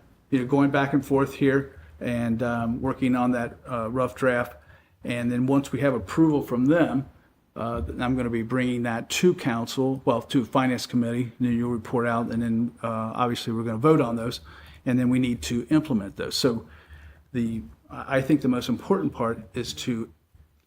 going back and forth here. and working on that rough draft. And then once we have approval from them, then I'm going to be bringing that to council, well, to finance committee, and then you'll report out, and then obviously we're going to vote on those, and then we need to implement those. So I think the most important part is to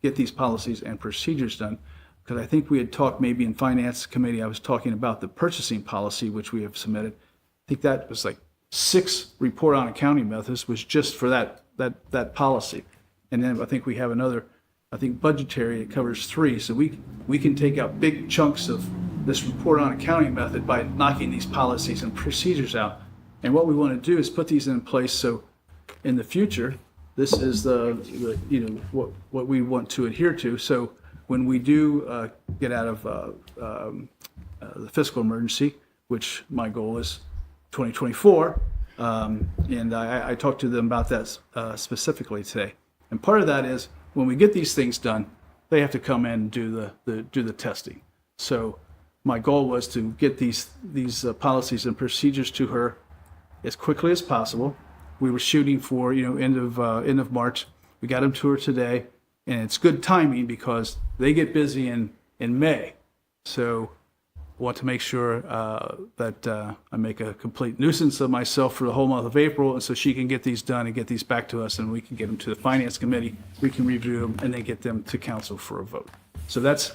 get these policies and procedures done, because I think we had talked maybe in finance committee, I was talking about the purchasing policy, which we have submitted. I think that was like 6 report on accounting methods was just for that policy. And then I think we have another, I think budgetary, it covers 3. So we can take out big chunks of this report on accounting method by knocking these policies and procedures out. And what we want to do is put these in place so in the future, this is the what we want to adhere to. So when we do get out of the fiscal emergency, which my goal is 2024, and I talked to them about that specifically today. And part of that is when we get these things done, they have to come in and do the testing. So my goal was to get these policies and procedures to her as quickly as possible. We were shooting for end of March. We got them to her today, and it's good timing because they get busy in May. So I want to make sure that I make a complete nuisance of myself for the whole month of April, and so she can get these done and get these back to us, and we can get them to the finance committee. We can review them and then get them to council for a vote. So that's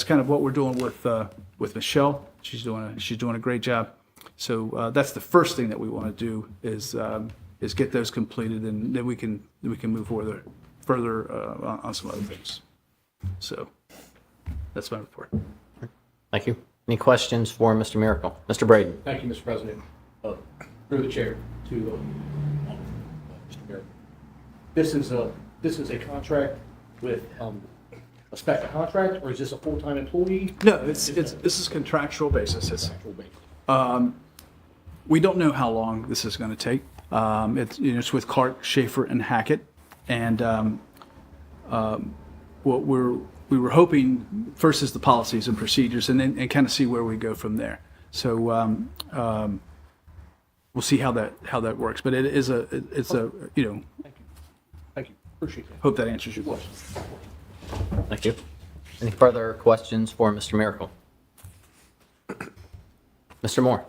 kind of what we're doing with Michelle. She's doing a great job. So that's the first thing that we want to do is get those completed, and then we can move further on some other things. So that's my report. Thank you. Any questions for Mr. Miracle? Mr. Braden. Thank you, Mr. President. Through the chair to Mr. Mayor. This is a contract with a special contract, or is this a full-time employee? No, this is contractual basis. We don't know how long this is going to take. It's with Clark, Schaefer, and Hackett, and what we were hoping first is the policies and procedures, and then kind of see where we go from there. So we'll see how that works. But it's a Thank you. Appreciate that. Hope that answers your question. Thank you. Any further questions for Mr. Miracle? Mr. Moore.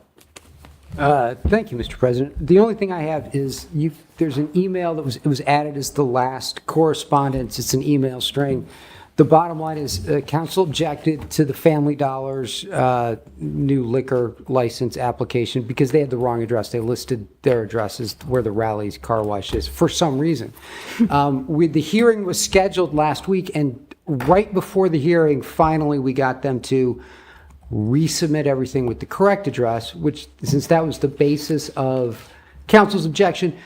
Thank you, Mr. President. The only thing I have is there's an email that was added as the last correspondence. It's an email string. The bottom line is council objected to the Family Dollar's new liquor license application because they had the wrong address. They listed their address as where the Rally's car wash is for some reason. The hearing was scheduled last week, and right before the hearing, finally we got them to resubmit everything with the correct address, which, since that was the basis of council's objection,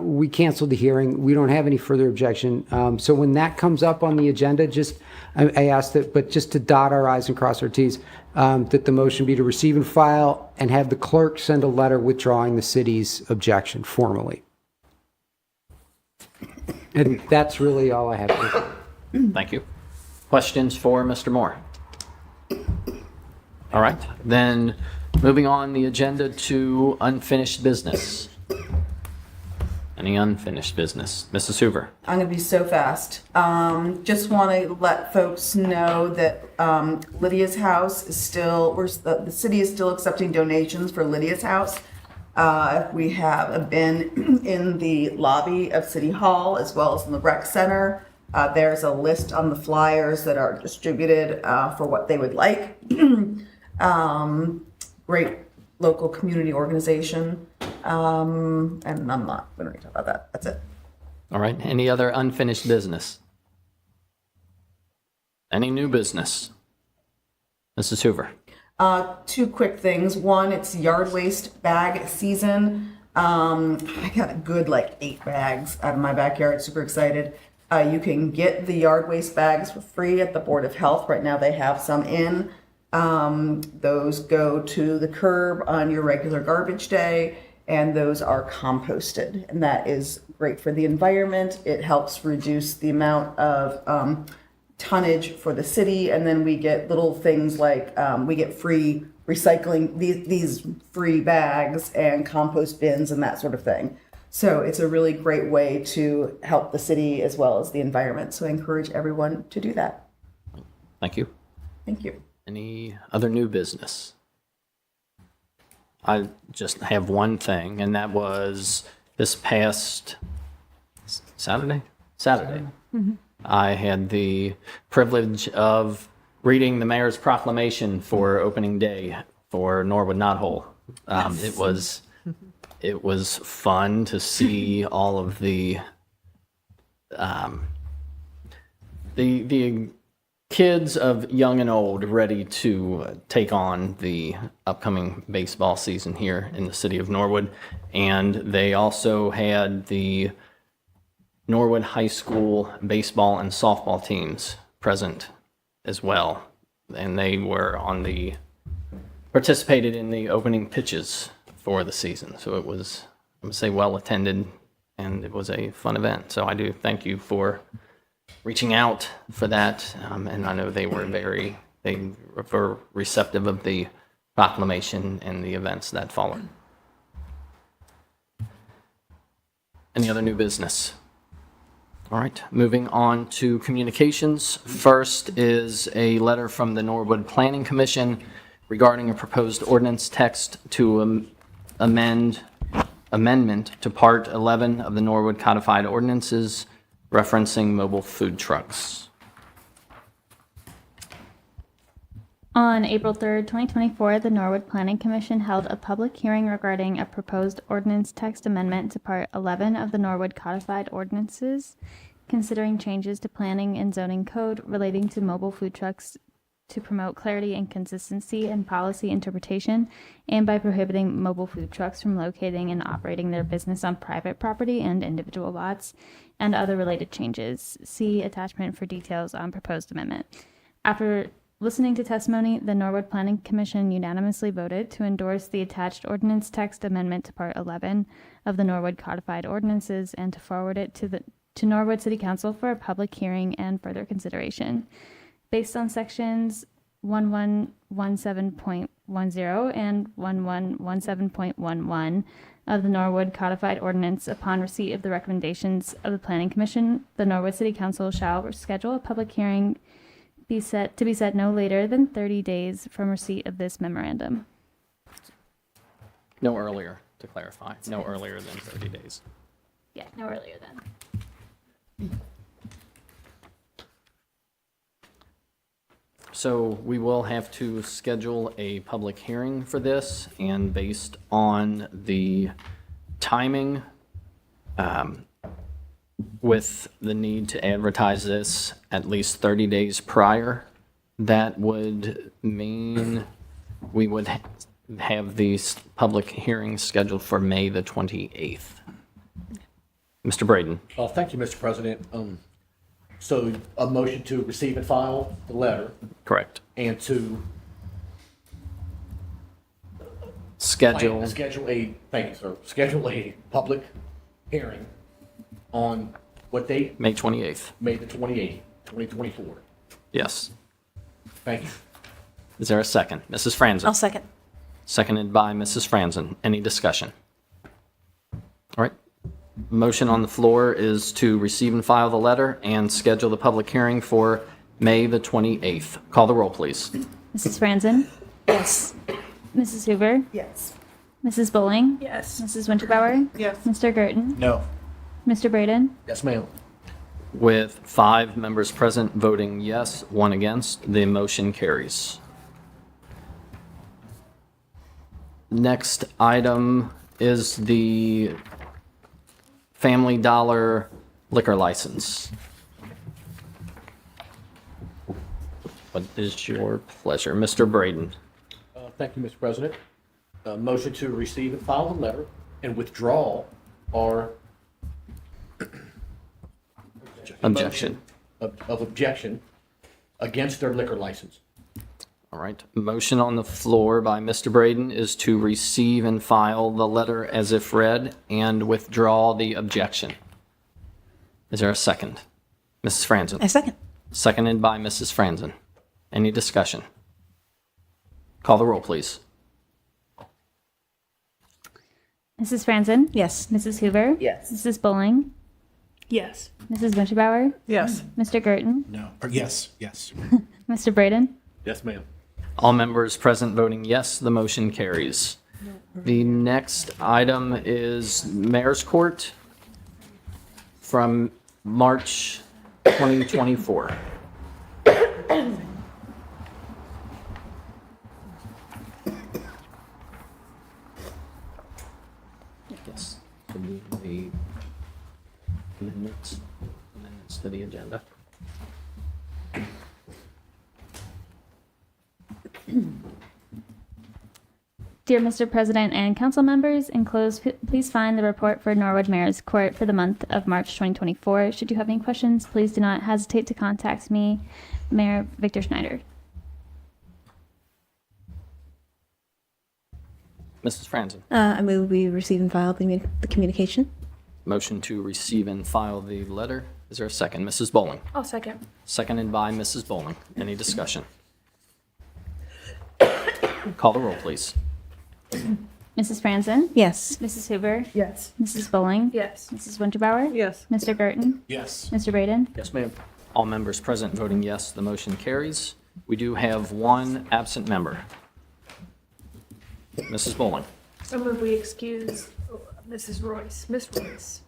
we canceled the hearing. We don't have any further objection. So when that comes up on the agenda, I asked that, but just to dot our i's and cross our t's, that the motion be to receive and file and have the clerk send a letter withdrawing the city's objection formally. And that's really all I have. Thank you. Questions for Mr. Moore? All right, then moving on the agenda to unfinished business. Any unfinished business? Mrs. Hoover. I'm going to be so fast. Just want to let folks know that Lydia's house is still, the city is still accepting donations for Lydia's house. We have a bin in the lobby of City Hall as well as in the rec center. There's a list on the flyers that are distributed for what they would like. Great local community organization. And I'm not going to talk about that. That's it. All right. Any other unfinished business? Any new business? Mrs. Hoover. 2 quick things. One, it's yard waste bag season. I got a good 8 bags out of my backyard. Super excited. You can get the yard waste bags for free at the Board of Health. Right now they have some in. Those go to the curb on your regular garbage day, and those are composted, and that is great for the environment. It helps reduce the amount of tonnage for the city, and then we get little things like we get free recycling, these free bags and compost bins and that sort of thing. So it's a really great way to help the city as well as the environment. So I encourage everyone to do that. Thank you. Thank you. Any other new business? I just have one thing, and that was this past Saturday? Saturday. I had the privilege of reading the mayor's proclamation for opening day for Norwood Knothole. It was fun to see all of the kids of young and old ready to take on the upcoming baseball season here in the city of Norwood. And they also had the Norwood High School baseball and softball teams present as well. And they were participated in the opening pitches for the season. So it was, I would say, well attended, and it was a fun event. So I do thank you for reaching out for that. And I know they were receptive of the proclamation and the events that followed. Any other new business? All right, moving on to communications. First is a letter from the Norwood Planning Commission regarding a proposed ordinance text to amendment to Part 11 of the Norwood Codified Ordinances referencing mobile food trucks. On April 3rd, 2024, the Norwood Planning Commission held a public hearing regarding a proposed ordinance text amendment to Part 11 of the Norwood Codified Ordinances, considering changes to planning and zoning code relating to mobile food trucks to promote clarity and consistency in policy interpretation, and by prohibiting mobile food trucks from locating and operating their business on private property and individual lots, and other related changes. See attachment for details on proposed amendment. After listening to testimony, the Norwood Planning Commission unanimously voted to endorse the attached ordinance text amendment to Part 11 of the Norwood Codified Ordinances and to forward it to Norwood City Council for a public hearing and further consideration. Based on sections 1117.10 and 1117.11 of the Norwood Codified Ordinance, upon receipt of the recommendations of the Planning Commission, the Norwood City Council shall schedule a public hearing to be set no later than 30 days from receipt of this memorandum. No earlier, to clarify. No earlier than 30 days. Yeah, no earlier than. So we will have to schedule a public hearing for this, and based on the timing, with the need to advertise this at least 30 days prior, that would mean we would have these public hearings scheduled for May the 28th. Mr. Braden. Thank you, Mr. President. So a motion to receive and file the letter. Correct. And to schedule schedule a public hearing on what date? May 28th. May the 28th, 2024. Yes. Thank you. Is there a second? Mrs. Franzen. I'll second. Seconded by Mrs. Franzen. Any discussion? All right. Motion on the floor is to receive and file the letter and schedule the public hearing for May the 28th. Call the roll, please. Mrs. Franzen? Yes. Mrs. Hoover? Yes. Mrs. Bowling? Yes. Mrs. Winterbauer? Yes. Mr. Gerton? No. Mr. Braden? Yes, ma'am. With 5 members present voting yes, 1 against, the motion carries. Next item is the Family Dollar liquor license. What is your pleasure? Mr. Braden. Thank you, Mr. President. Motion to receive and file the letter and withdraw our Objection. Of objection against their liquor license. All right. Motion on the floor by Mr. Braden is to receive and file the letter as if read and withdraw the objection. Is there a second? Mrs. Franzen. I second. Seconded by Mrs. Franzen. Any discussion? Call the roll, please. Mrs. Franzen? Yes. Mrs. Hoover? Yes. Mrs. Bowling? Yes. Mrs. Winterbauer? Yes. Mr. Gerton? No. Yes, yes. Mr. Braden? Yes, ma'am. All members present voting yes, the motion carries. The next item is Mayor's Court from March 2024. Yes, so the amendments to the agenda. Dear Mr. President and council members, enclosed, please find the report for Norwood Mayor's Court for the month of March 2024. Should you have any questions, please do not hesitate to contact me, Mayor Victor Schneider. Mrs. Franzen, I move we receive and file the communication. motion to receive and file the letter. Is there a second? Mrs. Bowling. I'll second. Seconded by Mrs. Bowling. Any discussion? Call the roll, please. Mrs. Franzen? Yes. Mrs. Hoover? Yes. Mrs. Bowling? Yes. Mrs. Winterbauer? Yes. Mr. Gerton? Yes. Mr. Braden? Yes, ma'am. All members present voting yes, the motion carries. We do have one absent member. Mrs. Bowling. I move we excuse Mrs. Royce, Miss Royce.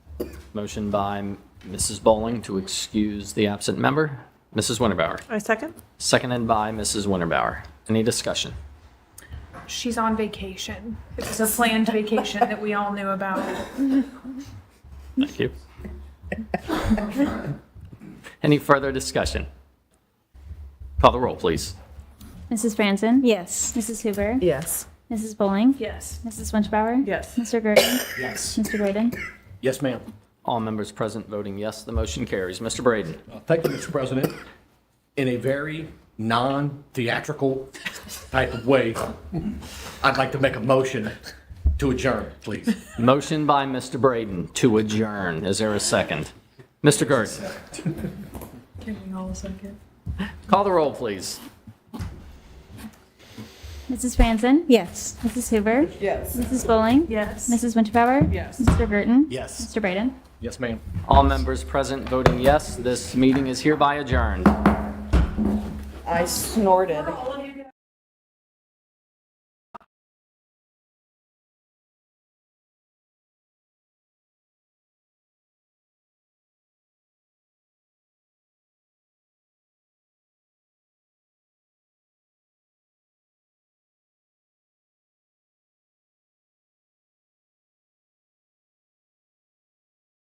Motion by Mrs. Bowling to excuse the absent member. Mrs. Winterbauer. I second. Seconded by Mrs. Winterbauer. Any discussion? She's on vacation. It's a planned vacation that we all knew about. Thank you. Any further discussion? Call the roll, please. Mrs. Franzen? Yes. Mrs. Hoover? Yes. Mrs. Bowling? Yes. Mrs. Winterbauer? Yes. Mr. Gerton? Yes. Mr. Braden? Yes, ma'am. All members present voting yes, the motion carries. Mr. Braden. Thank you, Mr. President. In a very non-theatrical type of way, I'd like to make a motion to adjourn, please. Motion by Mr. Braden to adjourn. Is there a second? Mr. Gerton. Can we all second? Call the roll, please. Mrs. Franzen? Yes. Mrs. Hoover? Yes. Mrs. Bowling? Yes. Mrs. Winterbauer? Yes. Mr. Gerton? Yes. Mr. Braden? Yes, ma'am. All members present voting yes, this meeting is hereby adjourned. I snorted.